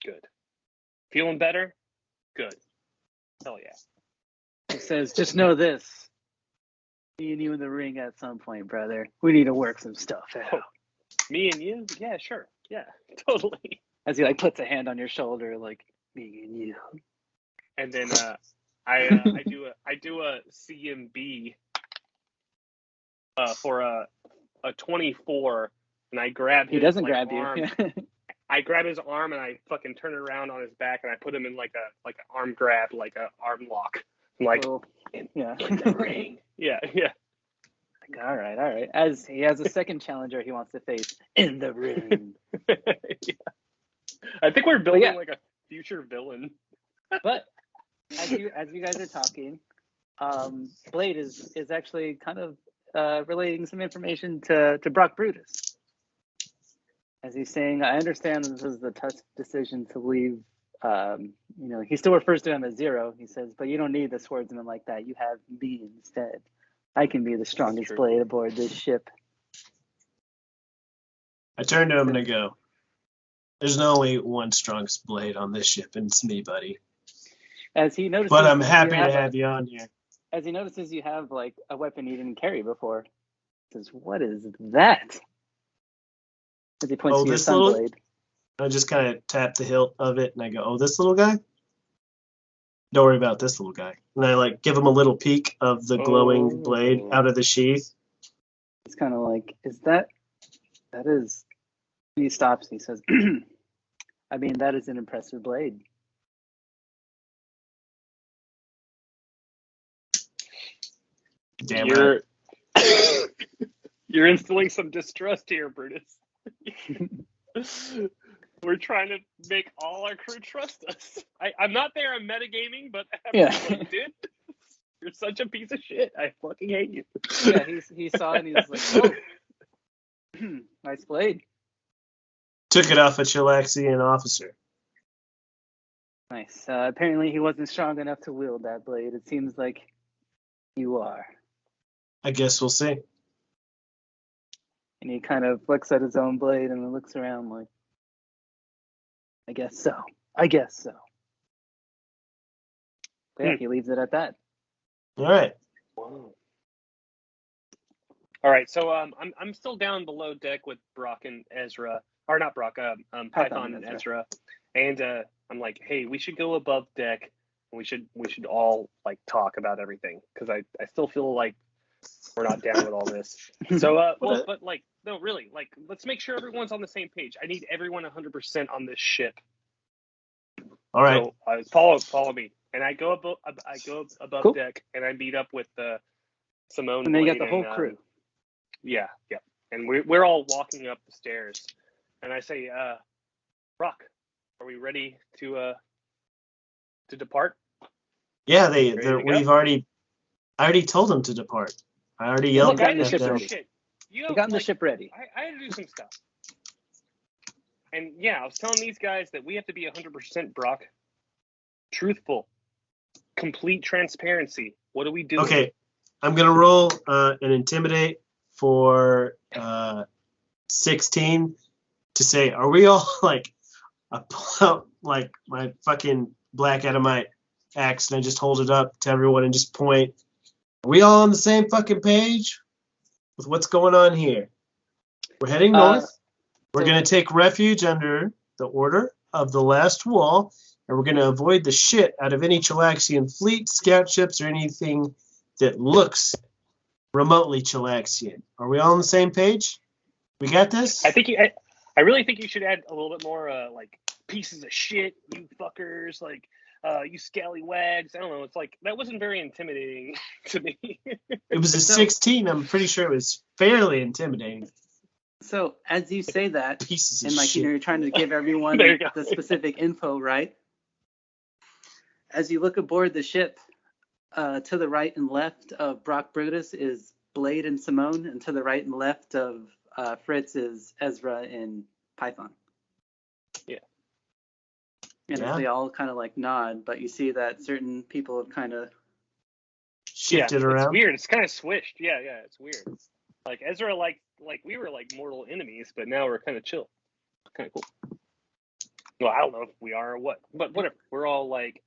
S2: Good. Feeling better? Good. Hell yeah.
S3: He says, just know this. Me and you in the ring at some point, brother. We need to work some stuff out.
S2: Oh, me and you? Yeah, sure. Yeah, totally.
S3: As he like puts a hand on your shoulder, like, me and you.
S2: And then I do a CMB for a 24, and I grab his
S3: He doesn't
S2: like,
S3: grab
S2: arm.
S3: you.
S2: I grab his arm and I fucking turn it around on his back, and I put him in like an arm grab, like a arm lock. I'm like, in the ring. Yeah.
S3: All right. As he has a second challenger he wants to face in the ring.
S2: Yeah. I think we're building like a future villain.
S3: But as you guys are talking, Blade is actually kind of relating some information to Brock Brutus. As he's saying, I understand this is the tough decision to leave. He still refers to him as Zero. He says, but you don't need the swordsman like that. You have me instead. I can be the strongest blade aboard this ship.
S1: I turn to him and I go, there's only one strongest blade on this ship, and it's me, buddy.
S3: As he notices,
S1: but I'm happy to have you on here.
S3: As he notices you have like a weapon he didn't carry before. He says, what is that? As he points to your sun blade.
S1: I just kind of tap the hilt of it and I go, oh, this little guy? Don't worry about this little guy. And I like give him a little peek of the glowing blade out of the sheath.
S3: It's kind of like, that is, he stops. He says, I mean, that is an impressive blade.
S1: Damn right.
S2: You're instilling some distrust here, Brutus. We're trying to make all our crew trust us. I'm not there. I'm metagaming, but like, dude, you're such a piece of shit. I fucking hate you.
S3: Yeah, he saw it and he was like, oh, nice blade.
S1: Took it off a Chilaxian officer.
S3: Nice. Apparently he wasn't strong enough to wield that blade. It seems like you are.
S1: I guess we'll see.
S3: And he kind of looks at his own blade and then looks around like, I guess so. I guess so. But yeah, he leaves it at that.
S1: All right.
S2: Whoa. All right, so I'm still down below deck with Brock and Ezra, or not Brock, Python and Ezra, and I'm like, hey, we should go above deck. We should all like talk about everything because I still feel like we're not down with all this. So but like no, really, like let's make sure everyone's on the same page. I need everyone 100% on this ship.
S1: All right.
S2: So follow me, and I go above
S3: Cool.
S2: deck, and I meet up with Simone.
S3: And then you got the whole crew.
S2: Yeah, and we're all walking up the stairs, and I say, Brock, are we ready to depart?
S1: Yeah, I already told them to depart. I already yelled
S3: at
S2: the
S3: them.
S2: Shit.
S3: They got the ship ready.
S2: I had to do some stuff. And yeah, I was telling these guys that we have to be 100% Brock. Truthful. Complete transparency. What are we doing?
S1: Okay, I'm going to roll an intimidate for 16 to say, are we all like my fucking black adamite axe, and I just hold it up to everyone and just point. Are we all on the same fucking page with what's going on here? We're heading north. We're going to take refuge under the Order of the Last Wall, and we're going to avoid the shit out of any Chilaxian fleet, scout ships, or anything that looks remotely Chilaxian. Are we all on the same page? We got this?
S2: I really think you should add a little bit more like pieces of shit, you fuckers, like you scallywags. I don't know. It's like that wasn't very intimidating to me.
S1: It was a 16. I'm pretty sure it was fairly intimidating.
S3: So as you say that,
S1: Pieces of
S3: and like
S1: shit.
S3: you're trying to give everyone the specific info, right? As you look aboard the ship, to the right and left of Brock Brutus is Blade and Simone, and to the right and left of Fritz is Ezra and Python.
S2: Yeah.
S3: And as they all kind of like nod, but you see that certain people have kind of
S1: shifted around.
S2: It's weird. It's kind of swished. Yeah, it's weird. Like Ezra, like we were like mortal enemies, but now we're kind of chill. Kind of cool. Well, I don't know if we are or what, but whatever. We're all like,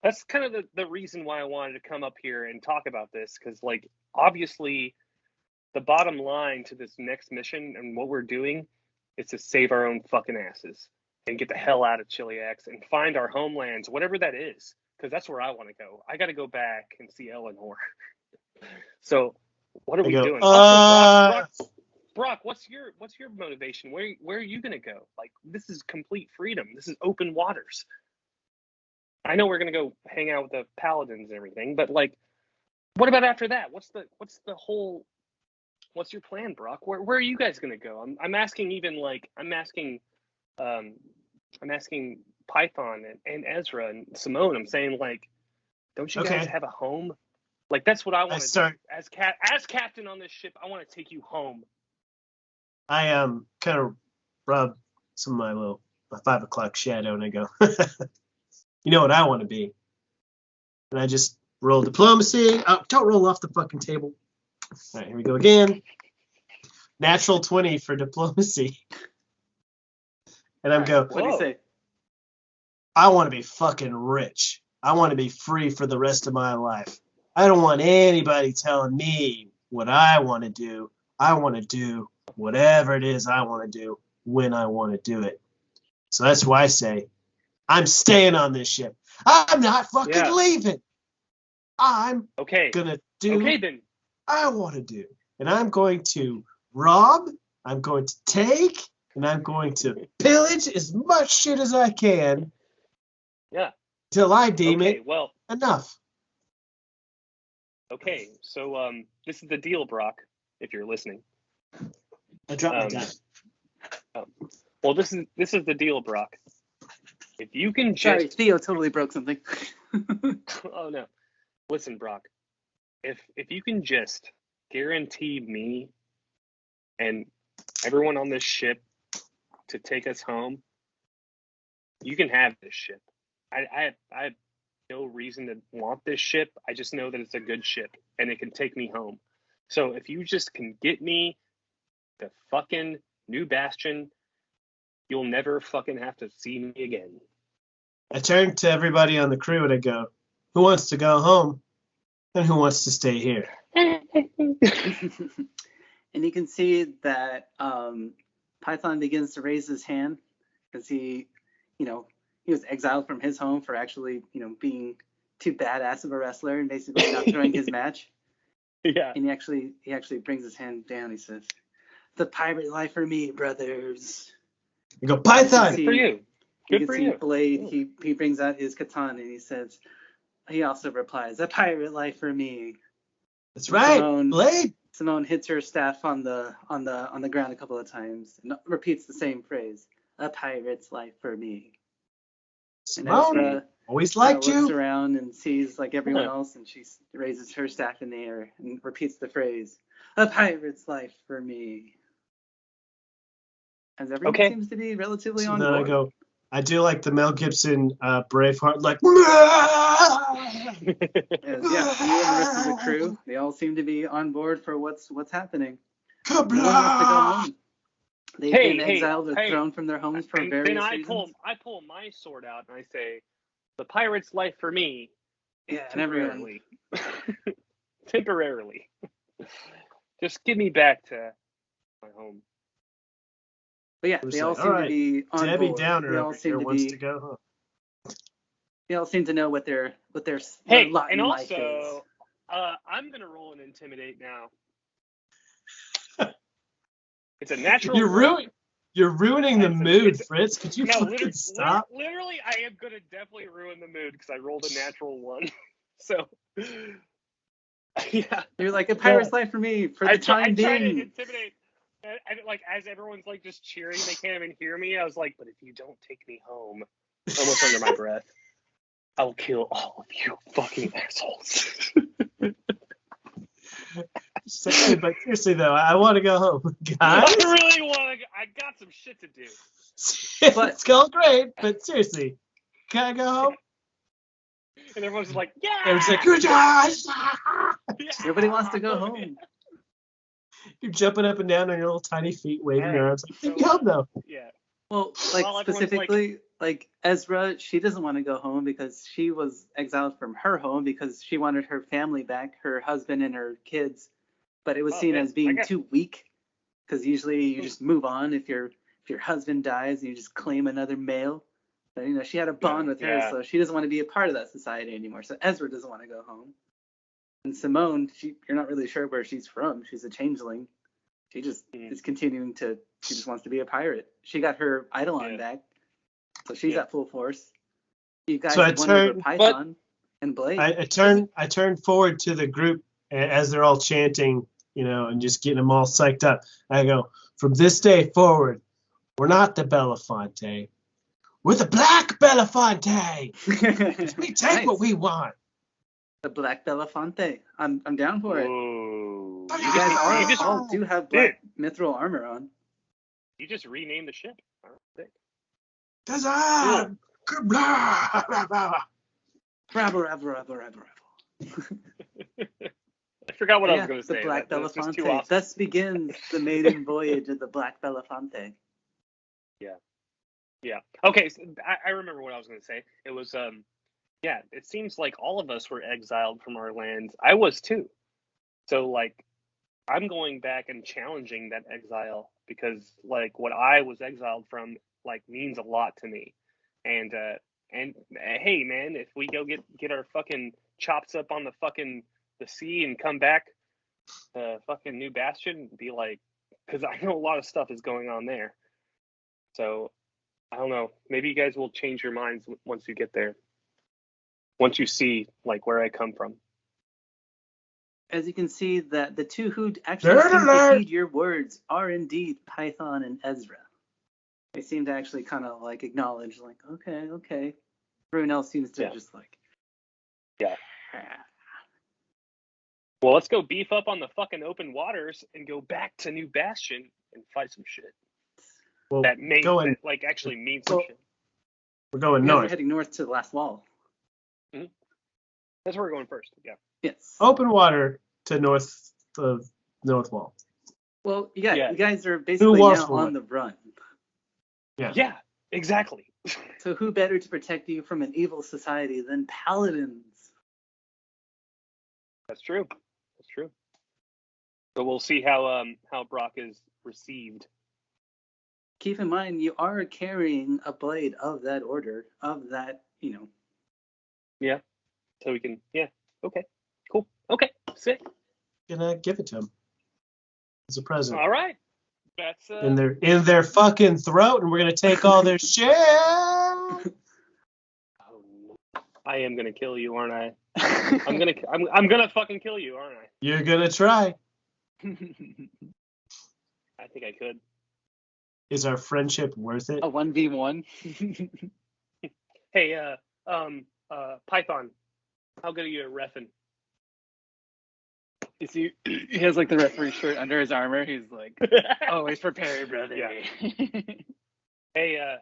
S2: that's kind of the reason why I wanted to come up here and talk about this, because like obviously the bottom line to this next mission and what we're doing is to save our own fucking asses and get the hell out of Chiliax and find our homelands, whatever that is, because that's where I want to go. I got to go back and see Eleanor. So what are we doing? Brock, what's your motivation? Where are you gonna go? Like, this is complete freedom. This is open waters. I know we're gonna go hang out with the paladins and everything, but like, what about after that? What's your plan, Brock? Where are you guys gonna go? I'm asking Python and Ezra and Simone. I'm saying, like, don't you guys have a home? Like, that's what I want to do. As captain on this ship, I want to take you home.
S1: I kind of rub some of my 5 o'clock shadow, and I go, you know what I want to be? And I just roll diplomacy. Oh, don't roll off the fucking table. All right, here we go again. Natural 20 for diplomacy. And I'm go,
S3: what do you say?
S1: I want to be fucking rich. I want to be free for the rest of my life. I don't want anybody telling me what I want to do. I want to do whatever it is I want to do when I want to do it. So that's why I say, I'm staying on this ship. I'm not fucking leaving. I'm gonna do what I want to do. And I'm going to rob, I'm going to take, and I'm going to pillage as much shit as I can.
S2: Yeah.
S1: Till I deem it enough.
S2: Okay, so this is the deal, Brock, if you're listening.
S1: I dropped my dime.
S2: Well, this is the deal, Brock. If you can just...
S3: Sorry, Theo totally broke something.
S2: Oh, no. Listen, Brock. If you can just guarantee me and everyone on this ship to take us home, you can have this ship. I have no reason to want this ship. I just know that it's a good ship and it can take me home. So if you just can get me the fucking New Bastion, you'll never fucking have to see me again.
S1: I turn to everybody on the crew and I go, who wants to go home and who wants to stay here?
S3: And you can see that Python begins to raise his hand because he was exiled from his home for actually, being too badass of a wrestler and basically not throwing his match.
S2: Yeah.
S3: And he actually brings his hand down. He says, "The pirate life for me, brothers."
S1: You go, Python!
S2: Good for you. Good
S3: You
S2: for
S3: can see
S2: you.
S3: Blade, he brings out his katana and he also replies, "A pirate life for me."
S1: That's right, Blade!
S3: Simone hits her staff on the ground a couple of times and repeats the same phrase, "A pirate's life for me."
S1: Simone,
S3: and
S1: always liked
S3: looks
S1: you.
S3: around and sees like everyone else, and she raises her staff in the air and repeats the phrase, "A pirate's life for me." As everyone seems to be relatively on
S1: then
S3: board.
S1: I go, I do like the Mel Gibson Braveheart, like,
S3: You and the rest of the crew, they all seem to be on board for what's happening. No one wants to go home. They've been exiled or thrown from their homes for various reasons.
S2: I pull my sword out and I say, "The pirate's life for me."
S3: Yeah, and everyone.
S2: Temporarily. Just give me back to my home.
S3: But yeah, they all seem to be on
S1: Debbie
S3: board.
S1: Downer
S3: They all
S1: over here wants to go home.
S3: They all seem to know what their lot in life is.
S2: And also, I'm gonna roll and intimidate now. It's a natural.
S1: You're ruining the mood, Fritz. Could you fucking stop?
S2: Literally, I am gonna definitely ruin the mood because I rolled a natural one. So, yeah.
S3: You're like, "A pirate's life for me for the time being."
S2: I tried to intimidate. And like as everyone's like just cheering, they can't even hear me. I was like, "But if you don't take me home," almost under my breath, "I'll kill all of you fucking assholes."
S1: But seriously though, I want to go home, guys.
S2: I really want to. I got some shit to do.
S1: It's going great, but seriously, can I go home?
S2: And everyone's like, "Yeah."
S1: Everyone's like, "Good job."
S3: Nobody wants to go home.
S1: You're jumping up and down on your little tiny feet, waving your arms. Like,
S2: So,
S1: home though.
S2: Yeah.
S3: Well, specifically, like Ezra, she doesn't want to go home because she was exiled from her home because she wanted her family back, her husband and her kids. But it was seen as being too weak because usually you just move on if your husband dies and you just claim another male. But she had a bond with her, so she doesn't want to be a part of that society anymore. So Ezra doesn't want to go home. And Simone, you're not really sure where she's from. She's a changeling. She just is continuing to. She just wants to be a pirate. She got her Eidolon back, so she's at full force. You guys won over Python and Blade.
S1: I turn forward to the group as they're all chanting, and just getting them all psyched up. I go, "From this day forward, we're not the Belafonte. We're the Black Belafonte. We take what we want."
S3: The Black Belafonte. I'm down for it.
S2: Ooh.
S3: You guys all do have black mithril armor on.
S2: You just renamed the ship. I don't think. I forgot what I was going to say.
S3: The Black Belafonte. Thus begins the maiden voyage of the Black Belafonte.
S2: Yeah. Okay, so I remember what I was going to say. It was, it seems like all of us were exiled from our lands. I was too. So, like, I'm going back and challenging that exile because, like, what I was exiled from, like, means a lot to me. And hey, man, if we go get our fucking chops up on the sea and come back to fucking New Bastion, be like, because I know a lot of stuff is going on there. So, I don't know. Maybe you guys will change your minds once you get there. Once you see, like, where I come from.
S3: As you can see, that the two who actually seem to heed your words are indeed Python and Ezra. They seem to actually kind of like acknowledge, like, okay. Everyone else seems to just like,
S2: yeah. Well, let's go beef up on the fucking open waters and go back to New Bastion and fight some shit.
S1: Well,
S2: that actually means some shit.
S1: We're going
S3: You guys are
S1: north.
S3: heading north to the last wall.
S2: Mm-hmm. That's where we're going first. Yeah.
S3: Yes.
S1: Open water to north of North Wall.
S3: Well, you guys are basically now on the run.
S2: Yeah, exactly.
S3: So who better to protect you from an evil society than paladins?
S2: That's true. So we'll see how Brock is received.
S3: Keep in mind, you are carrying a blade of that order, of that,
S2: Yeah. So we can. Yeah. Okay. Cool. Okay. Sick.
S1: Gonna give it to him as a present.
S2: All right. That's
S1: in their fucking throat, and we're gonna take all their shit.
S2: I am gonna kill you, aren't I? I'm gonna fucking kill you, aren't I?
S1: You're gonna try.
S2: I think I could.
S1: Is our friendship worth it?
S3: A 1v1.
S2: Hey, Python, how good are you at reffing?
S3: He has like the referee shirt under his armor. He's like, always prepared, brother.
S2: Yeah. Hey,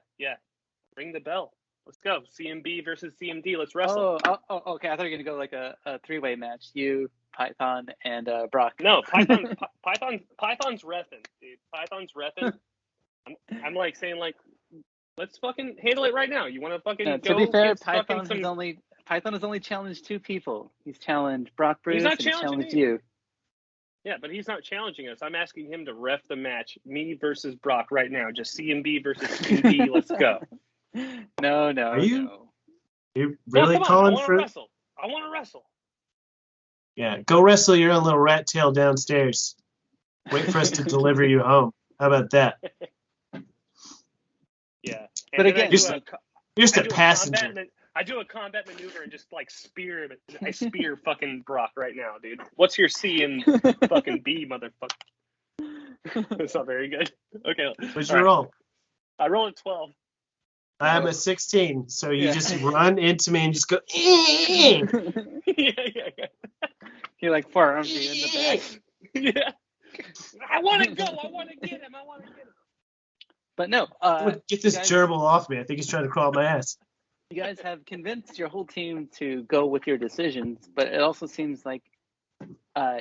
S2: ring the bell. Let's go. CMB versus CMD. Let's wrestle.
S3: Oh, okay. I thought you were gonna go like a 3-way match. You, Python, and Brock.
S2: No, Python's reffing, dude. Python's reffing. I'm like saying like, let's fucking handle it right now. You want to fucking go?
S3: To be fair,
S2: Python
S3: has only challenged 2 people. He's challenged Brock Bruce and he's challenged
S2: me.
S3: you.
S2: Yeah, but he's not challenging us. I'm asking him to ref the match, me versus Brock right now. Just CMB versus CMB. Let's go.
S3: No.
S1: Are you really calling for?
S2: I want to wrestle.
S1: Yeah, go wrestle your own little rat tail downstairs. Wait for us to deliver you home. How about that?
S2: Yeah. And
S3: but again,
S1: you're just a passenger.
S2: I do a combat maneuver and just like spear fucking Brock right now, dude. What's your C in fucking B, motherfucker? That's not very good. Okay.
S1: What's your roll?
S2: I rolled a 12.
S1: I'm a 16, so you just run into me and just go.
S2: Yeah.
S3: He like forearms you in the back.
S2: Yeah. I want to go. I want to get him.
S3: But no.
S1: Get this gerbil off me. I think he's trying to crawl my ass.
S3: You guys have convinced your whole team to go with your decisions, but it also seems like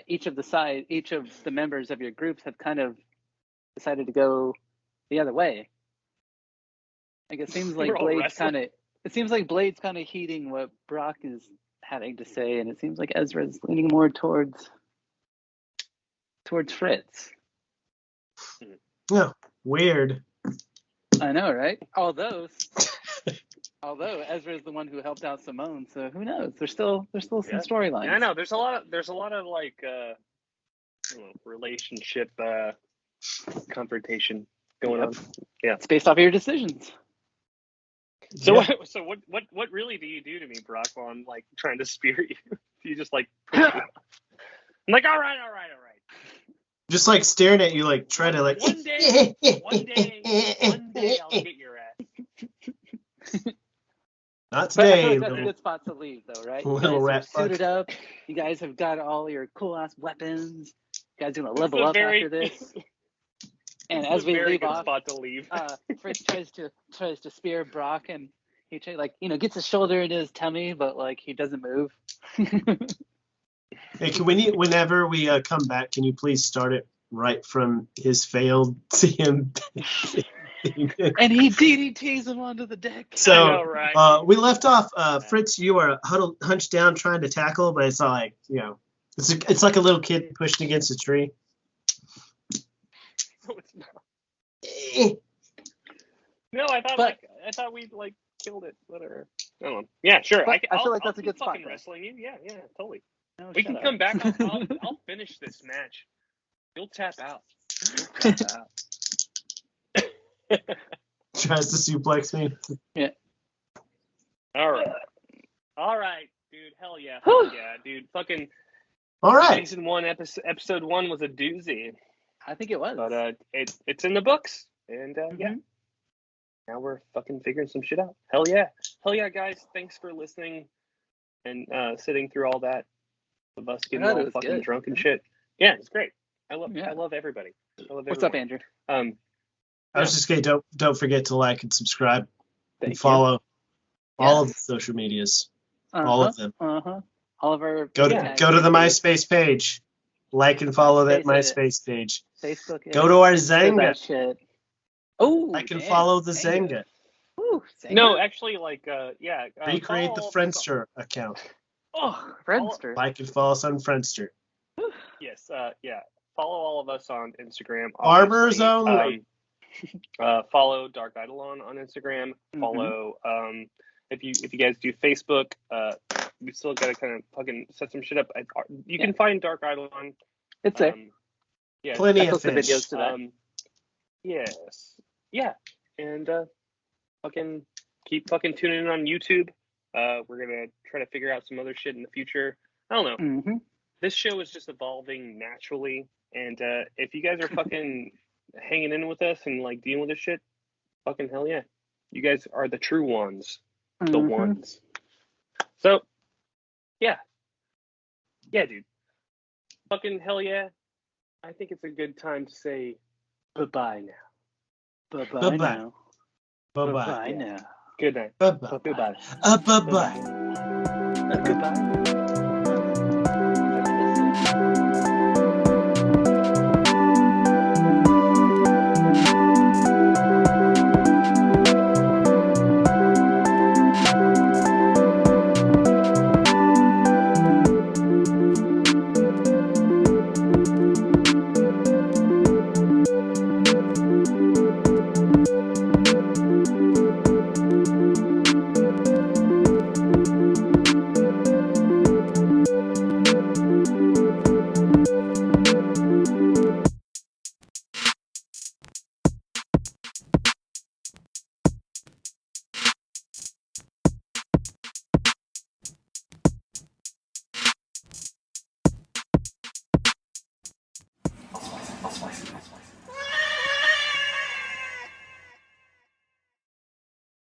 S3: each of the members of your groups have kind of decided to go the other way. Like it seems like Blade's kind of heeding what Brock is having to say, and it seems like Ezra's leaning more towards Fritz.
S1: Yeah, weird.
S3: I know, right? Although Ezra is the one who helped out Simone, so who knows? There's still some storylines.
S2: Yeah, I know. There's a lot of like relationship confrontation going on. Yeah,
S3: it's based off of your decisions.
S2: So what really do you do to me, Brock, while I'm like trying to spear you? Do you just like push me off? I'm like, all right.
S1: Just like staring at you, like trying to like.
S2: One day I'll get your ass.
S1: Not today.
S3: But I feel like that's a good spot to leave, though, right?
S1: Little
S3: you guys
S1: rat
S3: are suited up. You guys have got all your cool ass weapons. You guys are gonna level up after this. And as we leave off,
S2: spot to leave.
S3: Fritz tries to spear Brock, and he gets his shoulder into his tummy, but like he doesn't move.
S1: Hey, whenever we come back, can you please start it right from his failed CM?
S3: And he DDTs him onto the deck.
S1: So
S2: I know, right?
S1: We left off. Fritz, you are hunched down trying to tackle, but it's not like it's like a little kid pushed against a tree.
S2: No, it's not. No, I thought we like killed it. Whatever. I don't know. Yeah, sure.
S3: I feel like that's a good spot.
S2: Fucking wrestling you. Yeah, totally.
S3: No,
S2: we can come back. I'll finish this match. You'll tap out.
S1: Tries to suplex me.
S3: Yeah.
S2: All right, dude. Hell yeah, dude. Fucking.
S1: All right.
S2: Season 1, episode 1 was a doozy.
S3: I think it was.
S2: But it's in the books, and yeah. Now we're fucking figuring some shit out. Hell yeah, guys. Thanks for listening and sitting through all that of us getting all fucking drunk and shit. Yeah, it's great. I love everybody.
S3: What's up, Andrew?
S1: I was just saying, don't forget to like and subscribe
S3: Thank
S1: and follow all of the
S3: Yes.
S1: social medias,
S3: you.
S1: all of them.
S3: All of our
S1: Go to the MySpace page, like and follow that MySpace page.
S3: Facebook.
S1: Go to our
S3: That
S1: Zanga,
S3: shit. Oh,
S1: like and follow the Zanga.
S3: Ooh, Zanga.
S2: No, actually,
S1: Recreate the
S2: follow-
S1: Friendster account.
S2: Oh,
S3: Friendster.
S1: Like and follow us on Friendster.
S2: Yes, follow all of us on Instagram.
S1: Barbers
S2: obviously.
S1: only.
S2: Follow Dark Eidolon on Instagram. Follow if you guys do Facebook, we still gotta kind of fucking set some shit up. You can find Dark Eidolon.
S3: It's there.
S2: Yeah,
S1: Plenty
S3: I
S1: of
S3: posted
S1: fish.
S3: videos to that.
S2: Yes. Yeah. And fucking keep fucking tuning in on YouTube. We're gonna try to figure out some other shit in the future. I don't know.
S3: Mm-hmm.
S2: This show is just evolving naturally, and if you guys are fucking hanging in with us and like dealing with this shit, fucking hell yeah, you guys are the true ones, the ones. So, yeah, dude, fucking hell yeah. I think it's a good time to say bye-bye now.
S3: Bye-bye
S1: Bye-bye.
S3: now.
S1: Bye-bye.
S3: Bye-bye now.
S2: Good night.
S1: Bye-bye.
S3: Goodbye.
S1: Bye-bye.
S3: Goodbye.